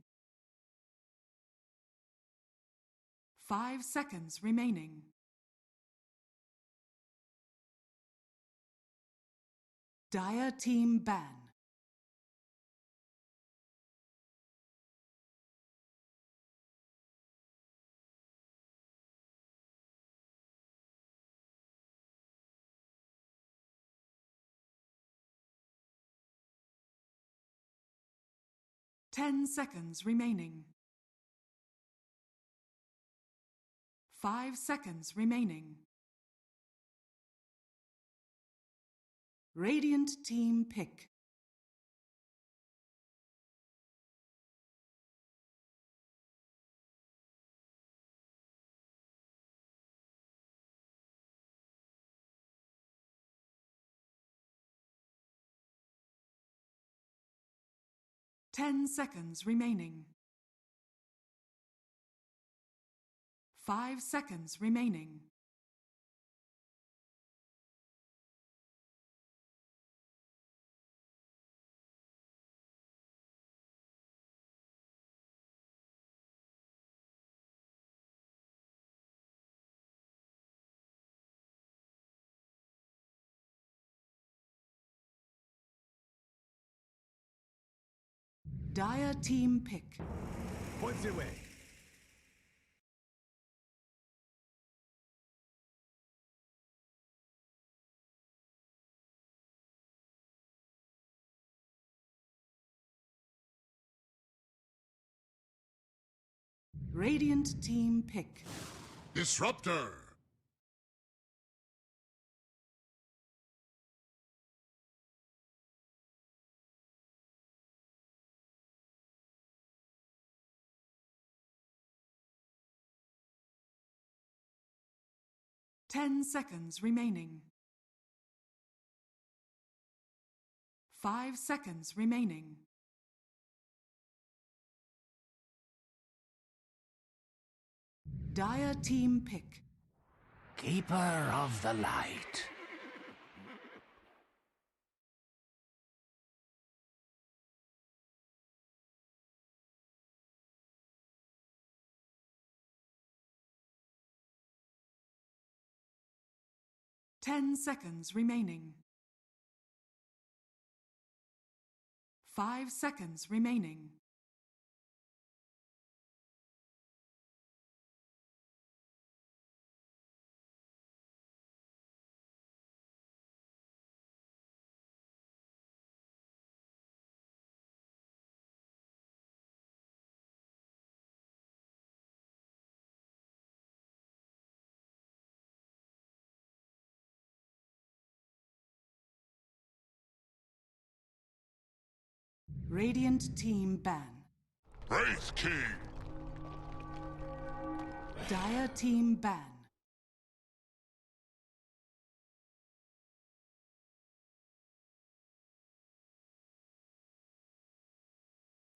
5 seconds remaining. Dire team ban. Ten seconds remaining. 5 seconds remaining. Radiant team pick. Ten seconds remaining. 5 seconds remaining. Dire team pick. Points away. Radiant team pick. Disruptor! Ten seconds remaining. 5 seconds remaining. Dire team pick. Keeper of the light. Ten seconds remaining. 5 seconds remaining. Radiant team ban. Wraith King! Dire team ban.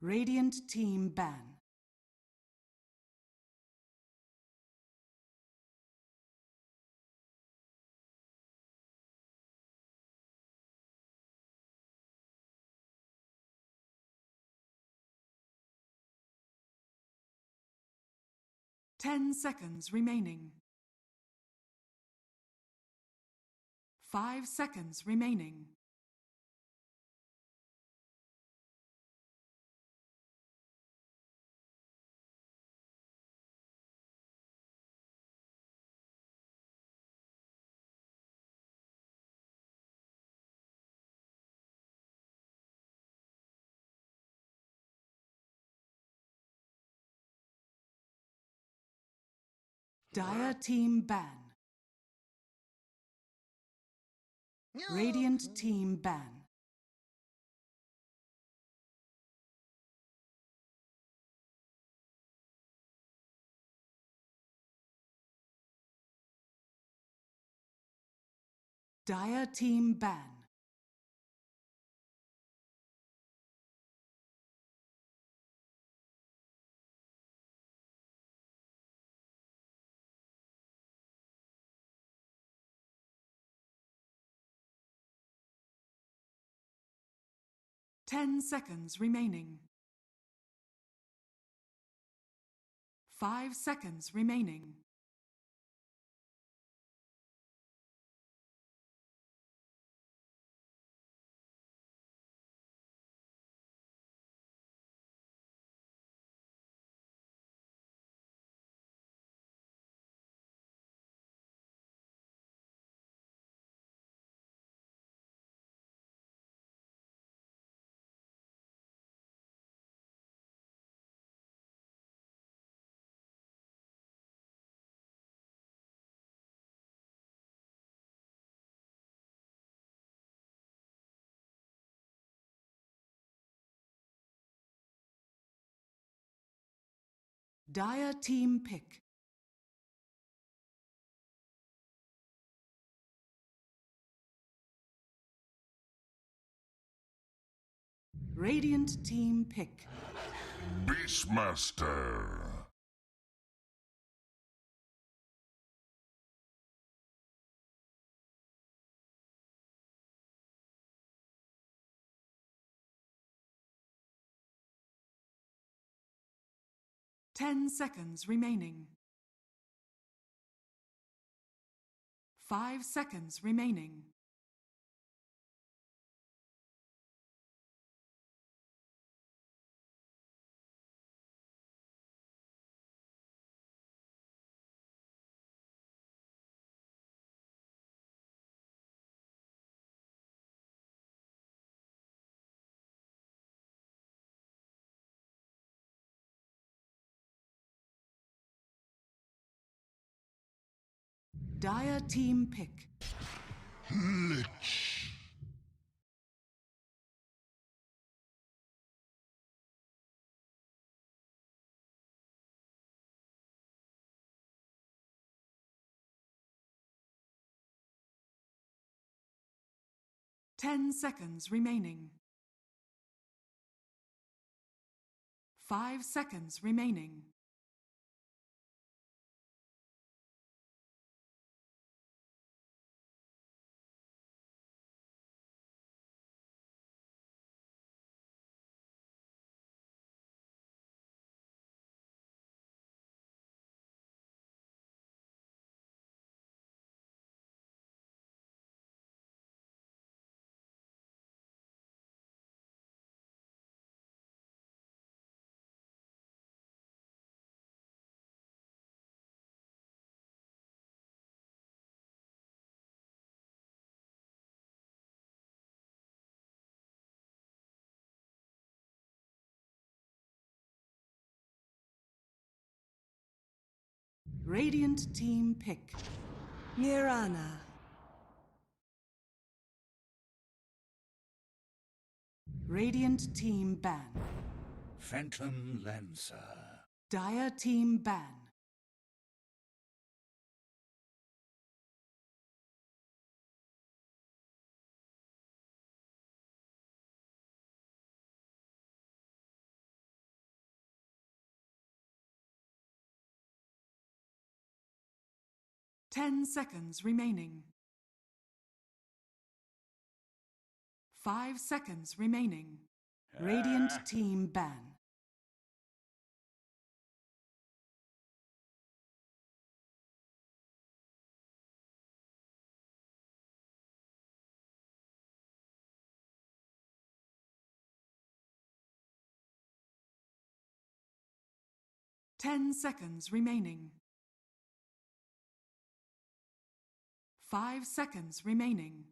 Radiant team ban. Ten seconds remaining. 5 seconds remaining. Dire team ban. Radiant team ban. Dire team ban. Ten seconds remaining. 5 seconds remaining. Dire team pick. Radiant team pick. Beastmaster. Ten seconds remaining. 5 seconds remaining. Dire team pick. Lich. Ten seconds remaining. 5 seconds remaining. Radiant team pick. Mirana. Radiant team ban. Phantom Lancer. Dire team ban. Ten seconds remaining. 5 seconds remaining. Radiant team ban. Ten seconds remaining. 5 seconds remaining.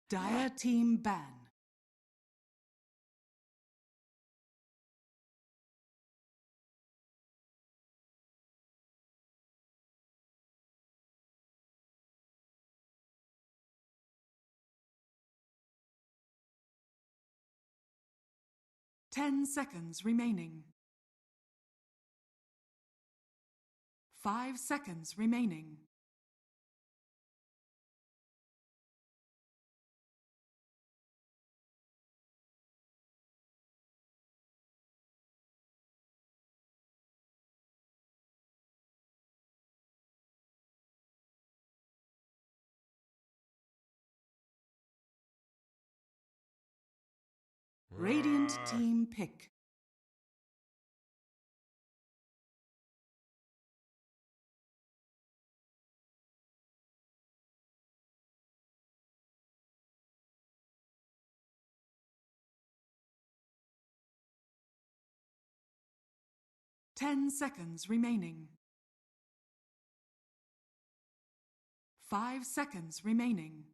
Dire team ban. Ten seconds remaining. 5 seconds remaining. Radiant team pick. Ten seconds remaining. 5 seconds remaining.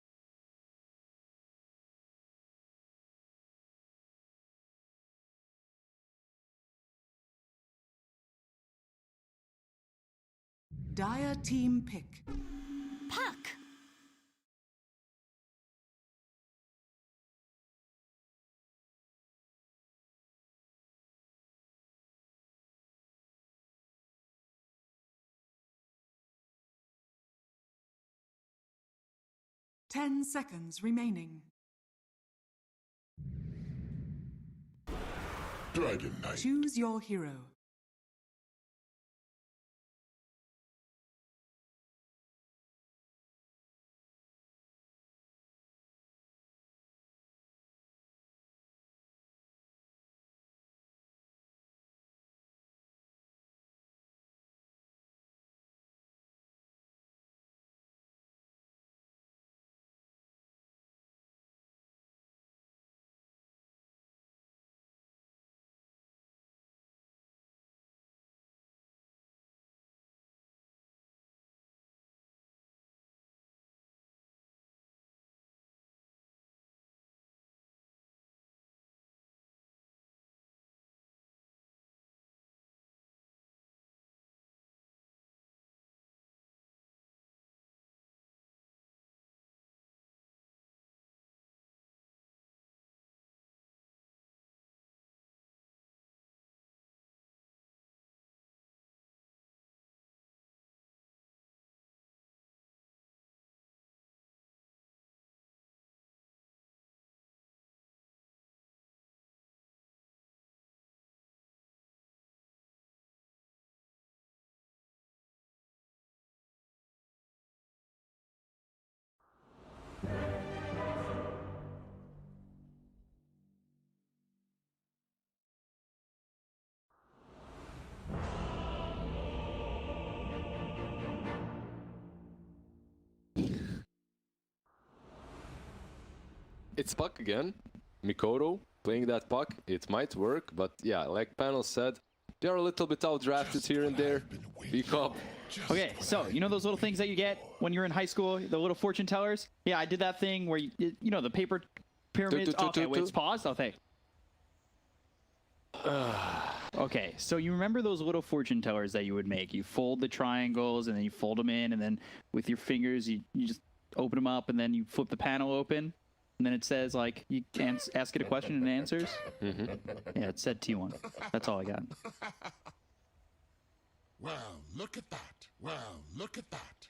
Dire team pick. Puck! Ten seconds remaining. Dragon Knight. Choose your hero. It's Puck again. Mikoto playing that Puck. It might work, but yeah, like Panel said, they are a little bit outdrafted here and there. Speak up. Okay, so you know those little things that you get when you're in high school, the little fortune tellers? Yeah, I did that thing where you know the paper pyramids. Okay, wait, it's paused. Oh, thank. Okay, so you remember those little fortune tellers that you would make? You fold the triangles and then you fold them in, and then with your fingers you just open them up, and then you flip the panel open, and then it says like you can ask it a question and it answers. Yeah, it said T1. That's all I got. Well, look at that. Well, look at that.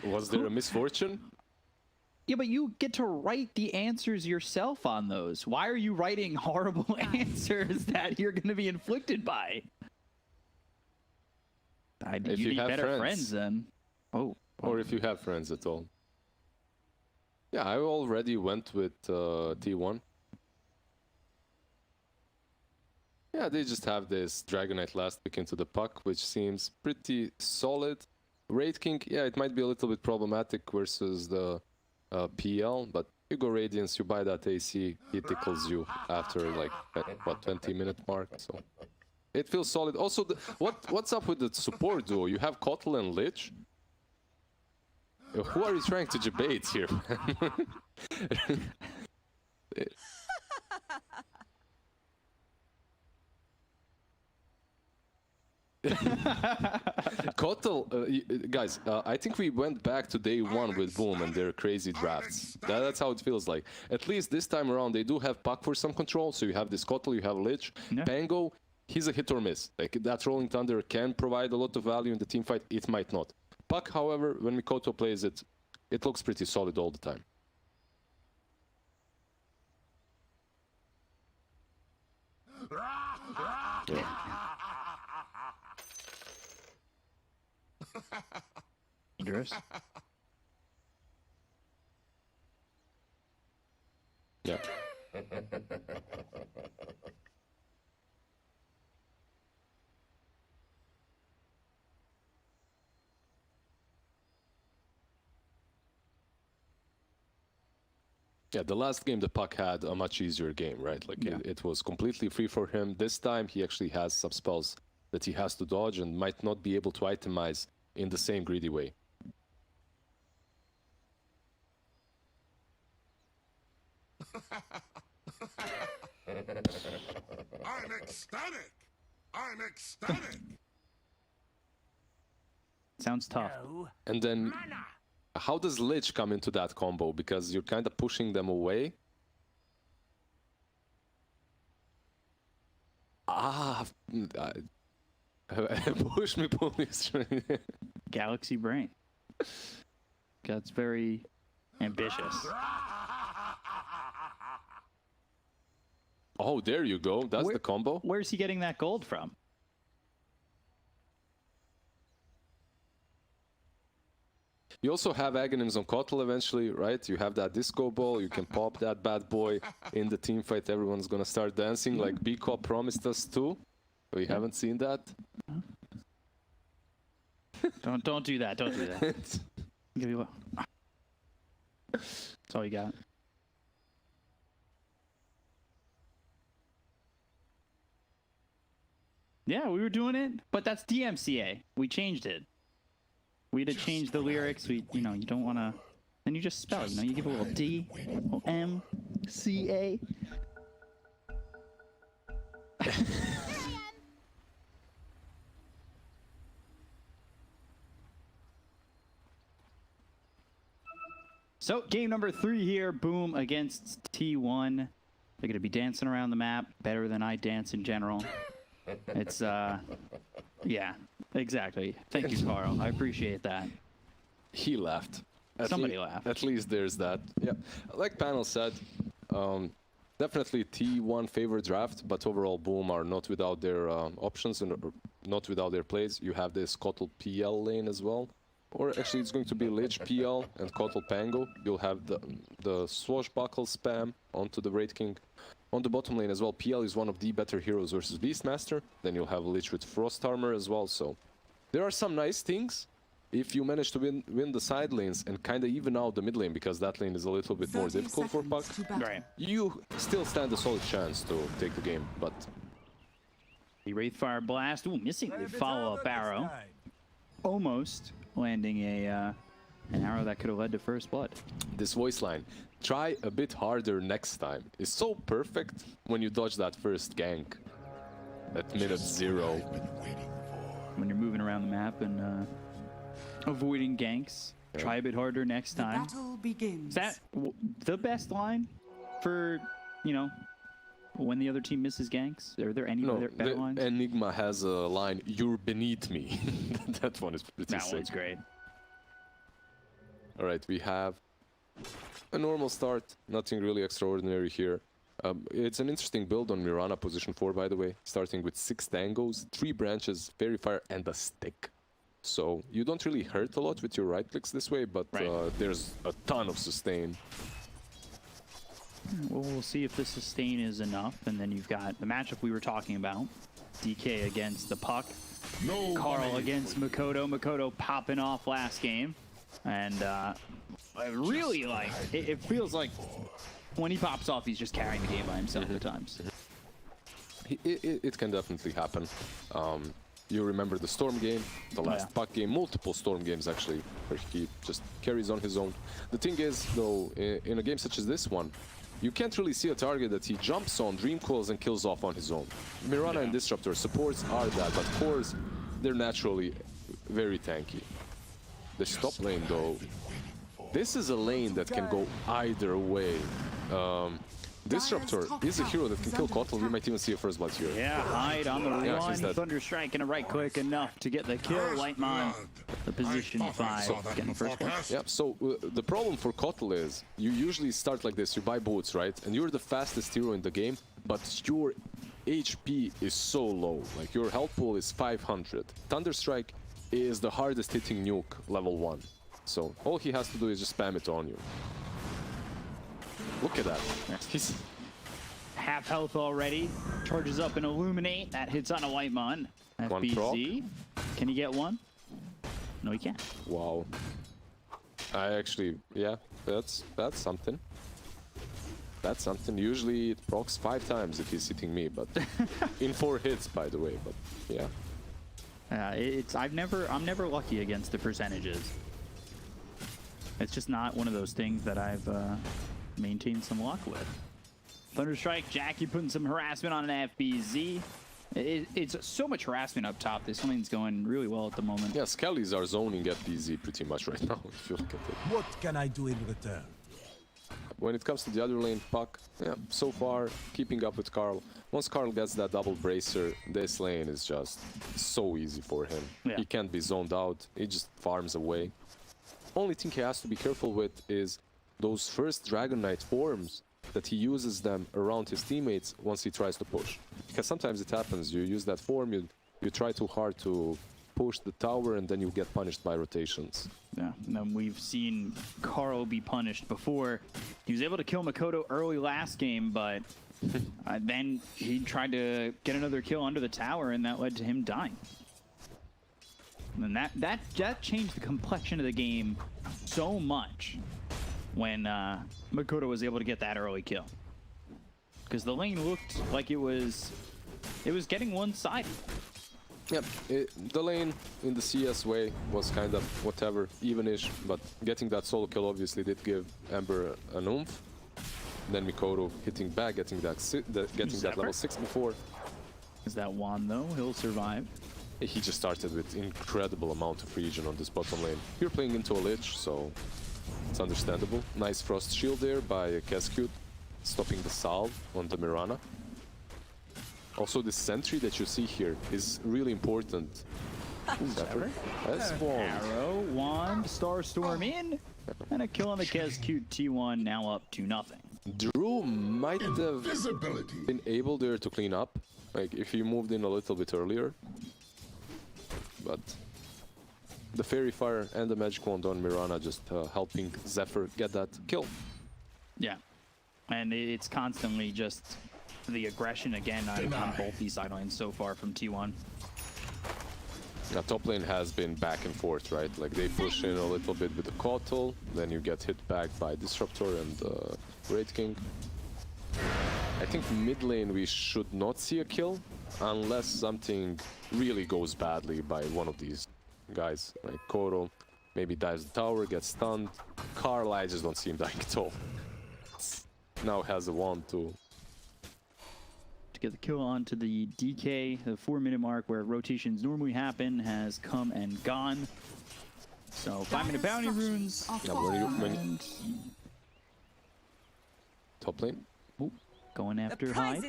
Was there a misfortune? Yeah, but you get to write the answers yourself on those. Why are you writing horrible answers that you're going to be inflicted by? If you you need have better friends then. Oh. Or if you have friends at all. Yeah, I already went with T1. Yeah, they just have this Dragonite last pick into the Puck, which seems pretty solid. Raid King, yeah, it might be a little bit problematic versus the PL, but you go Radiance, you buy that AC, he tickles you after like, what, 20-minute mark, so... It feels solid. Also, what's up with the support duo? You have Kotl and Lich? Who are you trying to debate here, man? Kotal, guys, I think we went back to day one with Boom and their crazy drafts. That's how it feels like. At least this time around, they do have Puck for some control. So you have this Kotal, you have Lich. Yeah. Pango, he's a hit or miss. Like, that Rolling Thunder can provide a lot of value in the team fight. It might not. Puck, however, when Mikoto plays it, it looks pretty solid all the time. Yeah. Dangerous. Yeah. Yeah, the last game the Puck had a much easier game, right? Like it was completely free for him. This time he actually has some spells that he has to dodge and might not be able to itemize in the same greedy way. I'm ecstatic! I'm ecstatic! Sounds tough. And then, how does Lich come into that combo? Because you're kind of pushing them away. Push me, pull me string. Galaxy brain. That's very ambitious. Oh, there you go. That's the combo. Where's he getting that gold from? You also have Aghanims on Kotal eventually, right? You have that disco ball. You can pop that bad boy in the team fight. Everyone's gonna start dancing like B-Cop promised us to. We haven't seen that. Don't do that. Don't do that. Give you a... That's all you got. Yeah, we were doing it, but that's DMCA. We changed it. We had to change the lyrics. We, you know, you don't want to. Then you just spell. You know, you give a little D, a little M, C A. So, game number 3 here. Boom against T1. They're going to be dancing around the map better than I dance in general. It's, yeah, exactly. Thank you, Carl. I appreciate that. He laughed. Somebody laughed. At least there's that. Yeah, like Panel said, definitely T1 favorite draft, but overall Boom are not without their options and not without their plays. You have this Kotal PL lane as well. Or actually it's going to be Lich PL and Kotal Pango. You'll have the swashbuckle spam onto the Wraith King. On the bottom lane as well, PL is one of the better heroes versus Beastmaster. Then you'll have Lich with Frost Armor as well, so... There are some nice things if you manage to win the side lanes and kind of even out the mid lane, because that lane is a little bit more difficult for Puck. Right. You still stand a solid chance to take the game, but... The Wraithfire Blast, ooh, missing the follow-up arrow. Almost landing an arrow that could have led to first blood. This voice line, try a bit harder next time, is so perfect when you dodge that first gank at minute 0. When you're moving around the map and avoiding ganks, try a bit harder next time. The battle begins. Is that the best line for, you know, when the other team misses ganks? Are there any other better lines? Enigma has a line, "You're beneath me." That one is pretty sick. That one's great. Alright, we have a normal start, nothing really extraordinary here. It's an interesting build on Mirana position 4, by the way, starting with 6 tangos, 3 branches, Fairy Fire, and a stick. So you don't really hurt a lot with your right clicks this way, but there's a ton of sustain. Well, we'll see if the sustain is enough, and then you've got the matchup we were talking about. DK against the Puck, Carl against Mikoto. Mikoto popping off last game, and I really like, it feels like when he pops off, he's just carrying the game by himself at times. It can definitely happen. You remember the Storm game, the last Puck game, multiple Storm games actually, where he just carries on his own. The thing is, though, in a game such as this one, you can't really see a target that he jumps on, dream coils, and kills off on his own. Mirana and Disruptor supports are that, but cores, they're naturally very tanky. The top lane, though, this is a lane that can go either way. Disruptor is a hero that can kill Kotl. We might even see a first blood here. Yeah, hide on the run. Thunderstrike and a right click enough to get the kill. Lightmon, the position 5, getting first one. Yeah, so the problem for Kotl is you usually start like this. You buy boots, right? And you're the fastest hero in the game, but your HP is so low. Like your health pool is 500. Thunderstrike is the hardest hitting nuke level 1. So all he has to do is just spam it on you. Look at that. He's half health already. Charges up and Illuminate. That hits on a Lightmon. FBZ. Can he get one? No, he can't. Wow. I actually, yeah, that's something. That's something. Usually it procs 5 times if he's hitting me, but in 4 hits, by the way. But yeah. I'm never lucky against the percentages. It's just not one of those things that I've maintained some luck with. Thunderstrike, Jackie putting some harassment on an FBZ. It's so much harassment up top. This lane's going really well at the moment. Yeah, Skellies are zoning FBZ pretty much right now, if you look at it. What can I do in return? When it comes to the other lane, Puck, yeah, so far keeping up with Carl. Once Carl gets that double bracer, this lane is just so easy for him. Yeah. He can't be zoned out. He just farms away. Only thing he has to be careful with is those first Dragon Knight forms that he uses them around his teammates once he tries to push. Because sometimes it happens, you use that form, you try too hard to push the tower and then you get punished by rotations. Yeah, and we've seen Carl be punished before. He was able to kill Makoto early last game, but then he tried to get another kill under the tower and that led to him dying. And that changed the complexion of the game so much when Makoto was able to get that early kill. Because the lane looked like it was getting one-sided. Yep, the lane in the CS way was kind of whatever, even-ish, but getting that solo kill obviously did give Ember an oomph. Then Makoto hitting back, getting that level 6 before. Is that one though? He'll survive. He just started with incredible amount of regen on this bottom lane. You're playing into a Lich, so it's understandable. Nice Frost Shield there by Curcuit, stopping the salve on the Mirana. Also, the sentry that you see here is really important. Zephyr has wand. Arrow, wand, Starstorm in, and a kill on the Curcuit T1, now up to nothing. Drew might have been able there to clean up, like if he moved in a little bit earlier. But the Fairy Fire and the Magic Wand on Mirana just helping Zephyr get that kill. Yeah, and it's constantly just the aggression again on both these side lanes so far from T1. Now, top lane has been back and forth, right? Like they push in a little bit with the Kotl, then you get hit back by Disruptor and Wraith King. I think mid lane we should not see a kill unless something really goes badly by one of these guys. Like Koro maybe dives the tower, gets stunned. Carl, I just don't see him dying at all. Now has a wand too. To get the kill onto the DK, the 4-minute mark where rotations normally happen has come and gone. So 5-minute bounty runes. Now, top lane. Ooh, going after Hyde.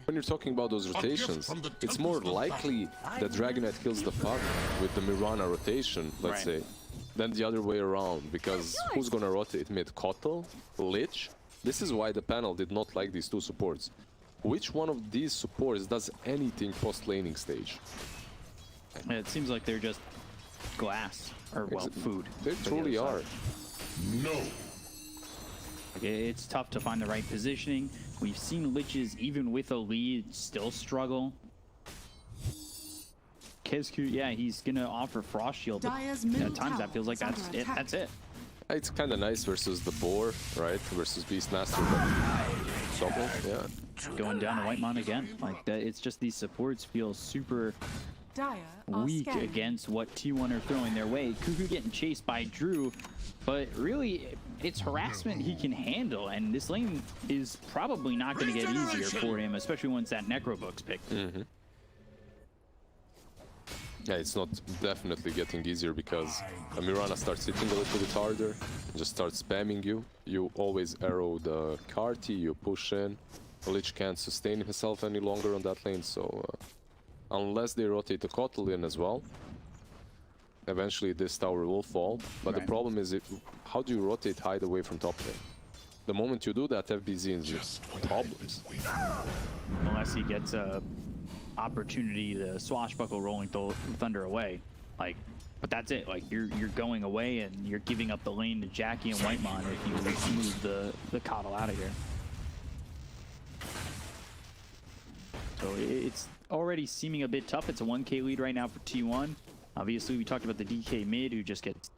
When you're talking about those rotations, it's more likely that Dragon Knight kills the Puck with the Mirana rotation, let's say, than the other way around. Because who's gonna rotate mid? Kotl? Lich? This is why the panel did not like these two supports. Which one of these supports does anything post-laning stage? It seems like they're just glass, or well, food. They truly are. No. It's tough to find the right positioning. We've seen Liches, even with a lead, still struggle. Curcuit, yeah, he's gonna offer Frost Shield. But at times that feels like that's it. That's it. It's kind of nice versus the Boar, right? Versus Beastmaster. Yeah. Going down to Whitemon again. Like that, it's just these supports feel super Dire are weak scanning. against what T1 are throwing their way. Curcuit getting chased by Drew, but really, it's harassment he can handle, and this lane is probably not going to get easier for him, especially once that Necrobook's picked. Yeah, it's not definitely getting easier because Mirana starts hitting a little bit harder, just starts spamming you. You always arrow the Carti, you push in. Lich can't sustain himself any longer on that lane, so unless they rotate the Kotal in as well, eventually this tower will fall. But the problem is, how do you rotate hide away from top lane? The moment you do that, FBZ is problems. Unless he gets a opportunity to swashbuckle Rolling Thunder away, like, but that's it. Like, you're going away and you're giving up the lane to Jackie and Whitemon if you move the Coddle out of here. So it's already seeming a bit tough. It's a 1K lead right now for T1. Obviously, we talked about the DK mid who just gets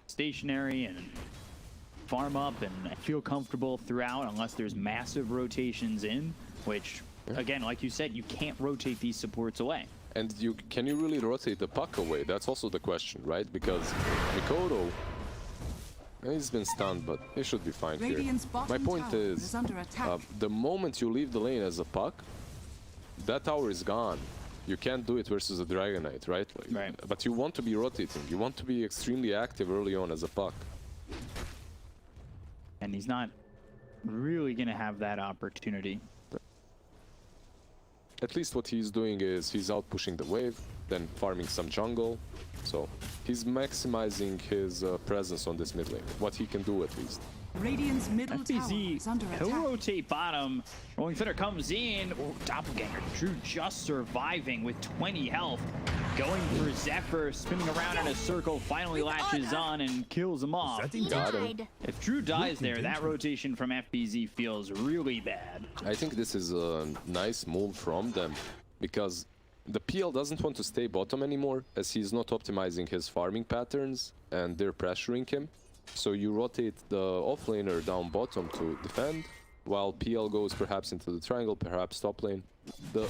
stationary and farm up and feel comfortable throughout unless there's massive rotations in, which, again, like you said, you can't rotate these supports away. And can you really rotate the puck away? That's also the question, right? Because Mikoto, he's been stunned, but he should be fine here. My point is, the moment you leave the lane as a puck, that tower is gone. You can't do it versus a Dragon Knight, right? Like, but you want to be rotating. You want to be extremely active early on as a puck. And he's not really going to have that opportunity. At least what he's doing is he's out pushing the wave, then farming some jungle. So he's maximizing his presence on this mid lane, what he can do at least. Radiant's middle tower is under he'll attack. rotate bottom. Rolling Thunder comes in. Oh, Doppelganger. Drew just surviving with 20 health. Going for Zephyr, spinning around in a circle, finally latches on and kills him off. Got him. If Drew dies there, that rotation from FBZ feels really bad. I think this is a nice move from them because the PL doesn't want to stay bottom anymore as he's not optimizing his farming patterns and they're pressuring him. So you rotate the offlaner down bottom to defend, while PL goes perhaps into the triangle, perhaps top lane. The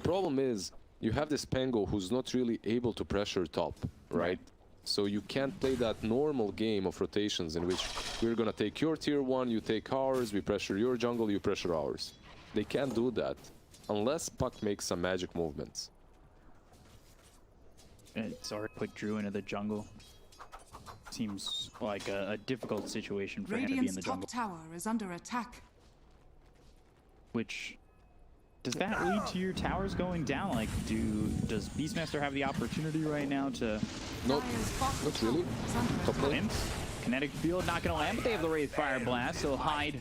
problem is, you have this Pango who's not really able to pressure top, right? So you can't play that normal game of rotations in which we're gonna take your tier 1, you take ours, we pressure your jungle, you pressure ours. They can't do that, unless Puck makes some magic movements. It's already put Drew into the jungle. Seems like a difficult situation for him to be in the jungle. Radiant's top tower is under attack. Which, does that lead to your towers going down? Like, does Beastmaster have the opportunity right now to... Nope, not really. Top lane. Kinetic field not gonna land, but they have the Wraith Fire Blast, so Hyde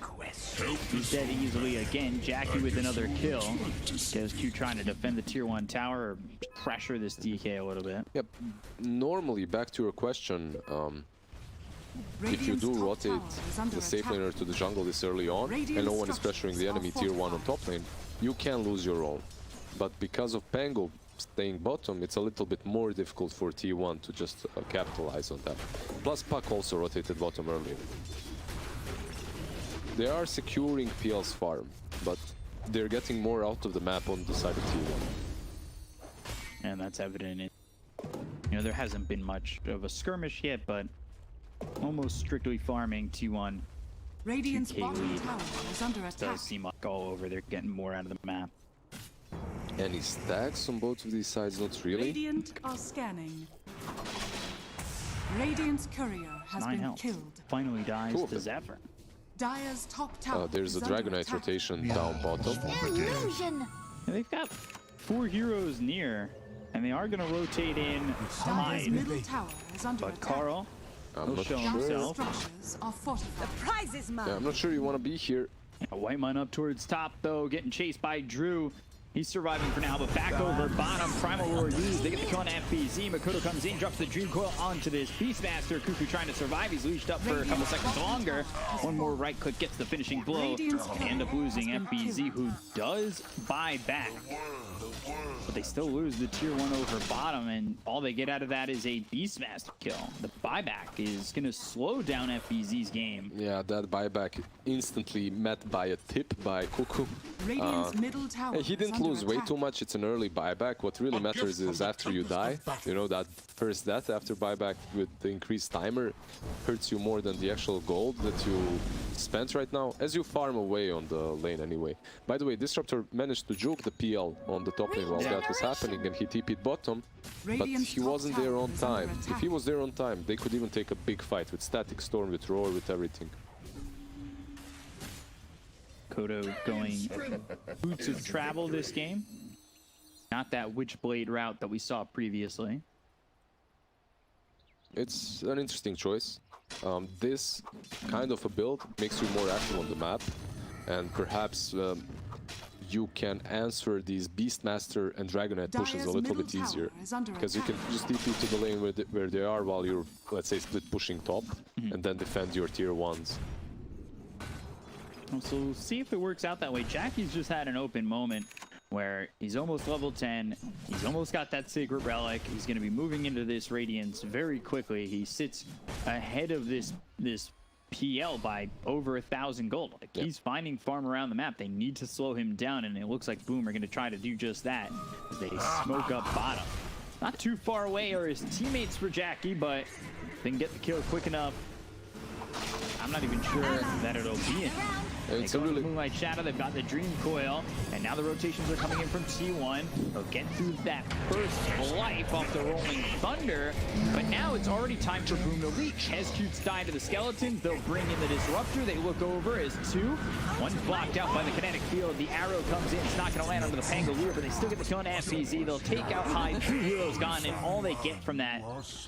is dead easily again. Jackie with another kill. Q trying to defend the tier 1 tower, or pressure this DK a little bit. Yep. Normally, back to your question, if you do rotate the safe laner to the jungle this early on, and no one is pressuring the enemy tier 1 on top lane, you can lose your own. But because of Pango staying bottom, it's a little bit more difficult for T1 to just capitalize on that. Plus Puck also rotated bottom earlier. They are securing PL's farm, but they're getting more out of the map on the side of T1. And that's evident in, there hasn't been much of a skirmish yet, but almost strictly farming T1. Radiant's 2K bottom lead. tower is under attack. Does seem like all over. They're getting more out of the map. Any stacks on both of these sides? Not really. Radiant are scanning. Radiant's courier has 9 been health. killed. Finally dies to Zephyr. Dire's top tower There's a is under Dragon Knight attack. rotation down bottom. Illusion! And they've got 4 heroes near, and they are going to rotate in Dire's Hyde. middle tower is under But attack. Carl I'm will not show sure. himself. Structures are fortified. Prize is mine! Yeah, I'm not sure you want to be here. Whitemon up towards top, though, getting chased by Drew. He's surviving for now, but back over bottom. Primal Roar used. They get the kill on FBZ. Makoto comes in, drops the Dream Coil onto this Beastmaster. Cuckoo trying to survive. He's leashed up for a couple seconds longer. One more right click gets the finishing blow. They end up losing FBZ, who does buy back. But they still lose the tier 1 over bottom, and all they get out of that is a Beastmaster kill. The buyback is going to slow down FBZ's game. Yeah, that buyback instantly met by a tip by Cuckoo. Radiant's middle tower He didn't is lose way too much, it's an early buyback. What really matters is after you die, you know, that first death after buyback with the increased timer hurts you more than the actual gold that you spent right now, as you farm away on the lane anyway. By the way, Disruptor managed to juke the PL on the top lane while that was happening, and he TP'd bottom, but he wasn't there on time. If he was there on time, they could even take a big fight with Static Storm, with Roar, with everything. Kodo going boots of travel this game. Not that Witchblade route that we saw previously. It's an interesting choice. This kind of a build makes you more active on the map, and perhaps you can answer these Beastmaster and Dragonite pushes a little bit easier, because you can just TP to the lane where they are while you're, let's say, split pushing top, and then defend your tier 1s. So we'll see if it works out that way. Jackie's just had an open moment where he's almost level 10. He's almost got that Sacred Relic. He's going to be moving into this Radiance very quickly. He sits ahead of this PL by over 1,000 gold. Like, he's finding farm around the map. They need to slow him down, and it looks like Boom are going to try to do just that as they smoke up bottom. Not too far away are his teammates for Jackie, but they can get the kill quick enough. I'm not even sure that it'll be in. It's they go a really... Moonlight Shadow, they've got the Dream Coil, and now the rotations are coming in from T1. They'll get through that first life off the Rolling Thunder, but now it's already time for Boom to leech. Hescute's died to the Skeletons, they'll bring in the Disruptor. They look over as two. One's blocked out by the Kinetic Field. The arrow comes in, it's not going to land onto the Pangolier, but they still get the kill on FBZ. They'll take out Hyde, 2 heroes gone, and all they get from that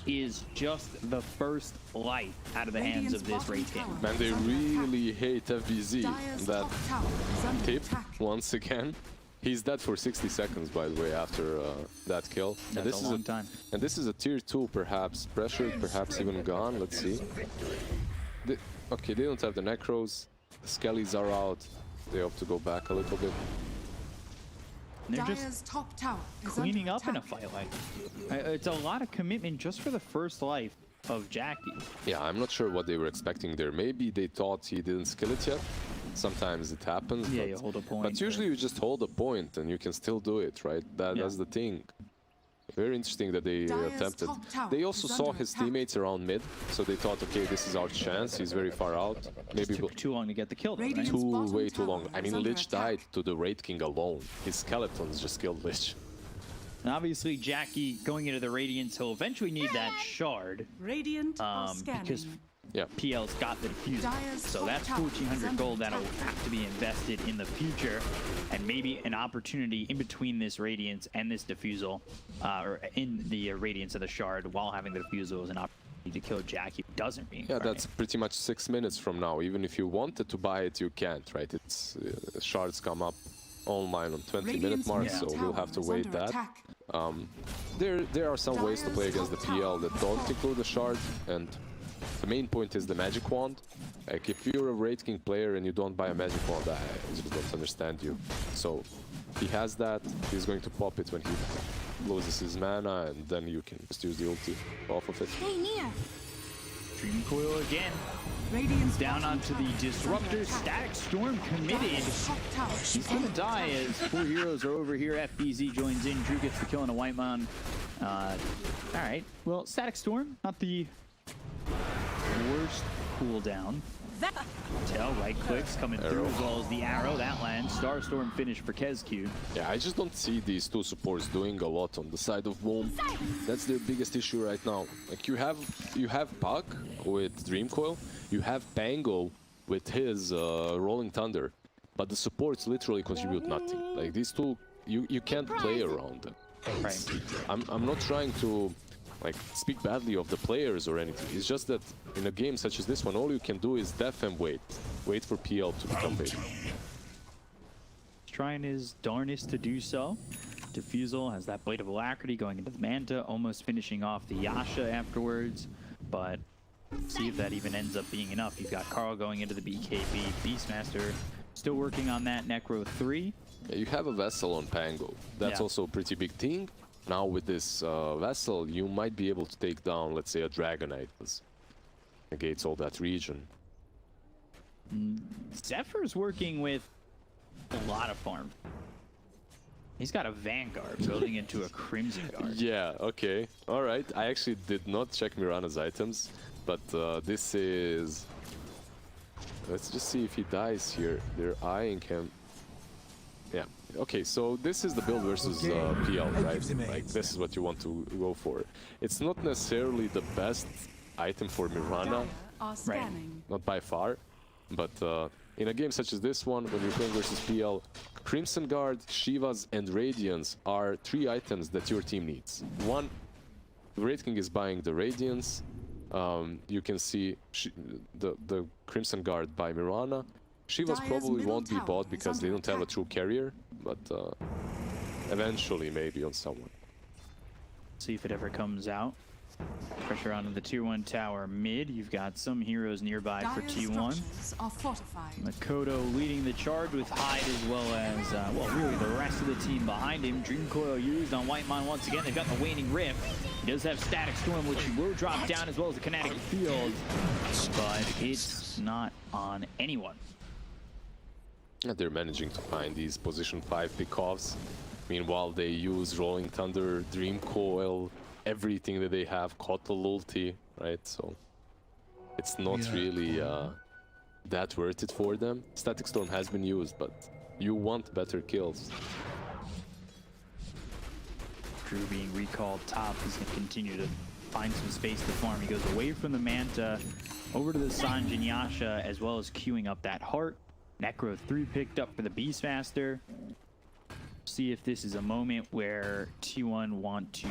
is just the first life out of the hands of this raid team. Man, they really hate FBZ. That tip, once again. He's dead for 60 seconds, by the way, after that kill. And this is a long time. And this is a tier 2, perhaps. Pressured, perhaps even gone. Let's see. Okay, they don't have the Necros. The Skellies are out. They have to go back a little bit. They're just cleaning up in a fight like it's a lot of commitment just for the first life of Jackie. Yeah, I'm not sure what they were expecting there. Maybe they thought he didn't skill it yet. Sometimes it happens. Yeah, but, you hold a point. But usually you just hold a point and you can still do it, right? That's the thing. Very interesting that they attempted. They also saw his teammates around mid, so they thought, okay, this is our chance. He's very far out. Maybe took too long to get the kill, though, right? Way too long. I mean, Lich died to the Raid King alone. His skeletons just killed Lich. And obviously, Jackie going into the Radiance, he'll eventually need that shard. Because PL's got the diffuser. So that's 1,400 gold that'll have to be invested in the future. And maybe an opportunity in between this Radiance and this diffusal, or in the Radiance of the shard, while having the diffusal is an opportunity to kill Jackie. Doesn't mean. Yeah, that's pretty much 6 minutes from now. Even if you wanted to buy it, you can't, right? It's shards come up online on 20-minute mark, so we'll have to wait that. There are some ways to play against the PL that don't include the shard, and the main point is the magic wand. Like, if you're a Raid King player and you don't buy a magic wand, I just don't understand you. So he has that. He's going to pop it when he loses his mana, and then you can just use the ulti off of it. Hey, Nia. Dream Coil again. Radiance down onto the Disruptor. Static Storm committed. He's gonna die as 4 heroes are over here. FBZ joins in. Drew gets the kill on a White Mon. Alright. Well, Static Storm, not the worst cooldown. Tail right clicks coming through as well as the arrow. That lands. Starstorm finish for Kezq. Yeah, I just don't see these two supports doing a lot on the side of Boom. That's their biggest issue right now. Like, you have Puck with Dream Coil, you have Pango with his Rolling Thunder, but the supports literally contribute nothing. Like, these two, you can't play around them. Right. I'm not trying to like speak badly of the players or anything. It's just that in a game such as this one, all you can do is def and wait for PL to become big. Trying his darnest to do so. Diffusal has that Blade of Alacrity going into the Manta, almost finishing off the Yasha afterwards, but see if that even ends up being enough. You've got Carl going into the BKB. Beastmaster still working on that Necro 3. Yeah, you have a Vessel on Pango. That's also a pretty big thing. Now with this Vessel, you might be able to take down, let's say, a Dragonite. Negates all that region. Zephyr's working with a lot of farm. He's got a Vanguard building into a Crimson Guard. Yeah, okay. Alright, I actually did not check Mirana's items, but this is... Let's just see if he dies here. They're eyeing him. Yeah, okay, so this is the build versus PL, right? Like, this is what you want to go for. It's not necessarily the best item for Mirana, Right. not by far, but in a game such as this one, when you're playing versus PL, Crimson Guard, Shivas, and Radiance are 3 items that your team needs. One, Wraith King is buying the Radiance. You can see the Crimson Guard by Mirana. Shivas probably won't be bought because they don't have a true carrier, but eventually maybe on someone. See if it ever comes out. Pressure onto the tier 1 tower mid. You've got some heroes nearby for T1. Makoto leading the charge with Hyde as well as, well, really the rest of the team behind him. Dream Coil used on Whitemon once again. They've got the Waning Rift. He does have Static Storm, which he will drop down as well as the Kinetic Field, but it's not on anyone. They're managing to find these position 5 pickoffs. Meanwhile, they use Rolling Thunder, Dream Coil, everything that they have, Kotal ulti, right? So it's not really that worth it for them. Static Storm has been used, but you want better kills. Drew being recalled top. He's going to continue to find some space to farm. He goes away from the Manta, over to the Sanjin Yasha, as well as queuing up that Heart. Necro 3 picked up for the Beastmaster. See if this is a moment where T1 want to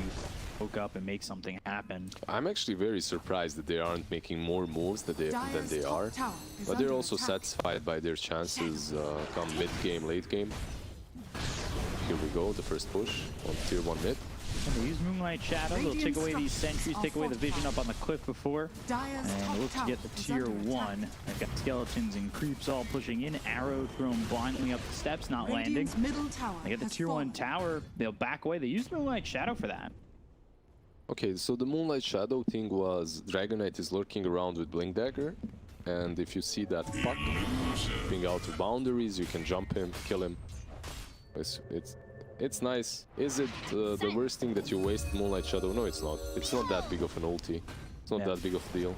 hook up and make something happen. I'm actually very surprised that they aren't making more moves than they are. But they're also satisfied by their chances come mid-game, late-game. Here we go, the first push on tier 1 mid. And they use Moonlight Shadow. They'll take away these sentries, take away the vision up on the cliff before, and look to get the tier 1. They've got skeletons and creeps all pushing in. Arrow thrown blindly up the steps, not landing. They get the tier 1 tower. They'll back away. They use Moonlight Shadow for that. Okay, so the Moonlight Shadow thing was Dragon Knight is lurking around with Blink Dagger, and if you see that puck being out of boundaries, you can jump him, kill him. It's nice. Is it the worst thing that you waste Moonlight Shadow? No, it's not. It's not that big of an ulti. It's not that big of a deal.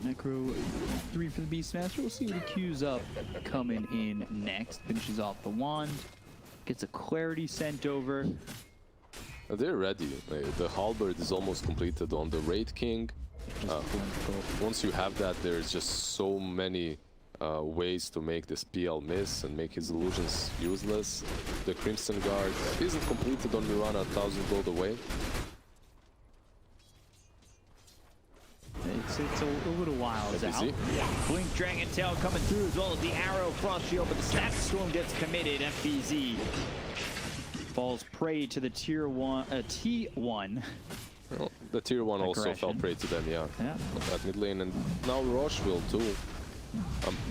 Necro 3 for the Beastmaster. We'll see what he queues up coming in next. Finishes off the wand. Gets a clarity sent over. They're ready. The halberd is almost completed on the Wraith King. Once you have that, there's just so many ways to make this PL miss and make his illusions useless. The Crimson Guard isn't completed on Mirana, 1000 gold away. It's a little while out. Blink Dragon Tail coming through as well as the Arrow Frost Shield, but the Static Storm gets committed. FBZ falls prey to the tier 1, T1. Well, the tier 1 also fell prey to them, yeah. At mid lane, and now Roche will too.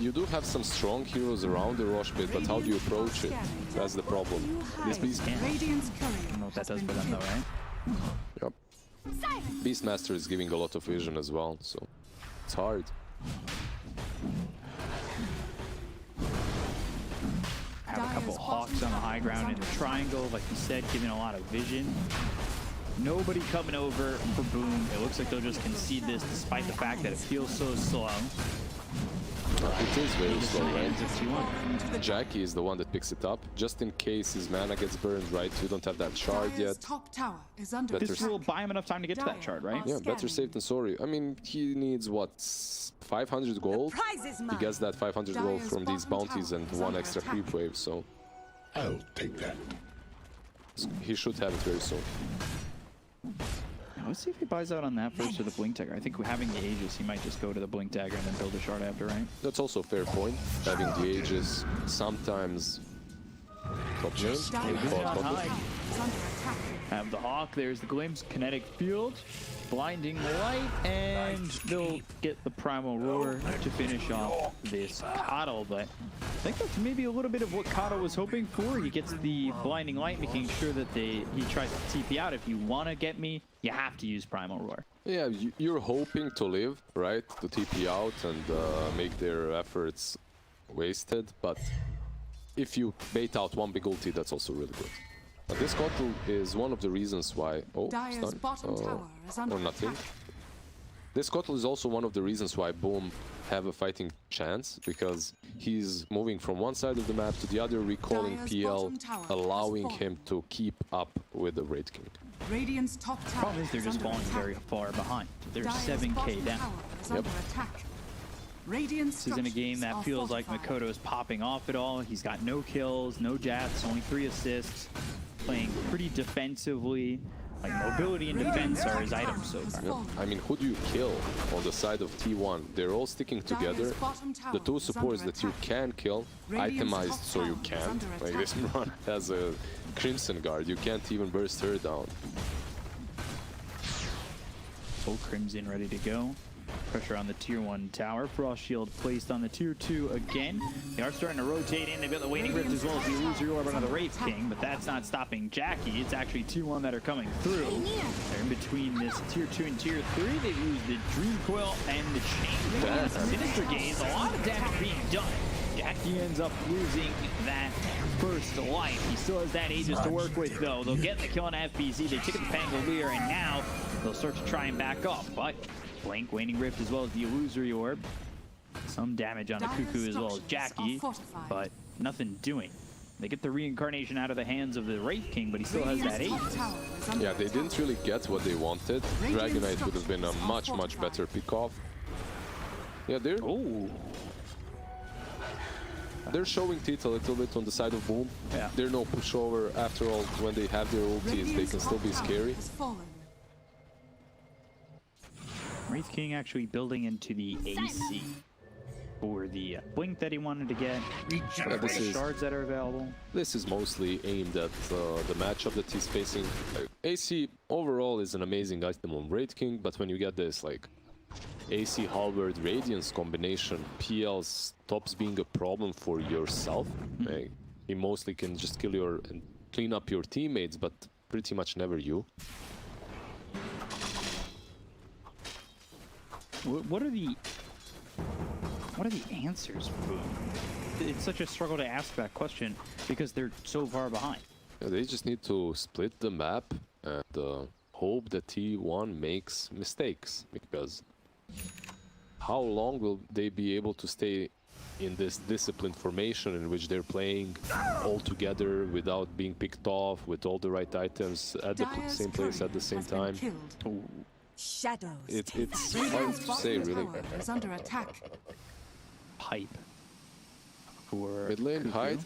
You do have some strong heroes around the Roche pit, but how do you approach it? That's the problem. This Beast... I don't know what that does for them though, right? Yep. Beastmaster is giving a lot of vision as well, so it's hard. Have a couple Hawks on the high ground in the triangle, like you said, giving a lot of vision. Nobody coming over for Boom. It looks like they'll just concede this despite the fact that it feels so slow. It is very slow, right? Jackie is the one that picks it up, just in case his mana gets burned, right? You don't have that shard yet. This will buy him enough time to get to that shard, right? Yeah, better safe than sorry. I mean, he needs, what, 500 gold? He gets that 500 gold from these bounties and 1 extra creep wave, so... I'll take that. He should have it very soon. Let's see if he buys out on that first or the Blink Dagger. I think having the Aegis, he might just go to the Blink Dagger and then build a shard after, right? That's also a fair point. Having the Aegis sometimes... Top lane. Have the Hawk, there's the Glimpse, Kinetic Field, Blinding Light, and they'll get the Primal Roar to finish off this Coddle, but I think that's maybe a little bit of what Coddle was hoping for. He gets the Blinding Light, making sure that he tries to TP out. If you want to get me, you have to use Primal Roar. Yeah, you're hoping to live, right? To TP out and make their efforts wasted, but if you bait out one big ulti, that's also really good. But this Kotl is one of the reasons why... Oh, Dire's stun. bottom tower is under Or nothing. attack. This Kotl is also one of the reasons why Boom have a fighting chance, because he's moving from one side of the map to the other, recalling Dire's PL, bottom tower has allowing fallen. him to keep up with the Wraith King. Radiant's top tower Problem is they're just under falling attack. very far behind. They're Dire's 7k bottom down. tower is Yep. under attack. Radiant This is in a game that feels like Makoto is popping off it all. He's got no kills, no jats, only 3 assists. Playing pretty defensively. Like mobility and defense are his items so far. I mean, who do you kill on the side of T1? They're all sticking together. The 2 supports that you can kill, itemized so you can't. Like this run has a Crimson Guard, you can't even burst her down. Full Crimson ready to go. Pressure on the tier 1 tower. Frost Shield placed on the tier 2 again. They are starting to rotate in. They've got the Waning Rift as well as the Illusory Orb on the Wraith King, but that's not stopping Jackie. It's actually tier 1 that are coming through. They're in between this tier 2 and tier 3. They've used the Dream Coil and the Chain. Sinister Gaze, a lot of damage being done. Jackie ends up losing that first life. He still has that Aegis to work with, though. They'll get the kill on FBZ. They took the Pangolier, and now they'll start to try and back up. But Blink, Waning Rift, as well as the Illusory Orb. Some damage on the Cuckoo as well as Jackie, but nothing doing. They get the reincarnation out of the hands of the Wraith King, but he still has that Aegis. Yeah, they didn't really get what they wanted. Dragonite would have been a much, much better pick-off. Yeah, they're showing teeth a little bit on the side of Boom. Yeah. They're no pushover. After all, when they have their ultis, they can still be scary. Wraith King actually building into the AC for the blink that he wanted to get. This is, shards that are available. This is mostly aimed at the matchup that he's facing. AC overall is an amazing item on Wraith King, but when you get this like AC Halberd Radiance combination, PL stops being a problem for yourself. Like, he mostly can just kill your and clean up your teammates, but pretty much never you. What are the answers, Boom? It's such a struggle to ask that question because they're so far behind. Yeah, they just need to split the map and hope that T1 makes mistakes, because how long will they be able to stay in this disciplined formation in which they're playing all together without being picked off with all the right items at the same place at the same time? Shadows. It's hard to say, really. Is under attack. Pipe for Mid lane, Cuckoo. hide.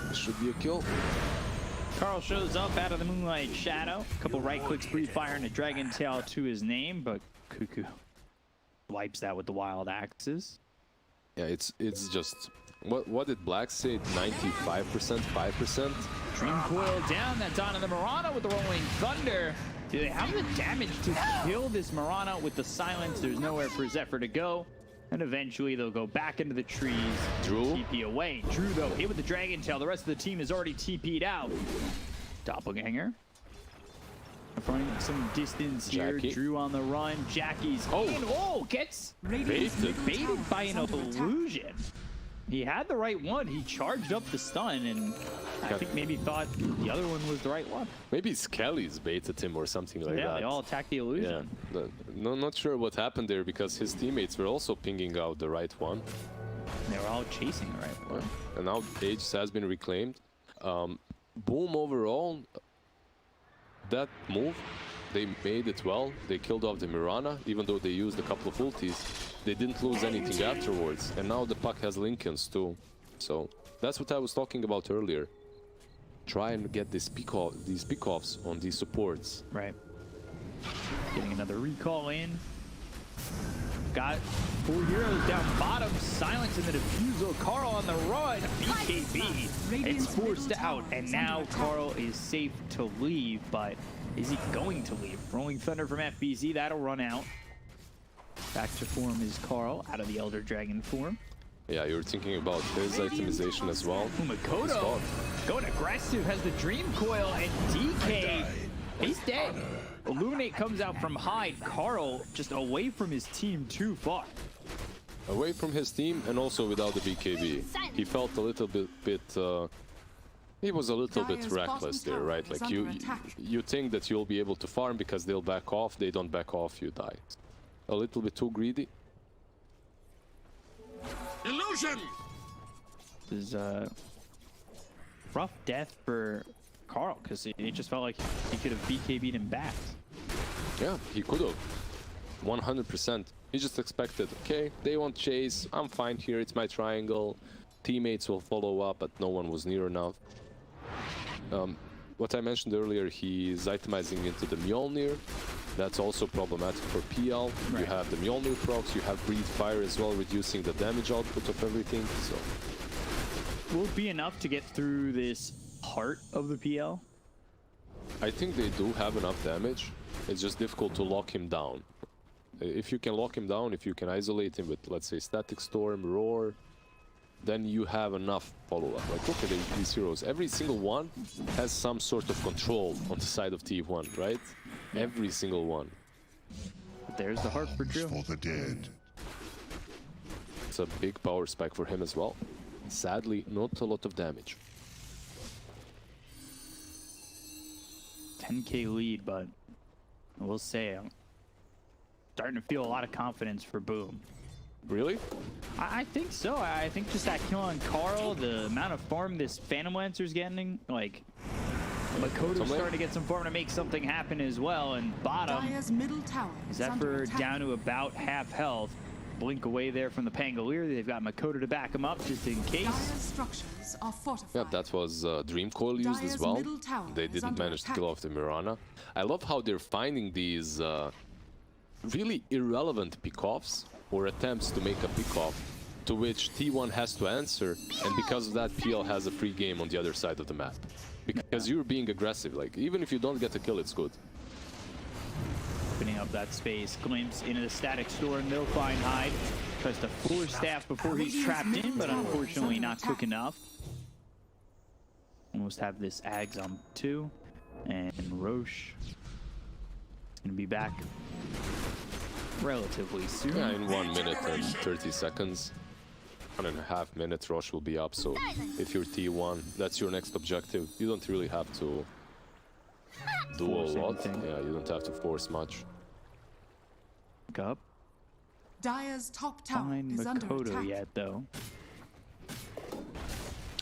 This should be a kill. Carl shows up out of the Moonlight Shadow. A couple right clicks, brief fire, and a Dragon Tail to his name, but Cuckoo wipes that with the Wild Axes. Yeah, it's just what did Black say? 95%, 5%. Dream Coil down. That's onto the Mirana with the Rolling Thunder. Do they have the damage to kill this Mirana with the silence? There's nowhere for Zephyr to go. And eventually they'll go back into the trees. Drew? TP away. Drew, though, hit with the Dragon Tail. The rest of the team is already TP'd out. Doppelganger. Finding some distance here. Jackie. Drew on the run. Jackie's gets baited by an illusion. He had the right one. He charged up the stun, and I think maybe thought the other one was the right one. Maybe Skelly's baited him or something like that. Yeah, they all attacked the illusion. Yeah, no, not sure what happened there, because his teammates were also pinging out the right one. They were all chasing the right one. And now Aegis has been reclaimed. Boom overall, that move, they made it well. They killed off the Mirana, even though they used a couple of ultis. They didn't lose anything afterwards. And now the puck has Lincolns too. So that's what I was talking about earlier. Try and get these pick-offs on these supports. Right. Getting another recall in. Got 4 heroes down bottom. Silence in the defusal. Carl on the run. BKB. It's forced out. And now Carl is safe to leave. But is he going to leave? Rolling Thunder from FBZ. That'll run out. Back to form is Carl out of the Elder Dragon form. Yeah, you were thinking about his itemization as well. Makoto going aggressive, has the Dream Coil, and DK, he's dead. Illuminate comes out from hide. Carl just away from his team too far. away from his team and also without the BKB. He felt a little bit he was a little bit reckless there, right? Like you think that you'll be able to farm because they'll back off. They don't back off, you die. A little bit too greedy. Illusion! This is a rough death for Carl, because it just felt like he could have BKB'd him back. Yeah, he could have. 100%. He just expected, okay, they won't chase. I'm fine here. It's my triangle. Teammates will follow up, but no one was near enough. What I mentioned earlier, he's itemizing into the Mjolnir. That's also problematic for PL. Right. You have the Mjolnir procs, you have Breathe Fire as well, reducing the damage output of everything. So, will it be enough to get through this heart of the PL? I think they do have enough damage. It's just difficult to lock him down. If you can lock him down, if you can isolate him with, let's say, Static Storm, Roar, then you have enough follow-up. Like, look at these heroes. Every single one has some sort of control on the side of T1, right? Every single one. There's the heart for Drew. For the dead. It's a big power spike for him as well. Sadly, not a lot of damage. 10k lead, but I will say I'm starting to feel a lot of confidence for Boom. Really? I think so. I think just that kill on Carl, the amount of farm this Phantom Lancer's getting, like, Makoto's starting to get some farm to make something happen as well. And bottom, Zephyr down to about half health. Blink away there from the Pangolier. They've got Makoto to back him up just in case. Yeah, that was Dream Coil used as well. They didn't manage to kill off the Mirana. I love how they're finding these really irrelevant pickoffs or attempts to make a pickoff to which T1 has to answer, and because of that, PL has a free game on the other side of the map. Because you're being aggressive, like, even if you don't get a kill, it's good. Opening up that space, glimpse into the Static Storm, they'll find Hyde. Tries to force staff before he's trapped in, but unfortunately not quick enough. Almost have this Ags on 2, and Roche is gonna be back relatively soon. Yeah, in 1 minute and 30 seconds. 1.5 minutes, Roche will be up, so if you're T1, that's your next objective. You don't really have to do a lot. Yeah, you don't have to force much. Up. Dire's top tower Find is under Makoto attack. yet, though.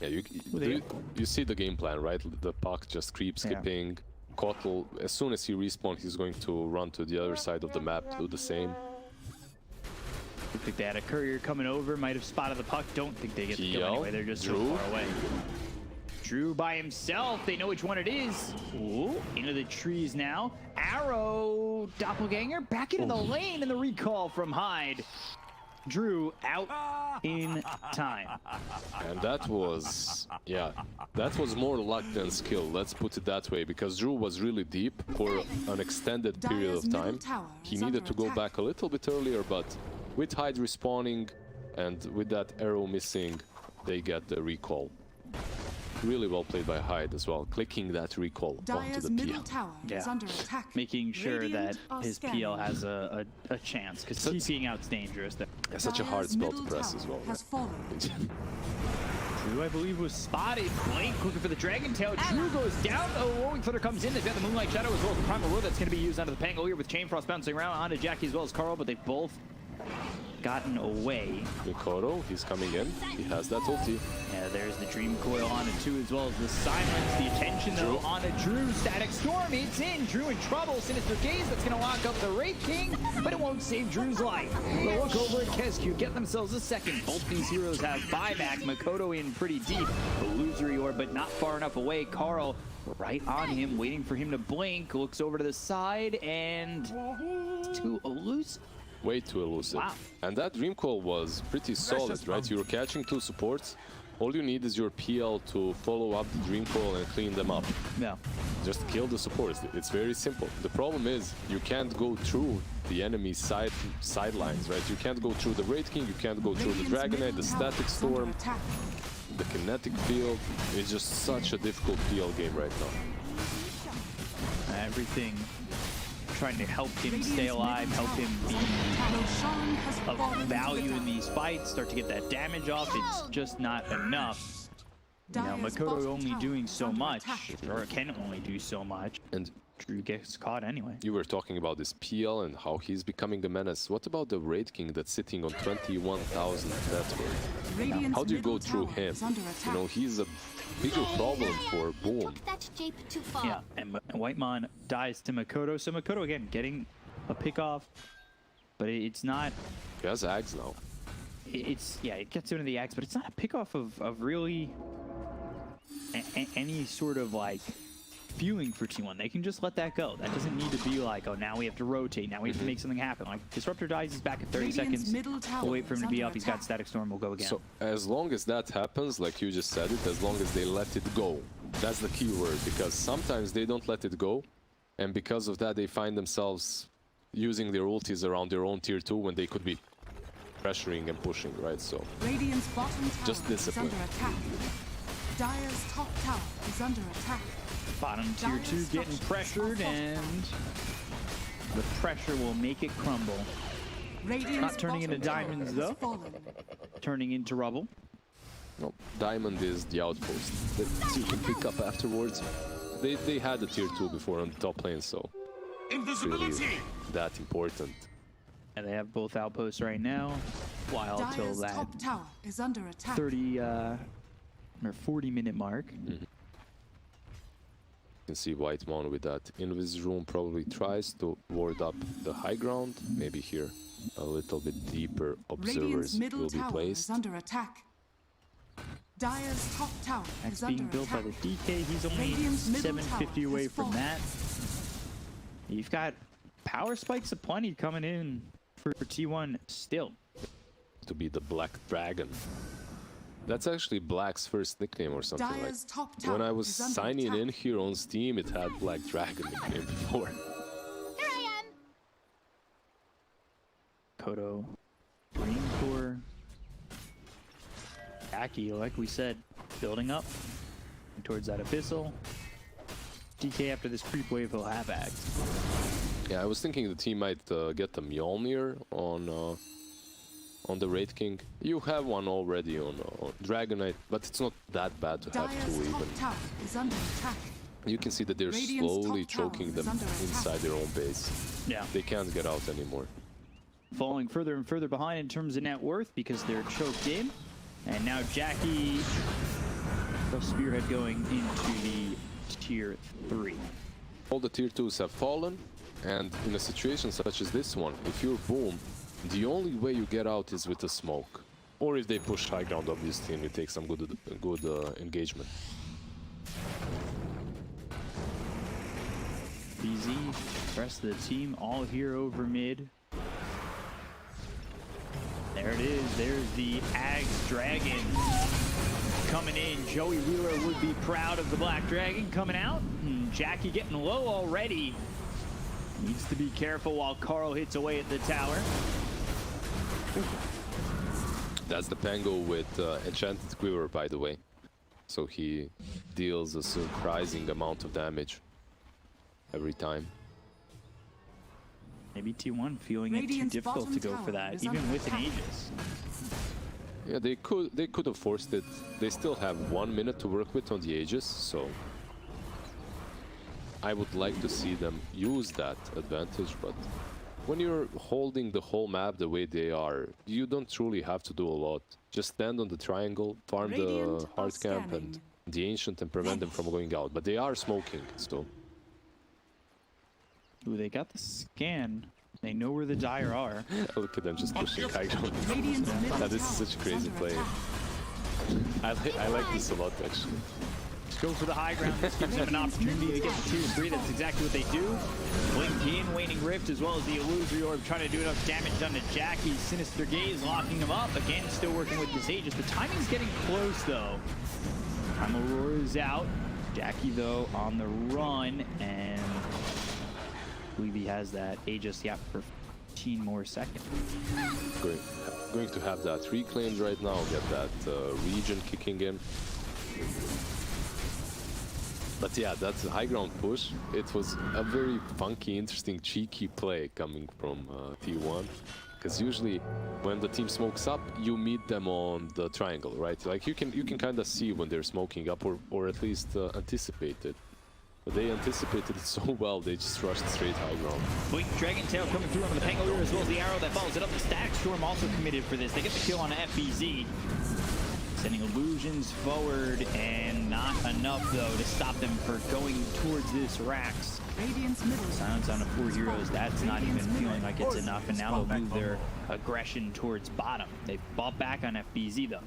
Yeah, you see the game plan, right? The puck just creep skipping. Kotl, as soon as he respawns, he's going to run to the other side of the map, do the same. Looks like they had a courier coming over, might have spotted the puck. Don't think they get the kill anyway, they're just so far away. Drew by himself, they know which one it is. Ooh, into the trees now. Arrow, Doppelganger, back into the lane, and the recall from Hyde. Drew out in time. And that was, yeah, that was more luck than skill, let's put it that way, because Drew was really deep for an extended period of time. He needed to go back a little bit earlier, but with Hyde respawning and with that arrow missing, they get the recall. Really well played by Hyde as well, clicking that recall onto the PL. Yeah, making sure that his PL has a chance, because keeping out's dangerous. It's such a hard spell to press as well. Right? Drew, I believe, was spotted. Blink looking for the Dragon Tail. Drew goes down. Oh, Rolling Thunder comes in. They've got the Moonlight Shadow as well as the Primal Roar that's going to be used onto the Pangolier with Chain Frost bouncing around onto Jackie as well as Carl, but they've both gotten away. Makoto, he's coming in. He has that ulti. Yeah, there's the Dream Coil on it too, as well as the Silence. The attention though on a Drew. Static Storm, it's in. Drew in trouble. Sinister Gaze, that's going to lock up the Wraith King, but it won't save Drew's life. They'll look over at Kesku, get themselves a second. Both these heroes have buyback. Makoto in pretty deep. Illusory Orb, but not far enough away. Carl right on him, waiting for him to blink. Looks over to the side, and it's too elusive. Way too elusive. Wow. And that Dream Call was pretty solid, right? You're catching 2 supports. All you need is your PL to follow up the Dream Call and clean them up. Yeah. Just kill the supports. It's very simple. The problem is you can't go through the enemy sidelines, right? You can't go through the Wraith King, you can't go through the Dragonite, the Static Storm, the Kinetic Field. It's just such a difficult PL game right now. Everything trying to help him stay alive, help him be Roshan has of fallen value to the in these fights, start to get that damage off. It's just not enough. You know, Dire's Makoto bottom only tower doing is so under much, attack. or can only do so much. And Drew gets caught anyway. you were talking about this PL and how he's becoming a menace. What about the Raid King that's sitting on 21,000 net worth? Radiant's How do you go middle through tower him? is under You attack. know, he's a bigger problem for Boom. Took that jape too far. Yeah, and Whitemon dies to Makoto. So Makoto, again, getting a pick off, but it's not... He has Ags now. Yeah, it gets into the axe, but it's not a pick off of really any sort of like feeling for T1. They can just let that go. That doesn't need to be like, oh, now we have to rotate, now we have to make something happen. Like, Disruptor dies, he's back in 30 Radiant's seconds. middle tower We'll wait for him is to be under up. He's got attack. Static Storm, we'll go again. So as long as that happens, like you just said it, as long as they let it go, that's the key word, because sometimes they don't let it go, and because of that they find themselves using their ultis around their own tier 2 when they could be pressuring and pushing, right? So Radiant's bottom tower just discipline. is under attack. Dire's top tower is under attack. Bottom tier 2 getting pressured, and the pressure will make it crumble. Radiant's Not turning into bottom tower diamonds, has though. fallen. Turning into rubble. No, Diamond is the outpost that you can pick up afterwards. They had the tier 2 before on the top lane, so it's really that important. And they have both outposts right now, while till Dire's that top tower is under attack. 30 or 40-minute mark. You can see Whitemon with that Invis room probably tries to ward up the high ground. Maybe here a little bit deeper Radiant's observers middle will be tower placed. is under attack. Dire's top tower That's is under being built attack. by the DK. He's only Radiant's middle 750 tower away has from fallen. that. You've got power spikes aplenty coming in for T1 still. To be the Black Dragon. That's actually Black's first nickname or something like. Dire's top tower When I was is under signing attack. in here on Steam, it had Black Dragon nickname before. Here I am. Kodo, Green Core, Aki, like we said, building up towards that Abyssal. DK after this creep wave will have Axe. Yeah, I was thinking the team might get the Mjolnir on the Raid King. You have one already on Dragonite, but it's not that bad to have two Dire's even. top tower is under attack. You can see that they're Radiant's slowly top tower choking is them under attack. inside their own base. Yeah. They can't get out anymore. Falling further and further behind in terms of net worth because they're choked in. And now Jackie, the spearhead going into the tier 3. All the tier 2s have fallen, and in a situation such as this one, if you're Boom, the only way you get out is with a smoke. Or if they push high ground, obviously, and you take some good engagement. BZ, the rest of the team, all here over mid. There it is. There's the Ags Dragon coming in. Joey Wheeler would be proud of the Black Dragon coming out. Jackie getting low already. Needs to be careful while Carl hits away at the tower. That's the Pango with Enchanted Quiver, by the way. So he deals a surprising amount of damage every time. Maybe T1 feeling Radiant's it too difficult to bottom go for tower that, is even under with an attack. Aegis. Yeah, they could have forced it. They still have 1 minute to work with on the Aegis, so I would like to see them use that advantage, but when you're holding the whole map the way they are, you don't truly have to do a lot. Just stand on the triangle, farm Radiant the are hard camp and scanning. the Ancient and prevent them from going out. But they are smoking, so... Ooh, they got the scan. They know where the Dire are. Look at them just pushing high ground. Radiant's middle This is tower such a crazy under play. attack. I like this a lot, actually. Just go for the high ground. This gives them an opportunity to get to tier 3. That's exactly what they do. Blink in, Waning Rift, as well as the Illusory Orb, trying to do enough damage done to Jackie. Sinister Gaze locking him up. Again, still working with this Aegis. The timing's getting close, though. Time Aurora is out. Jackie, though, on the run, and I believe he has that Aegis, yeah, for 15 more seconds. Going to have that reclaimed right now, get that region kicking in. But yeah, that's a high ground push. It was a very funky, interesting, cheeky play coming from T1. Because usually when the team smokes up, you meet them on the triangle, right? Like you can kind of see when they're smoking up, or at least anticipate it. But they anticipated it so well, they just rushed straight high ground. Blink Dragon Tail coming through on the Pangolier as well as the arrow that follows it up. The Static Storm also committed for this. They get the kill on FBZ. Sending illusions forward, and not enough though to stop them for going towards this Rax. Radiant's middle Silence on the 4 heroes, that's not even feeling like it's enough, and now they'll move their aggression towards bottom. They fought back on FBZ though.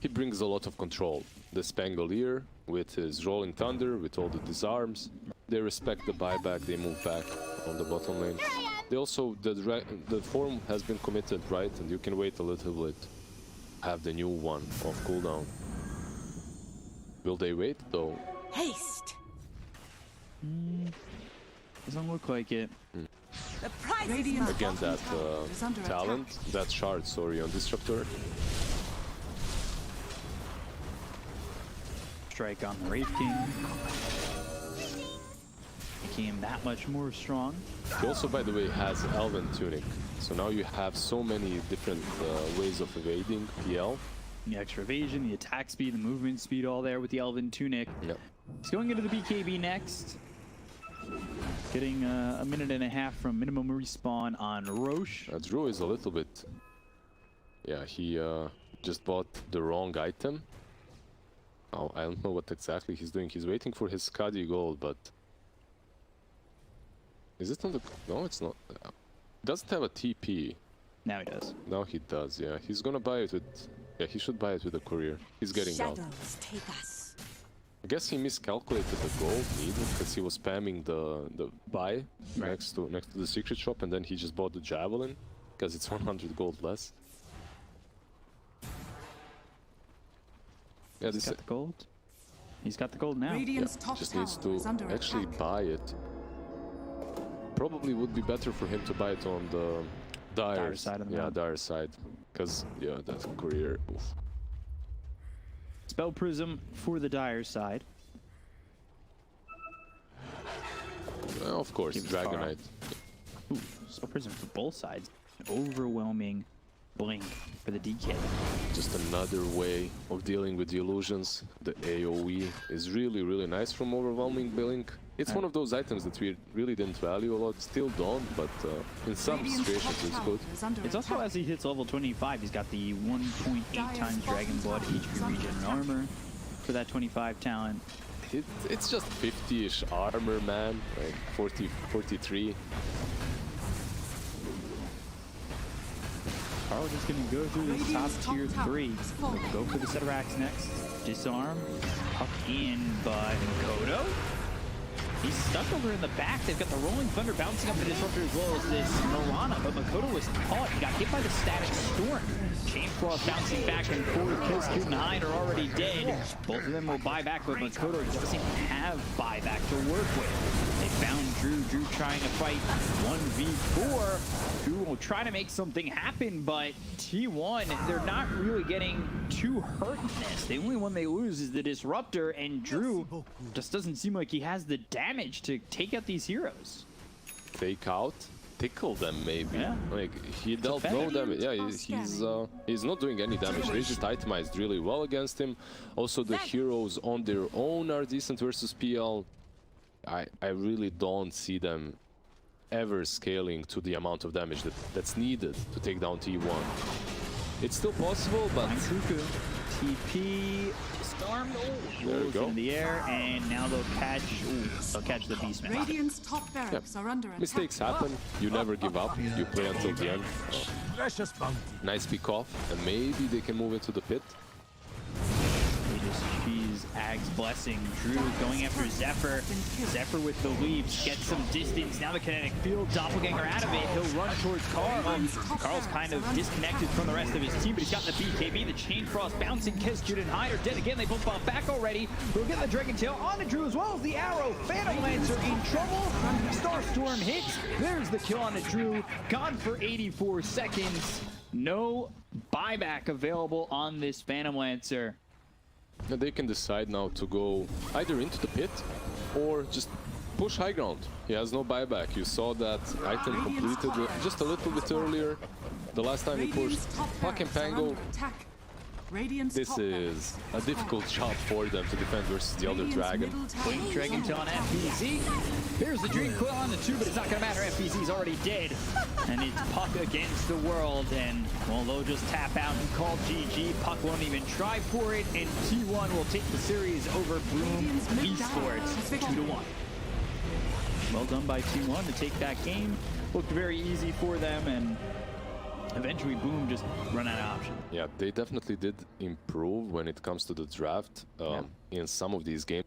He brings a lot of control. The Pangolier with his Rolling Thunder, with all the disarms. They respect the buyback, they move back on the bottom lane. They also, the form has been committed, right? And you can wait a little bit. Have the new one off cooldown. Will they wait though? Haste. Doesn't look like it. The prize Again, that talent, that shard, sorry, on Disruptor. Strike on the Wraith King. Became that much more strong. He also, by the way, has Elven Tunic. So now you have so many different ways of evading PL. The extra evasion, the attack speed, the movement speed, all there with the Elven Tunic. Yep. He's going into the BKB next. Getting a minute and a half from minimum respawn on Roche. Drew is a little bit... Yeah, he just bought the wrong item. Oh, I don't know what exactly he's doing. He's waiting for his Skadi gold, but... Is it on the... No, it's not. Doesn't have a TP. Now he does. Now he does, yeah. He's gonna buy it with... Yeah, he should buy it with a courier. He's getting out. Shadows take us. I guess he miscalculated the gold needed because he was spamming the buy next to the secret shop, and then he just bought the javelin because it's 100 gold less. Yeah, He's got the gold. He's got the gold now. Radiant's top just tower needs to is under actually attack. buy it. Probably would be better for him to buy it on the dire side of the map. dire side, because yeah, that's courier. Oof. Spell Prism for the dire side. Well, of course, Dragonite. Ooh, Spell Prism for both sides. Overwhelming blink for the DK. Just another way of dealing with the illusions. The AoE is really, really nice from Overwhelming Blink. It's one of those items that we really didn't value a lot, still don't, but in some situations it's good. It's also, as he hits level 25, he's got the 1.8 times Dragon Blood HP regen and armor for that 25 talent. It's just 50-ish armor, man, like 40, 43. Carl just gonna go through this top tier 3. Go for the Setarax next. Disarm. Tuck in by Makoto. He's stuck over in the back. They've got the Rolling Thunder bouncing up the Disruptor as well as this Mirana, but Makoto was caught. He got hit by the Static Storm. Chain Frost bouncing back and forth. Curcuit and Hyde are already dead. Both of them will buy back, but Makoto doesn't have buyback to work with. They found Drew. Drew trying to fight 1v4. Drew will try to make something happen, but T1, they're not really getting too hurt in this. The only one they lose is the Disruptor, and Drew just doesn't seem like he has the damage to take out these heroes. Take out? Tickle them, maybe. Yeah. Like, he dealt no damage. Yeah, he's not doing any damage. They just itemized really well against him. Also, the heroes on their own are decent versus PL. I really don't see them ever scaling to the amount of damage that's needed to take down T1. It's still possible, but... TP... Storm. There we go. In the air, and now they'll catch the Beastman. Radiant's top barracks are under attack. Mistakes happen. You never give up. You play until the end. Precious bounty. Nice pick off, and maybe they can move into the pit. She's Ag's Blessing. Drew going after Zephyr. Zephyr with the leaps, gets some distance. Now the kinetic field, Doppelganger out of it. He'll run towards Carl. Carl's kind of disconnected from the rest of his team, but he's got the BKB, the Chain Frost bouncing. Curcuit and Hyde are dead again. They both fought back already. We'll get the Dragon Tail onto Drew as well as the arrow. Phantom Lancer in trouble. Starstorm hits. There's the kill on Drew. Gone for 84 seconds. No buyback available on this Phantom Lancer. And they can decide now to go either into the pit or just push high ground. He has no buyback. You saw that item completed just a little bit earlier. The last time he pushed Puck and Pango. This is a difficult job for them to defend versus the other Dragon. Wing Dragon's on FPZ. Here's the Dream Coil on the 2, but it's not going to matter. FPZ's already dead. And it's Puck against the world. And, well, they'll just tap out and call GG. Puck won't even try for it. And T1 will take the series over Bloom Esports 2-1. Well done by T1 to take that game. Looked very easy for them, and eventually Boom just run out of options. Yeah, they definitely did improve when it comes to the draft in some of these games.